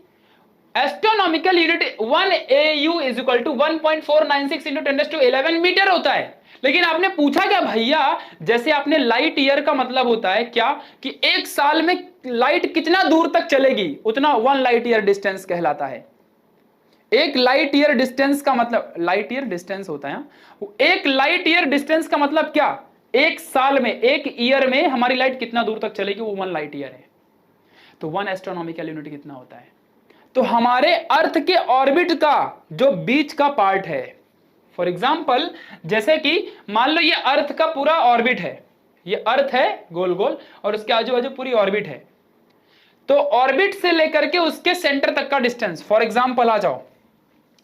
Astronomical unit 1 AU is equal to 1.496 × 10⁻11 metre होता है। लेकिन आपने पूछा क्या भैया, जैसे आपने लाइट ईयर का मतलब होता है क्या कि एक साल में लाइट कितना दूर तक चलेगी, उतना 1 लाइट ईयर डिस्टेंस कहलाता है। 1 लाइट ईयर डिस्टेंस का मतलब, लाइट ईयर डिस्टेंस होता है, 1 लाइट ईयर डिस्टेंस का मतलब क्या? एक साल में, एक ईयर में हमारी लाइट कितना दूर तक चलेगी, वो 1 लाइट ईयर है। तो 1 एस्ट्रोनॉमिकल यूनिट कितना होता है? तो हमारे अर्थ के ऑर्बिट का जो बीच का पार्ट है, फॉर एग्जाम्पल जैसे कि मान लो ये अर्थ का पूरा ऑर्बिट है, ये अर्थ है गोल गोल और उसके आजू बाजू पूरी ऑर्बिट है, तो ऑर्बिट से लेकर के उसके सेंटर तक का डिस्टेंस, फॉर एग्जाम्पल आ जाओ,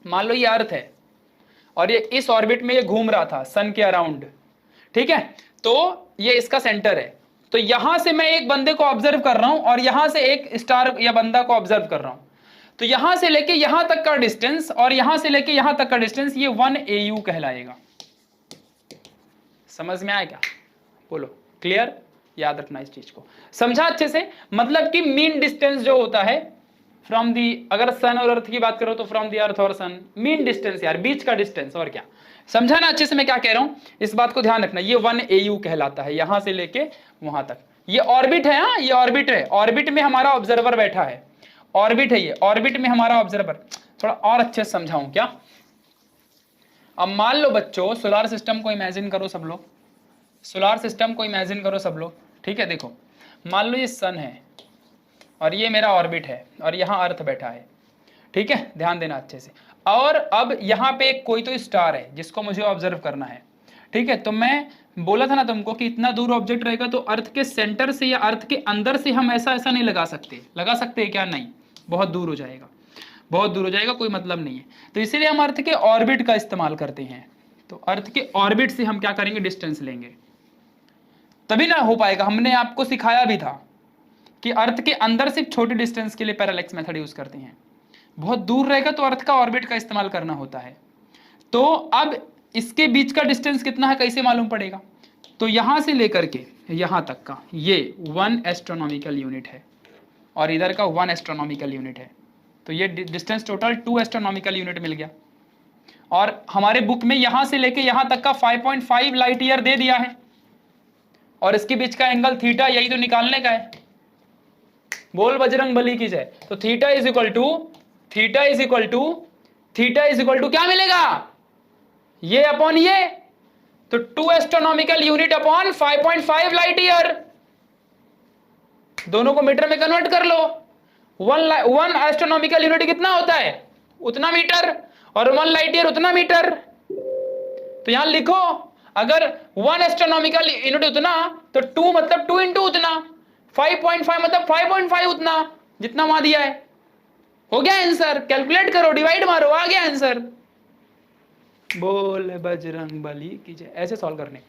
मान लो ये अर्थ है और ये इस ऑर्बिट में ये घूम रहा था सन के अराउंड, ठीक है, तो ये इसका सेंटर है। तो यहां से मैं एक बंदे को ऑब्जर्व कर रहा हूं और यहां से एक स्टार या बंदा को ऑब्जर्व कर रहा हूं, तो यहां से लेके यहां तक का डिस्टेंस और यहां से लेके यहां तक का डिस्टेंस, ये 1 AU कहलाएगा। समझ में आया क्या? बोलो, क्लियर? याद रखना इस चीज को, समझा अच्छे से? मतलब कि मीन डिस्टेंस जो होता है फ्रॉम दी, अगर सन और अर्थ की बात करो तो फ्रॉम दी अर्थ और सन, मीन डिस्टेंस यार, बीच का डिस्टेंस, और क्या। समझा ना अच्छे से मैं क्या कह रहा हूं? इस बात को ध्यान रखना, ये 1 AU कहलाता है, यहां से लेके वहां तक। ये ऑर्बिट है, हाँ ये ऑर्बिट है, ऑर्बिट में हमारा ऑब्जर्वर बैठा है, ऑर्बिट है ये, ऑर्बिट में हमारा ऑब्जर्वर। थोड़ा और अच्छे से समझाऊं क्या? अब मान लो बच्चों, सोलार सिस्टम को इमेजिन करो सब लोग, सोलार सिस्टम को इमेजिन करो सब लोग, ठीक है? देखो, मान लो ये सन है और ये मेरा ऑर्बिट है और यहाँ अर्थ बैठा है, ठीक है? ध्यान देना अच्छे से। और अब यहाँ पे कोई तो स्टार है जिसको मुझे ऑब्जर्व करना है, ठीक है? तो मैं बोला था ना तुमको कि इतना दूर ऑब्जेक्ट रहेगा तो अर्थ के सेंटर से या अर्थ के अंदर से हम ऐसा ऐसा नहीं लगा सकते। लगा सकते हैं क्या? नहीं, बहुत दूर हो जाएगा, बहुत दूर हो जाएगा, कोई मतलब नहीं है। तो इसीलिए हम अर्थ के ऑर्बिट का इस्तेमाल करते हैं। तो अर्थ के ऑर्बिट से हम क्या करेंगे? डिस्टेंस लेंगे, तभी ना हो पाएगा। हमने आपको सिखाया भी था कि अर्थ के अंदर सिर्फ छोटे डिस्टेंस के लिए पैरेलैक्स मेथड यूज करते हैं, बहुत दूर रहेगा तो अर्थ का ऑर्बिट का इस्तेमाल करना होता है। तो अब इसके बीच का डिस्टेंस कितना है कैसे मालूम पड़ेगा? तो यहां से लेकर के यहां तक का ये 1 एस्ट्रोनॉमिकल यूनिट है और इधर का 1 एस्ट्रोनॉमिकल यूनिट है, तो ये डिस्टेंस टोटल 2 एस्ट्रोनॉमिकल यूनिट मिल गया। और हमारे बुक में यहां से लेके यहां तक का 5.5 लाइट ईयर दे दिया है और इसके बीच का एंगल थीटा, यही तो निकालने का है। बोल बजरंग बली की जय। तो थीटा इज इक्वल टू क्या मिलेगा? ये अपॉन ये, तो 2 astronomical unit upon 5.5 light year, दोनों को मीटर में कन्वर्ट कर लो। 1 एस्ट्रोनॉमिकल यूनिट कितना होता है? उतना मीटर, और 1 लाइट ईयर उतना मीटर। तो यहां लिखो, अगर 1 एस्ट्रोनॉमिकल यूनिट उतना तो 2 मतलब 2 इंटू उतना, 5.5 मतलब 5.5 उतना जितना वहां दिया है। हो गया आंसर, कैलकुलेट करो, डिवाइड मारो, आ गया आंसर। बोल बजरंग बली की जय। ऐसे सॉल्व करने,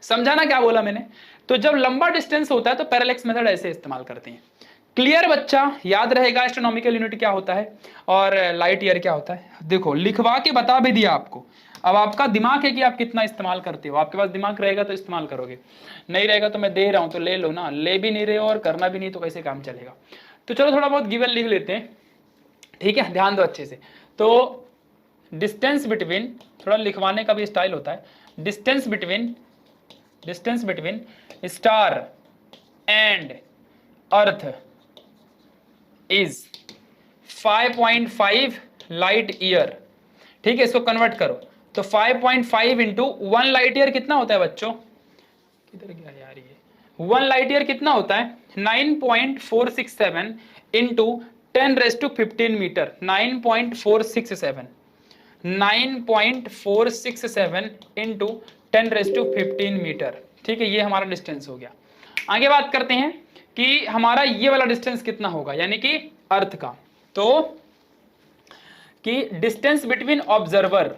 समझाना क्या बोला मैंने। तो जब लंबा डिस्टेंस होता है तो पैरेलैक्स मेथड ऐसे इस्तेमाल करते हैं। क्लियर बच्चा, याद रहेगा एस्ट्रोनॉमिकल यूनिट क्या होता है और लाइट ईयर क्या होता है। देखो लिखवा के बता भी दिया आपको, अब आपका दिमाग है कि आप कितना इस्तेमाल करते हो। आपके पास दिमाग रहेगा तो इस्तेमाल करोगे, नहीं रहेगा तो मैं दे रहा हूं तो ले लो ना। ले भी नहीं रहे हो और करना भी नहीं तो कैसे काम चलेगा। तो चलो थोड़ा बहुत गिवन लिख लेते हैं, ठीक है, ध्यान दो अच्छे से। तो डिस्टेंस बिटवीन, थोड़ा लिखवाने का भी स्टाइल होता है। Distance between star and earth is 5.5 light year. ठीक है, इसको कन्वर्ट करो तो 5.5 इंटू 1 लाइट ईयर कितना होता है बच्चों, किधर गया यार ये, 1 लाइट ईयर कितना होता है 9.467 इंटू 10⁻15 मीटर। 9.467 into 10⁻15 metre. ठीक है, ये हमारा डिस्टेंस हो गया। आगे बात करते हैं कि हमारा ये वाला डिस्टेंस कितना होगा, यानी कि अर्थ का। तो कि डिस्टेंस बिटवीन ऑब्जर्वर,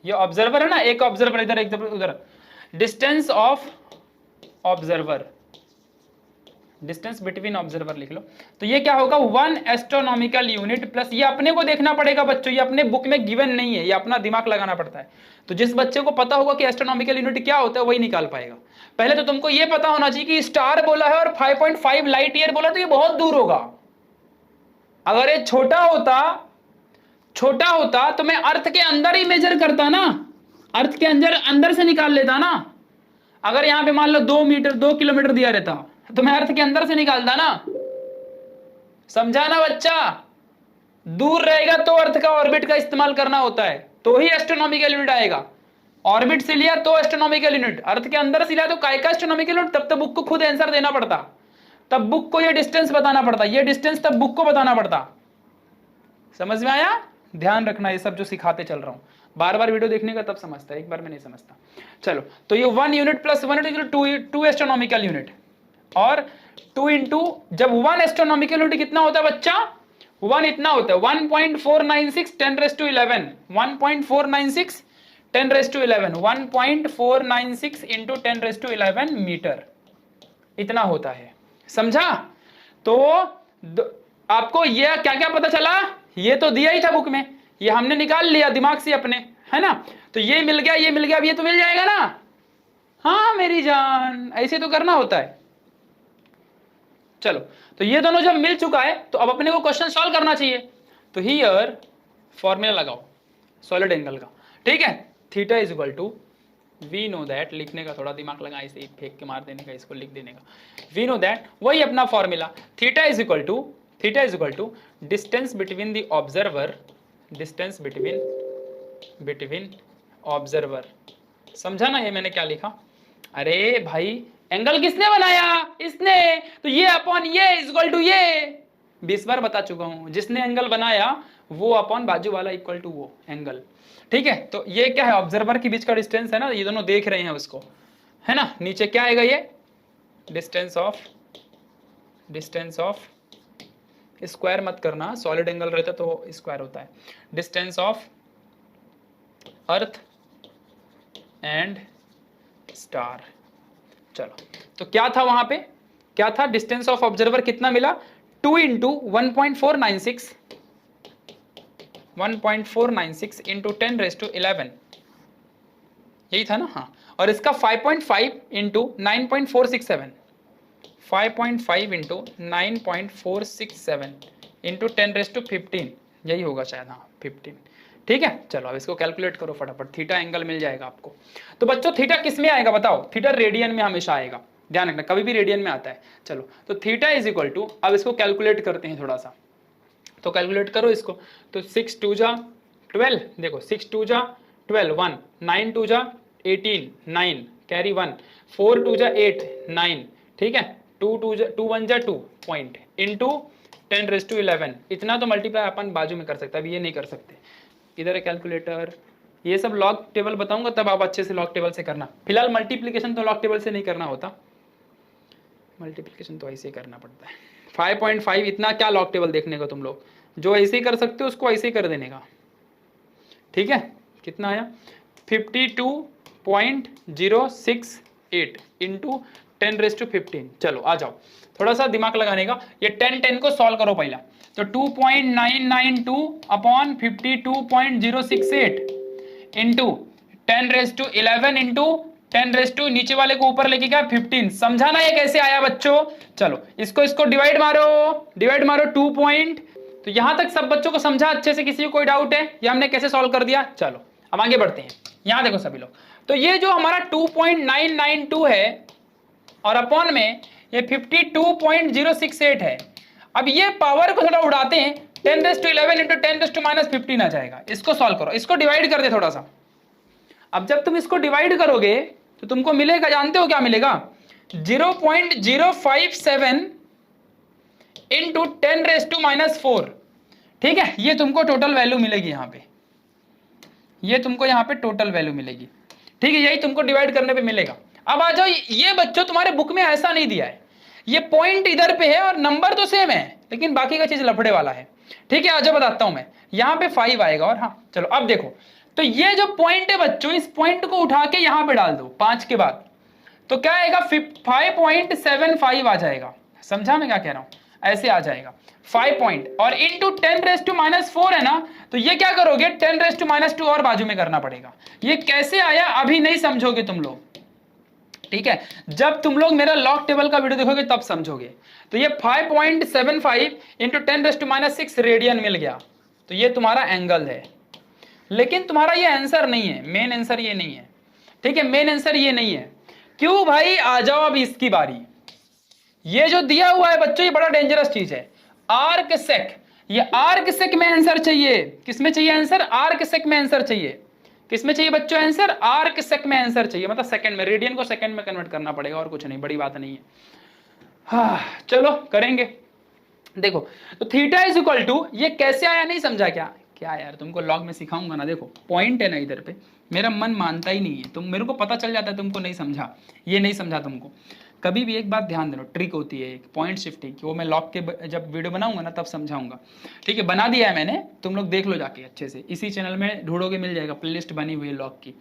ये ऑब्जर्वर है ना, एक ऑब्जर्वर इधर एक उधर, distance of observer, distance between observer लिख लो। तो ये क्या होगा 1 एस्ट्रोनॉमिकल यूनिट प्लस, ये अपने को देखना पड़ेगा बच्चों, ये अपने बुक में गिवन नहीं है, ये अपना दिमाग लगाना पड़ता है। तो जिस बच्चे को पता होगा कि एस्ट्रोनॉमिकल यूनिट क्या होता है वही निकाल पाएगा। पहले तो तुमको ये पता होना चाहिए कि स्टार बोला है और 5.5 लाइट ईयर बोला, तो ये बहुत दूर होगा। अगर ये छोटा होता तो मैं अर्थ के अंदर ही मेजर करता ना, अर्थ के अंदर से निकाल लेता ना। अगर यहां पे मान लो 2 किलोमीटर दिया रहता तो मैं अर्थ के अंदर से निकालता ना। समझा ना बच्चा, दूर रहेगा तो अर्थ का ऑर्बिट का इस्तेमाल करना होता है, तो ही एस्ट्रोनॉमिकल यूनिट आएगा। ऑर्बिट से लिया तो एस्ट्रोनॉमिकल यूनिट, अर्थ के अंदर से लिया तो काय का एस्ट्रोनॉमिकल यूनिट। तब तो बुक को खुद आंसर देना पड़ता, तब बुक को ये डिस्टेंस बताना पड़ता, ये डिस्टेंस तब बुक को बताना पड़ता। समझ में आया, ध्यान रखना ये सब जो सिखाते चल रहा हूं, बार बार वीडियो देखने का तब समझता है, एक बार में नहीं समझता। चलो तो ये 1 unit plus 1 unit 2 astronomical unit, और 2 इंटू, जब 1 एस्ट्रोनॉमिकल यूनिट कितना होता है बच्चा, 1 इतना होता है 1.496 10⁻11, 1.496 10⁻11, 1.496 इंटू 10⁻11 मीटर, इतना होता है। समझा। तो आपको ये क्या क्या पता चला, ये तो दिया ही था बुक में, ये हमने निकाल लिया दिमाग से अपने, है ना। तो ये मिल गया, ये मिल गया, अब ये तो मिल जाएगा ना। हाँ मेरी जान, ऐसे तो करना होता है। चलो तो ये दोनों जब मिल चुका है तो अब अपने को क्वेश्चन सॉल्व करना चाहिए। तो हियर फॉर्मूला लगाओ सॉलिड एंगल का, ठीक है। Theta is equal to, we know that, लिखने का थोड़ा दिमाग लगा, इसे फेंक के मार देने का, इसको लिख देने का। वी नो दैट, वही अपना formula, theta is equal to distance between the observer, distance between observer. समझा ना ये मैंने क्या लिखा। अरे भाई एंगल किसने बनाया, इसने, तो ये अपॉन ये इज इक्वल टू ये, 20 बार बता चुका हूं, जिसने एंगल बनाया वो अपॉन बाजू वाला इक्वल टू वो एंगल। ठीक है, तो ये क्या है, ऑब्जर्वर के बीच का डिस्टेंस है ना, ये दोनों देख रहे हैं उसको, है ना। नीचे क्या आएगा, ये डिस्टेंस ऑफ स्क्वायर मत करना, सॉलिड एंगल रहता तो स्क्वायर होता है। Distance of earth and star. चलो तो क्या था वहां पे, क्या था, डिस्टेंस ऑफ ऑब्जर्वर कितना मिला, 2 इंटू 1.496 इंटू 10⁻11, यही था ना। हाँ, और इसका 5.5 इंटू 9.467, 5.5 इंटू 9.467 इंटू 10⁻15, यही होगा शायद, हाँ 15। ठीक है, चलो अब इसको कैलकुलेट करो फटाफट, थीटा एंगल मिल जाएगा आपको। तो बच्चों थीटा किस में आएगा बताओ, थीटा रेडियन में हमेशा आएगा, ध्यान रखना, कभी भी रेडियन में आता है। चलो तो थीटा इज इक्वल टू, अब इसको कैलकुलेट करते हैं थोड़ा सा, तो कैलकुलेट करो इसको। तो 6 2 जा 12, देखो 6 2 जा 12 1, 9 2 जा 18 9, कैरी 1, 4 2 जा 8 9, ठीक है, 2 1 जा 2 पॉइंट इंटू 10⁻11, इतना तो मल्टीप्लाई अपन बाजू में कर सकते हैं, अब ये नहीं कर सकते। इधर है कैलकुलेटर, ये सब लॉग टेबल बताऊंगा तब आप अच्छे से लॉग टेबल से करना, फिलहाल मल्टीप्लिकेशन तो लॉग टेबल से नहीं करना होता, मल्टीप्लिकेशन तो ऐसे ही करना पड़ता है। 5.5 इतना क्या लॉग टेबल देखने का तुम लोग, जो ऐसे ही कर सकते हो उसको ऐसे ही कर देने का, ठीक है। कितना आया 52.068 इंटू 10⁻15। चलो आ जाओ, थोड़ा सा दिमाग लगाने का, ये 10 को सॉल्व करो पहला। तो 2.992 अपॉन 52.068 इंटू 10⁻11 इंटू 10 नीचे वाले को ऊपर लेके गया 15। समझा ना ये कैसे आया बच्चों? चलो इसको डिवाइड मारो 2 पॉइंट। तो यहां तक सब बच्चों को समझा अच्छे से? किसी को कोई डाउट है ये हमने कैसे सॉल्व कर दिया? चलो अब आगे बढ़ते हैं। यहां देखो सभी लोग, तो ये जो हमारा 2.992 है और अपॉन में ये 52.068 है। अब ये पावर को थोड़ा उड़ाते हैं, 10⁻11 इंटू 10⁻−15 आ जाएगा। इसको सॉल्व करो, इसको डिवाइड कर दे थोड़ा सा। अब जब तुम इसको डिवाइड करोगे तो तुमको मिलेगा, जानते हो क्या मिलेगा? 0.057 इंटू 10⁻⁻4। ठीक है, ये तुमको टोटल वैल्यू मिलेगी यहाँ पे, ये तुमको यहाँ पे टोटल वैल्यू मिलेगी। ठीक है, यही तुमको डिवाइड करने पे मिलेगा। अब आ जाओ, ये बच्चों तुम्हारे बुक में ऐसा नहीं दिया है, ये पॉइंट इधर पे है और नंबर तो सेम है, लेकिन बाकी का चीज लफड़े वाला है। ठीक है, आ जाओ बताता हूं मैं। यहाँ पे 5 आएगा और हाँ चलो अब देखो, तो ये जो पॉइंट है बच्चों, इस पॉइंट को उठा के यहाँ पे डाल दो 5 के बाद, तो क्या आएगा 5.75 आ जाएगा। समझा मैं क्या कह रहा हूं? ऐसे आ जाएगा 5 पॉइंट, और इंटू 10⁻⁴ है ना, तो ये क्या करोगे 10⁻² और बाजू में करना पड़ेगा। ये कैसे आया अभी नहीं समझोगे तुम लोग, ठीक है, जब तुम लोग मेरा लॉग टेबल का वीडियो देखोगे तब समझोगे। तो ये 5.75 इंटू 10⁻⁶ रेडियन मिल गया, तो ये तुम्हारा एंगल है। लेकिन तुम्हारा ये आंसर नहीं है, मेन आंसर ये नहीं है। ठीक है, मेन आंसर ये नहीं है। क्यों भाई? आ जाओ अब इसकी बारी। ये जो दिया हुआ है बच्चों, ये बड़ा डेंजरस चीज है, आर्क सेक। ये आर्क सेक में आंसर चाहिए, किसमें चाहिए आंसर? आर्क सेक में आंसर चाहिए। किसमें चाहिए बच्चों आंसर? आर्क सेक में आंसर चाहिए, मतलब सेकंड में, रेडियन को सेकंड में कन्वर्ट करना पड़ेगा, और कुछ नहीं, बड़ी बात नहीं है। हाँ चलो करेंगे। देखो तो थीटा इज इक्वल टू, ये कैसे आया नहीं समझा क्या? क्या यार तुमको लॉग में सिखाऊंगा ना। देखो पॉइंट है ना इधर पे, मेरा मन मानता ही नहीं है, तुम मेरे को पता चल जाता है तुमको नहीं समझा, ये नहीं समझा तुमको। कभी भी एक बात ध्यान देना, ट्रिक होती है एक पॉइंट शिफ्टिंग की, वो मैं लॉग के जब वीडियो बनाऊंगा ना तब समझाऊंगा। ठीक है, बना दिया है मैंने, तुम लोग देख लो जाके अच्छे से, इसी चैनल में ढूंढोगे मिल जाएगा, प्लेलिस्ट बनी हुई है लॉग की।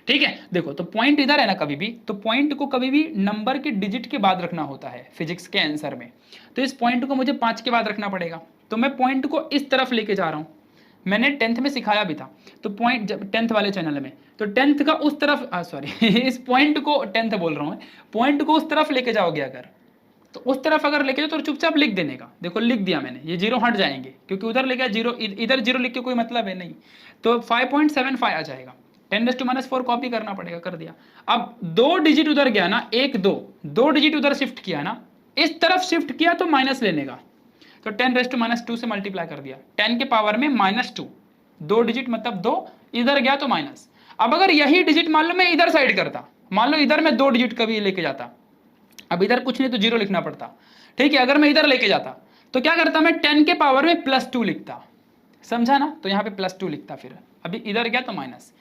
ठीक है, देखो तो पॉइंट इधर है ना, कभी भी तो पॉइंट को कभी भी नंबर के डिजिट के बाद रखना होता है फिजिक्स के आंसर में। तो इस पॉइंट को मुझे 5 के बाद रखना पड़ेगा, तो मैं पॉइंट को इस तरफ लेके जा रहा हूँ। मैंने 10th में सिखाया भी था, तो पॉइंट जब 10th वाले चैनल में, तो 10th का उस तरफ सॉरी इस पॉइंट को 10th बोल रहा हूँ, पॉइंट को उस तरफ लेके जाओगे अगर, तो उस तरफ अगर लेके जाओ तो चुपचाप लिख देने का। देखो लिख दिया मैंने, ये 0 हट जाएंगे क्योंकि उधर लेके 0, इधर 0 लिख के कोई मतलब है नहीं, तो 5.75 आ जाएगा। 10⁻⁴ कॉपी करना पड़ेगा, कर दिया। अब 2 डिजिट उधर गया ना, 1 2 डिजिट उधर शिफ्ट किया ना, इस तरफ शिफ्ट किया तो माइनस लेने का, तो 10⁻² से मल्टीप्लाई कर दिया, 10 के पावर में -2, 2 डिजिट मतलब 2, इधर गया तो माइनस। अब अगर यही डिजिट मान लो मैं इधर साइड करता, मान लो इधर मैं 2 डिजिट कभी लेके जाता, अब इधर कुछ नहीं तो 0 लिखना पड़ता। ठीक है, अगर मैं इधर लेके जाता तो क्या करता, मैं 10 के पावर में +2 लिखता। समझा ना, तो यहाँ पे +2 लिखता, फिर अभी इधर गया तो माइनस।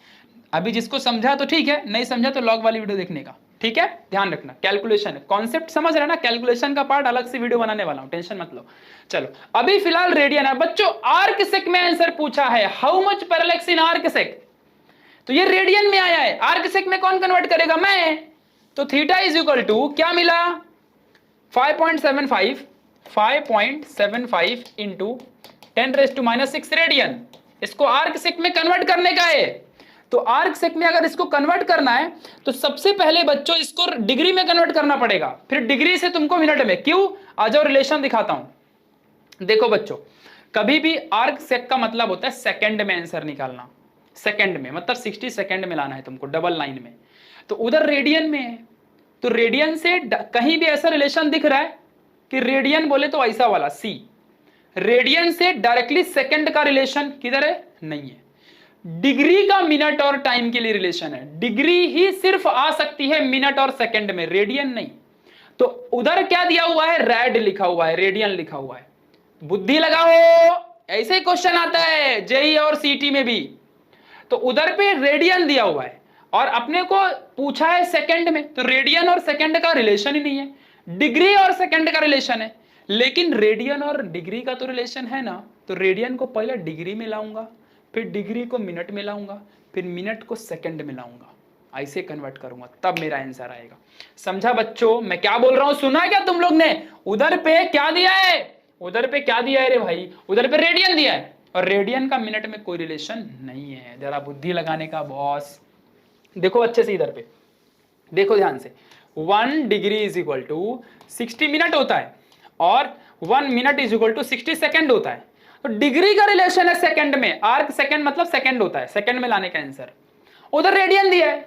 अभी जिसको समझा तो ठीक है, नहीं समझा तो लॉग वाली वीडियो देखने का। ठीक है, ध्यान रखना, कैलकुलेशन है, कॉन्सेप्ट समझ रहे ना, कैलकुलेशन का पार्ट अलग से वीडियो बनाने वाला हूं, टेंशन मत लो। चलो अभी फिलहाल रेडियन है बच्चों, आर्क सेक में आंसर पूछा है, how much parallax in arc sec, तो ये रेडियन में आया है, आर्क सेक में कौन कन्वर्ट करेगा? मैं। तो थीटा इज इक्वल टू क्या मिला? 5.75 इंटू 10⁻⁻6 रेडियन, इसको आर्क सेक में कन्वर्ट करने का है। तो आर्क सेक में अगर इसको कन्वर्ट करना है तो सबसे पहले बच्चों इसको डिग्री में कन्वर्ट करना पड़ेगा, फिर डिग्री से तुमको मिनट में। क्यों? आ जाओ रिलेशन दिखाता हूं। देखो बच्चों, कभी भी आर्क सेक का मतलब होता है सेकंड में आंसर निकालना, सेकंड में मतलब 60 सेकंड में लाना है तुमको, डबल लाइन में। तो उधर रेडियन में है, तो रेडियन से कहीं भी ऐसा रिलेशन दिख रहा है कि रेडियन बोले तो ऐसा वाला सी, रेडियन से डायरेक्टली सेकंड का रिलेशन किधर है? नहीं है। डिग्री का मिनट और टाइम के लिए रिलेशन है, डिग्री ही सिर्फ आ सकती है मिनट और सेकंड में, रेडियन नहीं। तो उधर क्या दिया हुआ है? रेड लिखा हुआ है, रेडियन लिखा हुआ है। बुद्धि लगाओ, ऐसे ही क्वेश्चन आता है जेई और सीटी में भी। तो उधर पे रेडियन दिया हुआ है और अपने को पूछा है सेकंड में, तो रेडियन और सेकंड का रिलेशन ही नहीं है। डिग्री और सेकंड का रिलेशन है, लेकिन रेडियन और डिग्री का तो रिलेशन है ना, तो रेडियन को पहले डिग्री में लाऊंगा, फिर डिग्री को मिनट में लाऊंगा, फिर मिनट को सेकंड में लाऊंगा, ऐसे कन्वर्ट करूंगा, तब मेरा आंसर आएगा। समझा बच्चों मैं क्या बोल रहा हूं? सुना क्या तुम लोग ने? उधर पे क्या दिया है, उधर पे क्या दिया है रे भाई? उधर पे रेडियन दिया है, और रेडियन का मिनट में कोई रिलेशन नहीं है। जरा बुद्धि लगाने का बॉस। देखो अच्छे से, इधर पे देखो ध्यान से, 1 degree is equal to 60 minute होता है, और 1 minute is equal to 60 second होता है। तो डिग्री का रिलेशन है सेकंड में, आर्क सेकंड मतलब सेकंड होता है, सेकंड में लाने का आंसर। उधर रेडियन दिया है,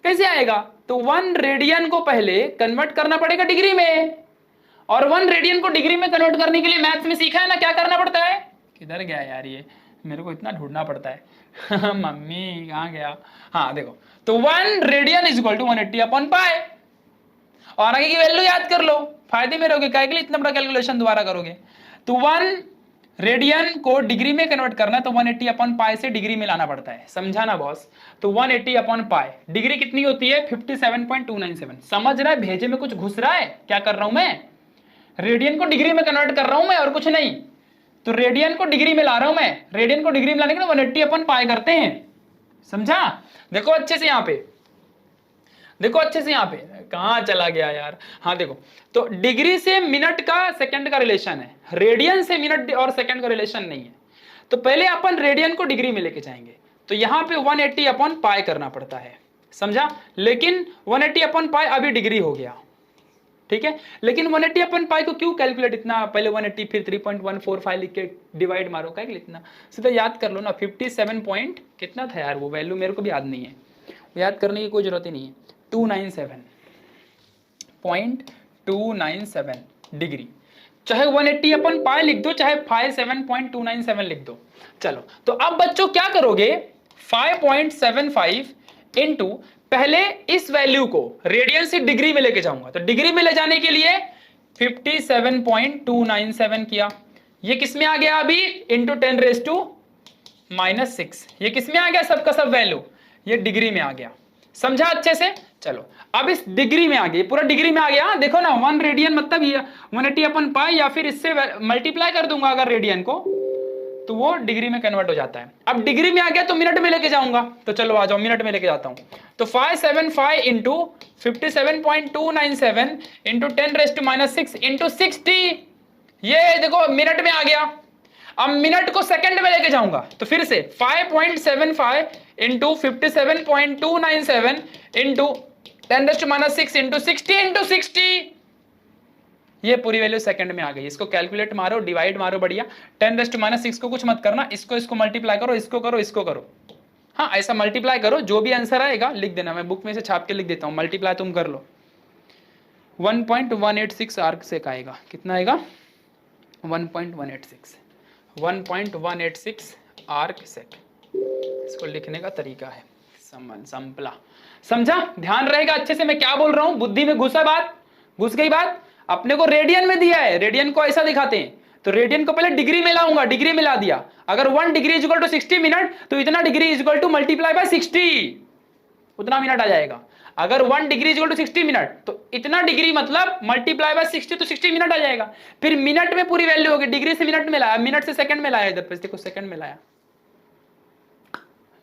कैसे आएगा? तो 1 रेडियन को पहले कन्वर्ट करना पड़ेगा डिग्री में, और 1 रेडियन को डिग्री में कन्वर्ट करने के लिए मैथ्स में सीखा है ना क्या करना पड़ता है? किधर गया यार ये, मेरे को इतना ढूंढना पड़ता है मम्मी कहाँ गया? हाँ देखो, तो 1 radian is equal to 180 upon pi, और आगे की वैल्यू याद कर लो, फायदे में रहोगे, क्या के लिए इतना बड़ा कैलकुलेशन दोबारा करोगे? तो 1 रेडियन को डिग्री में कन्वर्ट करना है, तो 180 अपॉन पाई से डिग्री में लाना पड़ता है, समझा ना बॉस? तो 180 अपॉन पाई, डिग्री कितनी होती है? 57.297। समझ रहा है? भेजे में कुछ घुस रहा है? क्या कर रहा हूं मैं? रेडियन को डिग्री में कन्वर्ट कर रहा हूं मैं, और कुछ नहीं। तो रेडियन को डिग्री में ला रहा हूं मैं, रेडियन को डिग्री में लाने के लिए 180 अपॉन पाई करते हैं, समझा? देखो अच्छे से यहाँ पे, देखो अच्छे से यहाँ पे, कहां चला गया यार? हाँ देखो, तो डिग्री से मिनट का सेकंड का रिलेशन है, रेडियन से मिनट और सेकंड का रिलेशन नहीं है। तो पहले अपन रेडियन को डिग्री में लेके जाएंगे, तो यहाँ पे 180 अपॉन पाई करना पड़ता है, समझा? लेकिन 180 अपॉन पाई अभी डिग्री हो गया, ठीक है? लेकिन 180 अपन पाई को क्यों कैलकुलेट इतना, पहले 180 फिर 3.145 लिख के डिवाइड मारो, क्या इतना सीधा याद कर लो ना। 57 पॉइंट कितना था यार, वो वैल्यू मेरे को भी याद नहीं है, वो याद करने की कोई जरूरत ही नहीं है। 297.297 डिग्री, चाहे 180 अपन पाई लिख दो, चाहे 57.297 लिख दो। चलो तो अब बच्चों क्या करोगे, 5.75 इंटू, पहले इस वैल्यू को रेडियन से डिग्री में लेके जाऊंगा, तो डिग्री में ले जाने के लिए 57.297 किया, ये किस में आ गया अभी? इंटू 10⁻⁻6, ये किस में आ गया? सबका सब वैल्यू ये डिग्री में आ गया, समझा अच्छे से? चलो अब इस डिग्री में आ गया, पूरा डिग्री में आ गया। देखो ना 1 रेडियन मतलब ये 180 अपन पाई, या फिर इससे मल्टीप्लाई कर दूंगा अगर रेडियन को, तो वो डिग्री में कन्वर्ट हो जाता है। अब डिग्री में आ गया तो मिनट में लेके जाऊंगा, तो चलो आ जाओ मिनट में लेके जाता हूं। तो 575 इंटू 57.297 इंटू 10⁻6 इंटू 60, ये देखो मिनट में आ गया। अब मिनट को सेकंड में लेके जाऊंगा, तो फिर से 5.75 इंटू 57.297 इंटू 10⁻6 इंटू 60 इंटू 60, ये पूरी वैल्यू सेकंड में आ गई। इसको कैलकुलेट मारो, डिवाइड मारो, बढ़िया। 10⁻6 को कुछ मत करना, इसको मल्टीप्लाई करो, इसको करो, इसको करो, हाँ ऐसा मल्टीप्लाई करो, जो भी आंसर आएगा लिख देना, मैं बुक में से छाप के लिख देता हूं, मल्टीप्लाई तुम कर लो। 1.186 आर्क सेक आएगा, कितना आएगा? 1.186 आर्क सेक, इसको लिखने का तरीका है संपला, समझा? ध्यान रहेगा अच्छे से मैं क्या बोल रहा हूं, बुद्धि में घुसा बात, घुस गई बात। अपने को रेडियन में दिया है, रेडियन को ऐसा दिखाते हैं, तो रेडियन को पहले डिग्री में लाऊंगा, डिग्री में ला दिया। अगर 1 degree is equal to 60 minute, तो इतना degree is equal to multiply by 60, उतना मिनट आ जाएगा। अगर 1 degree is equal to 60 minute, तो इतना डिग्री मतलब मल्टीप्लाई बाय 60, तो 60 मिनट आ जाएगा। फिर मिनट में पूरी वैल्यू होगी, डिग्री से मिनट में लाया, मिनट से सेकंड में लाया, इधर पे देखो सेकंड में लाया।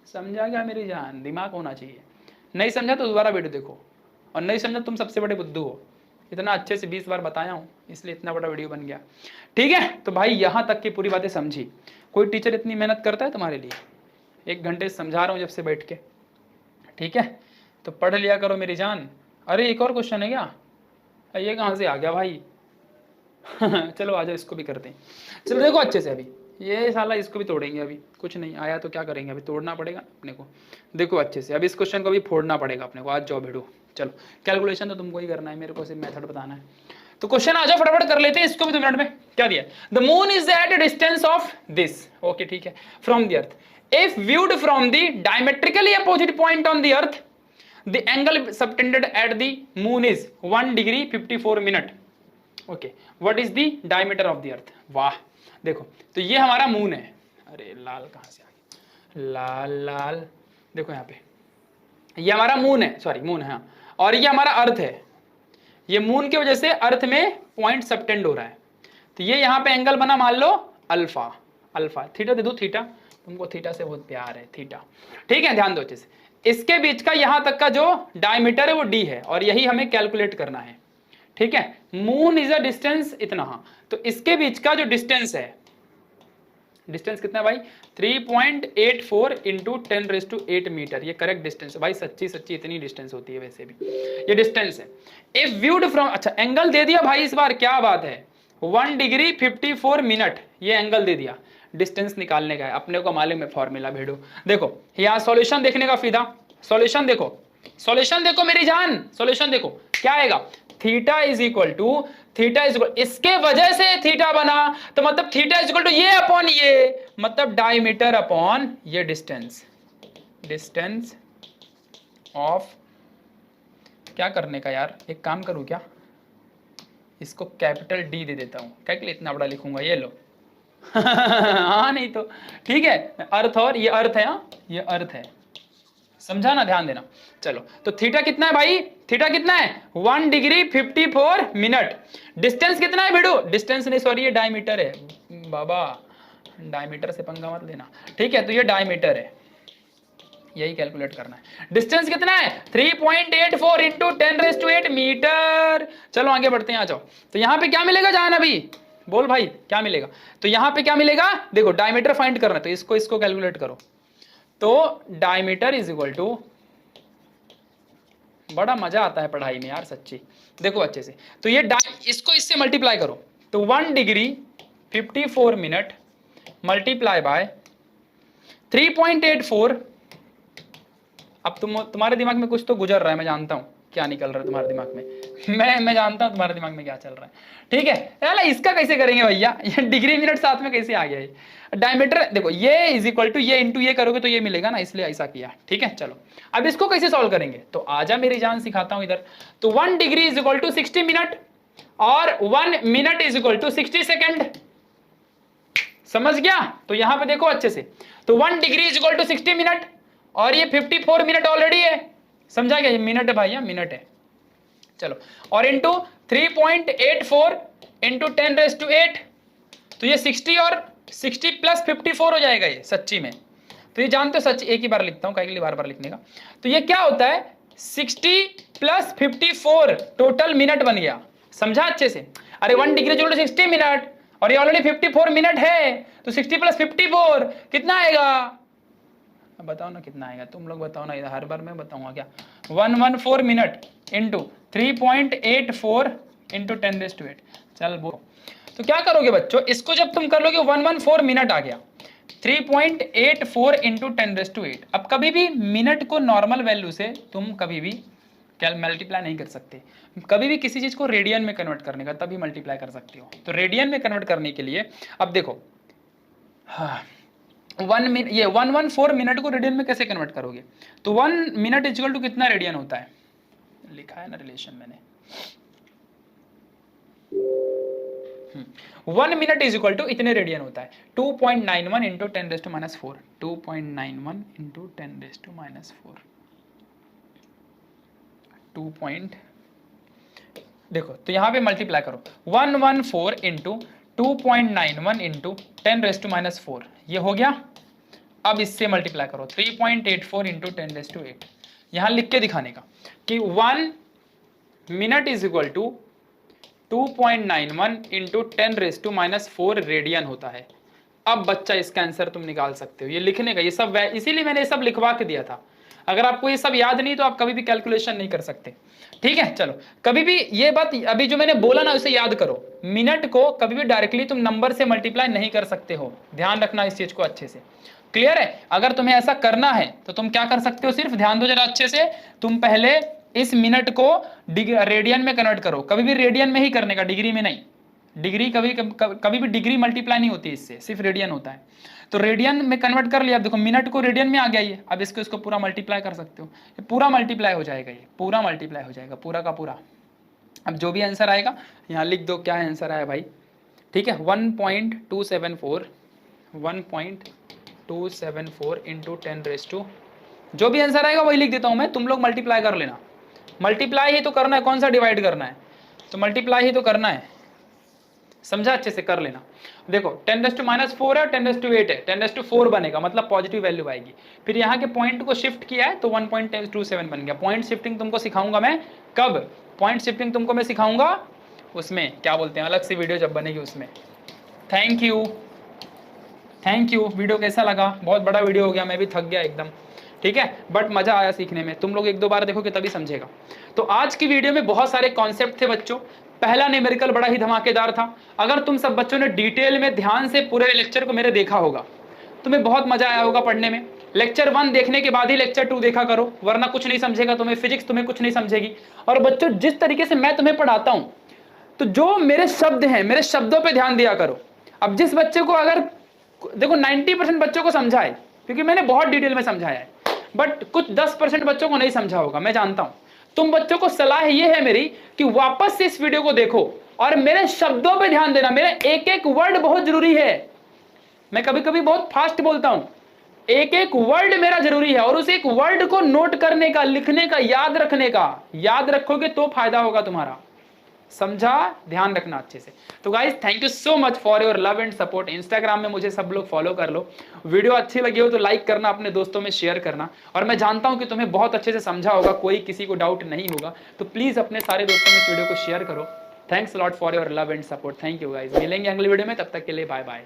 समझा क्या मेरी जान? दिमाग होना चाहिए। नहीं समझा तो दोबारा वीडियो देखो, और नहीं समझा तुम सबसे बड़े बुद्धू हो। इतना अच्छे से 20 बार बताया हूं, इसलिए इतना बड़ा वीडियो बन गया, ठीक है? तो भाई यहां तक की पूरी बातें समझी। कोई टीचर इतनी मेहनत करता है तुम्हारे लिए? 1 घंटे समझा रहा हूं जब से बैठ के, ठीक है? तो पढ़ लिया करो मेरी जान। अरे एक और क्वेश्चन है क्या? ये कहां से आ गया भाई? चलो आ जाओ, इसको भी करते हैं। चलो देखो अच्छे से, अभी ये साला इसको भी तोड़ेंगे। अभी कुछ नहीं आया तो क्या करेंगे, अभी तोड़ना पड़ेगा अपने को। देखो अच्छे से, अभी इस क्वेश्चन को भी फोड़ना पड़ेगा अपने को। आज जाओ भिड़ो, चलो कैलकुलेशन तो तुमको ही करना है, मेरे को सिर्फ मेथड बताना है। तो क्वेश्चन आ जाओ फटाफट कर लेते हैं इसको भी 2 मिनट में। क्या दिया? The moon is at a distance of this, okay ठीक है, from the earth. If viewed from the diametrically opposite point on the earth, the angle subtended at the moon is 1 degree 54 minute. Okay, what is the diameter of the अर्थ? वाह, देखो तो ये हमारा moon है। अरे लाल कहां से आ गया? लाल लाल, देखो यहाँ पे ये हमारा मून है, सॉरी मून है, और ये हमारा अर्थ है। ये मून की वजह से अर्थ में पॉइंट सबटेंड हो रहा है, तो ये यहाँ पे एंगल बना मान लो अल्फा। अल्फा थीटा दे दो, थीटा, तुमको थीटा से बहुत प्यार है, थीटा, ठीक है, ध्यान दो अच्छे से। इसके बीच का यहां तक का जो डायमीटर है वो डी है, और यही हमें कैलकुलेट करना है, ठीक है। मून इज अ डिस्टेंस इतना, हाँ, तो इसके बीच का जो डिस्टेंस है, डिस्टेंस कितना है भाई, 3.84 इंटू 10⁸ मीटर, ये करेक्ट डिस्टेंस है भाई, सच्ची सच्ची इतनी डिस्टेंस होती है वैसे भी, ये डिस्टेंस है। इफ व्यूड फ्रॉम, अच्छा एंगल दे दिया भाई इस बार, क्या बात है, 1 डिग्री 54 मिनट, ये एंगल दे दिया। डिस्टेंस निकालने का है, अपने को मालूम है फॉर्मूला भेड़ो। देखो यहाँ सॉल्यूशन देखने का फिदा, सॉल्यूशन देखो, सॉल्यूशन देखो मेरी जान, सॉल्यूशन देखो क्या आएगा, theta is equal to, theta is equal, इसके वजह से थीटा बना, तो मतलब थीटा इज इक्वल टू ये अपॉन ये, मतलब डायमीटर अपॉन ये डिस्टेंस, डिस्टेंस ऑफ, क्या करने का यार, एक काम करूं क्या, इसको कैपिटल डी दे देता हूं, क्या के लिए इतना बड़ा लिखूंगा, ये लो हाँ नहीं तो ठीक है, अर्थ, और ये अर्थ है, हाँ ये अर्थ है, समझा ना, ध्यान देना। चलो तो थीटा कितना है भाई, थीटा कितना है, 1 डिग्री 54 मिनट। डिस्टेंस कितना है भिड़ो, डिस्टेंस नहीं सॉरी ये डायमीटर है बाबा, डायमीटर से पंगा मत लेना, ठीक है, तो ये डायमीटर है, यही कैलकुलेट करना है। डिस्टेंस कितना है 3.84 इंटू 10⁸ मीटर। चलो आगे बढ़ते हैं, आ जाओ। तो यहां पे क्या मिलेगा जान, अभी बोल भाई क्या मिलेगा, तो यहां पे क्या मिलेगा, देखो डायमीटर फाइंड करना है, तो इसको कैलकुलेट करो, तो डायमीटर इज इक्वल टू, बड़ा मजा आता है पढ़ाई में यार सच्ची, देखो अच्छे से, तो ये इसको इससे मल्टीप्लाई करो, तो 1 डिग्री 54 मिनट मल्टीप्लाई बाय 3.84, अब तुम्हारे दिमाग में कुछ तो गुजर रहा है, मैं जानता हूं क्या निकल रहा है तुम्हारे दिमाग में, मैं जानता हूं तुम्हारे दिमाग में क्या चल रहा है, ठीक है। यार इसका कैसे करेंगे भैया, ये डिग्री मिनट साथ में कैसे आ गया ये, डायमीटर देखो ये इज इक्वल टू ये इंटू ये करोगे तो ये मिलेगा ना, इसलिए ऐसा किया, ठीक है। चलो अब इसको कैसे सॉल्व करेंगे, तो आजा मेरी जान सिखाता हूं इधर। तो 1 degree is equal to 60 minute और 1 minute is equal to 60 second, समझ गया। तो यहां पे देखो अच्छे से, तो 1 degree is equal to 60 minute और ये 54 मिनट ऑलरेडी है, समझा गया, ये मिनट है भैया, मिनट है। चलो और इंटू 3.84 इंटू 10⁸, तो ये 60 और 60 प्लस 54 हो जाएगा ये सच्ची में, तो ये जानते हो सच, एक ही बार लिखता हूं कई के लिए बार बार लिखने का, तो ये क्या होता है 60 प्लस 54 टोटल मिनट बन गया, समझा अच्छे से। अरे 1 डिग्री जो 60 मिनट और ये ऑलरेडी 54 मिनट है, तो 60 प्लस 54 कितना आएगा, बताओ ना कितना आएगा, तुम लोग बताओ ना, इधर हर बार मैं बताऊंगा क्या, 114 मिनट इंटू 3.84 इंटू 10⁸, चल वो, तो क्या करोगे बच्चों, इसको जब तुम कर लोगे 114 मिनट आ गया, 3.84 इंटू 10⁸। अब कभी भी मिनट को नॉर्मल वैल्यू से तुम कभी भी मल्टीप्लाई नहीं कर सकते, कभी भी किसी चीज को रेडियन में कन्वर्ट करने का तभी मल्टीप्लाई कर सकते हो। तो रेडियन में कन्वर्ट करने के लिए अब देखो, हाँ 1 मिनट, ये 114 मिनट को रेडियन में कैसे कन्वर्ट करोगे, तो 1 मिनट इक्वल टू कितना रेडियन होता है, लिखा है ना रिलेशन मैंने, 1 मिनट इज इक्वल टू इतने रेडियन होता है, 2.91 इंटू 10⁻⁴, 2.91 इंटू 10⁻⁴, 2. देखो तो यहां पे मल्टीप्लाई करो, 114 इंटू 2.91 इंटू 10⁻⁴, ये हो गया। अब इससे मल्टीप्लाई करो 3.84 इंटू 10⁸, यहां लिख के दिखाने का कि 1 minute is equal to 2.91 into 10⁻⁴ radian होता है। अब बच्चा इसका आंसर तुम निकाल सकते हो, ये लिखने का, ये सब इसीलिए मैंने ये सब लिखवा के दिया था, अगर आपको ये सब याद नहीं तो आप कभी भी कैलकुलेशन नहीं कर सकते, ठीक है। चलो कभी भी ये बात अभी जो मैंने बोला ना उसे याद करो, मिनट को कभी भी डायरेक्टली तुम नंबर से मल्टीप्लाई नहीं कर सकते हो, ध्यान रखना इस चीज को अच्छे से, क्लियर है। अगर तुम्हें ऐसा करना है तो तुम क्या कर सकते हो, सिर्फ ध्यान दो जरा अच्छे से, तुम पहले इस मिनट को रेडियन में कन्वर्ट करो, कभी भी रेडियन में ही करने का, डिग्री में नहीं, डिग्री कभी भी डिग्री मल्टीप्लाई नहीं होती इससे, सिर्फ रेडियन होता है। तो रेडियन में कन्वर्ट कर लिया, अब देखो मिनट को रेडियन में आ गया ये, अब इसको पूरा मल्टीप्लाई कर सकते हो, ये पूरा मल्टीप्लाई हो जाएगा, ये पूरा मल्टीप्लाई हो जाएगा पूरा का पूरा। अब जो भी आंसर आएगा यहाँ लिख दो, क्या आंसर आया भाई, ठीक है, 1.274 इंटू 10⁻⁴, जो भी आंसर आएगा वही लिख देता हूँ मैं, तुम लोग मल्टीप्लाई कर लेना, मल्टीप्लाई ही तो करना है, कौन सा डिवाइड करना है, तो मल्टीप्लाई ही तो करना है, समझा, अच्छे से कर लेना। देखो 10⁻⁴ है, 10⁸ है, 10⁴ बनेगा, मतलब पॉजिटिव वैल्यू आएगी। फिर यहाँ के पॉइंट को शिफ्ट किया है तो 1.27 बन गया। पॉइंट शिफ्टिंग तुमको सिखाऊंगा मैं, कब पॉइंट शिफ्टिंग तुमको मैं सिखाऊंगा, उसमें क्या बोलते हैं, अलग से वीडियो जब बनेगी उसमें। Thank you, thank you. Video कैसा लगा? बहुत बड़ा वीडियो हो गया, मैं भी थक गया एकदम, ठीक है, बट मजा आया सीखने में। तुम लोग 1-2 बार देखोगे तभी समझेगा। तो आज की वीडियो में बहुत सारे कॉन्सेप्ट थे बच्चों। पहला न्यूमेरिकल बड़ा ही धमाकेदार था। अगर तुम सब बच्चों ने डिटेल में ध्यान से पूरे लेक्चर को मेरे देखा होगा, तुम्हें बहुत मजा आया होगा पढ़ने में। लेक्चर 1 देखने के बाद ही लेक्चर 2 देखा करो, वरना कुछ नहीं समझेगा तुम्हें, फिजिक्स तुम्हें कुछ नहीं समझेगी। और बच्चों जिस तरीके से मैं तुम्हें पढ़ाता हूं, तो जो मेरे शब्द हैं, मेरे शब्दों पे ध्यान दिया करो। अब जिस बच्चे को, अगर देखो 90% बच्चों को समझा है, क्योंकि मैंने बहुत डिटेल में समझाया है, बट कुछ 10% बच्चों को नहीं समझा होगा, मैं जानता हूं। तुम बच्चों को सलाह ये है मेरी कि वापस से इस वीडियो को देखो और मेरे शब्दों पे ध्यान देना। मेरा एक एक वर्ड बहुत जरूरी है। मैं कभी कभी बहुत फास्ट बोलता हूं, एक एक वर्ड मेरा जरूरी है, और उस एक वर्ड को नोट करने का, लिखने का, याद रखने का। याद रखोगे तो फायदा होगा तुम्हारा, समझा, ध्यान रखना अच्छे से। तो guys thank you so much for your love and support. Instagram में मुझे सब लोग फॉलो कर लो। वीडियो अच्छी लगी हो तो लाइक करना, अपने दोस्तों में शेयर करना। और मैं जानता हूं कि तुम्हें बहुत अच्छे से समझा होगा, कोई किसी को डाउट नहीं होगा, तो प्लीज अपने सारे दोस्तों में इस वीडियो को शेयर करो। Thanks lot for your love and support. Thank you guys, मिलेंगे अगले वीडियो में, तब तक के लिए बाय बाय।